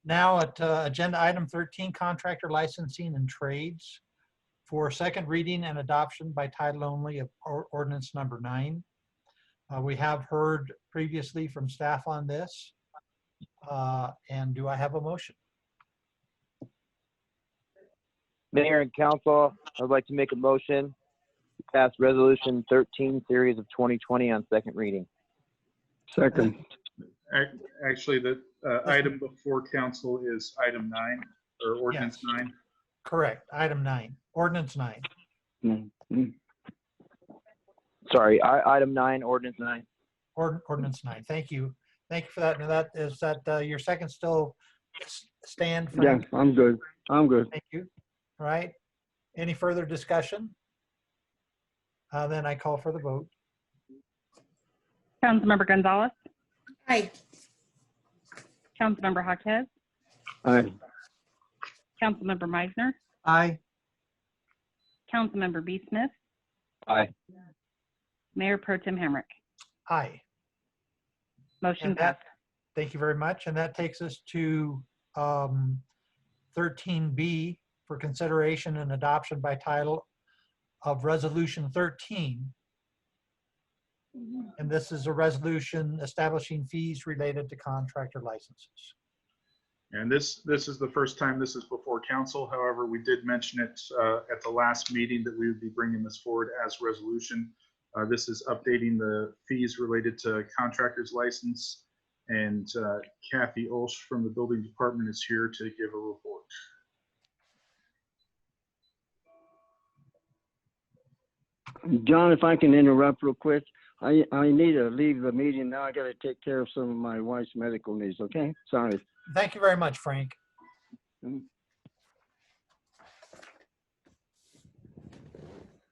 S5: now at agenda item 13, contractor licensing and trades for second reading and adoption by title only of ordinance number 9. We have heard previously from staff on this. And do I have a motion?
S12: Mayor and council, I'd like to make a motion pass resolution 13 series of 2020 on second reading.
S11: Second.
S3: Actually, the item before council is item 9 or ordinance
S5: Yes.
S3: 9.
S5: Correct. Item 9, ordinance 9.
S11: Mhm.
S12: Sorry, item 9, ordinance 9.
S5: Ordinance 9. Thank you. Thank you for that. Now that is that your second still stand,
S11: Yeah,
S5: Frank?
S11: I'm good. I'm good.
S5: Thank you. All right. Any further discussion? Then I call for the vote.
S2: Councilmember Gonzalez,
S7: Aye.
S2: Councilmember Jaquez,
S11: Aye.
S2: Councilmember Meisner,
S4: Aye.
S2: Councilmember B. Smith,
S12: Aye.
S2: Mayor Pro Tem Hamrick.
S5: Aye.
S2: Motion
S5: And that,
S2: passed.
S5: thank you very much. And that takes us to 13B for consideration and adoption by title of Resolution 13. And this is a resolution establishing fees related to contractor licenses.
S3: And this is the first time this is before council. However, we did mention it at the last meeting that we would be bringing this forward as resolution. This is updating the fees related to contractor's license. And Kathy Olsch from the building department is here to give a report.
S11: John, if I can interrupt real quick, I need to leave the meeting now. I got to take care of some of my wife's medical needs, okay? Sorry.
S5: Thank you very much, Frank.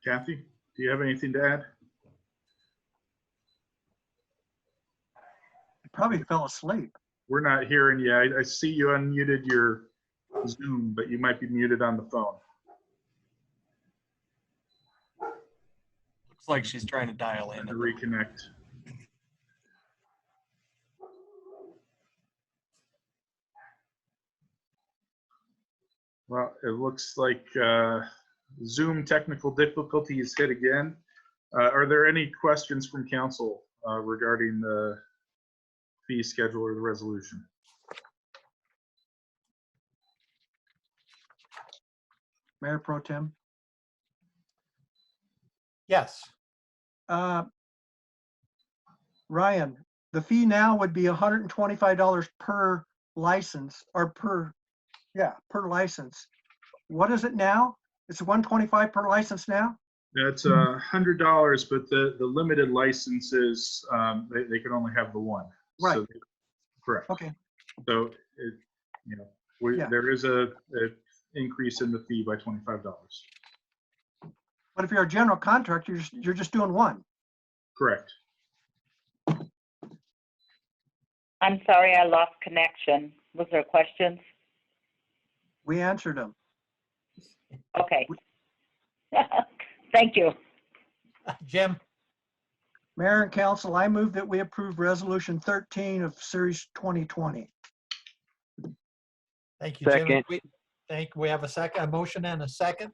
S3: Kathy, do you have anything to add?
S4: Probably fell asleep.
S3: We're not hearing you. I see you unmuted your Zoom, but you might be muted on the phone.
S14: Looks like she's trying to dial in.
S3: To reconnect. Well, it looks like Zoom technical difficulties hit again. Are there any questions from council regarding the fee schedule or the resolution?
S4: Mayor Pro Tem.
S5: Yes.
S4: Ryan, the fee now would be $125 per license or per license. What is it now? It's $125 per license now?
S3: That's $100, but the limited licenses, they can only have the one.
S4: Right.
S3: So, correct.
S4: Okay.
S3: So, there is a increase in the fee by $25.
S4: But if you're a general contractor, you're just doing one.
S3: Correct.
S20: I'm sorry, I lost connection. Was there questions?
S4: We answered them.
S20: Okay. Thank you.
S5: Jim.
S4: Mayor and council, I move that we approve resolution 13 of series 2020.
S5: Thank you, Jim. We have a motion and a second.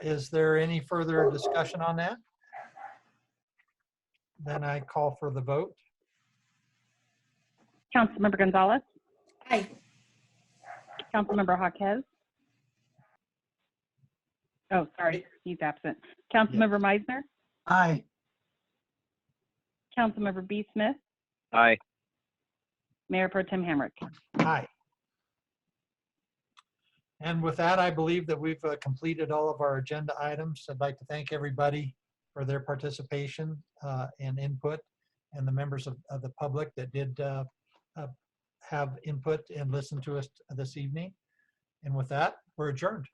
S5: Is there any further discussion on that? Then I call for the vote.
S2: Councilmember Gonzalez,
S7: Aye.
S2: Councilmember Jaquez. Oh, sorry, he's absent. Councilmember Meisner,
S4: Aye.
S2: Councilmember B. Smith,
S12: Aye.
S2: Mayor Pro Tem Hamrick.
S5: Aye. And with that, I believe that we've completed all of our agenda items. I'd like to thank everybody for their participation and input, and the members of the public that did have input and listen to us this evening. And with that, we're adjourned.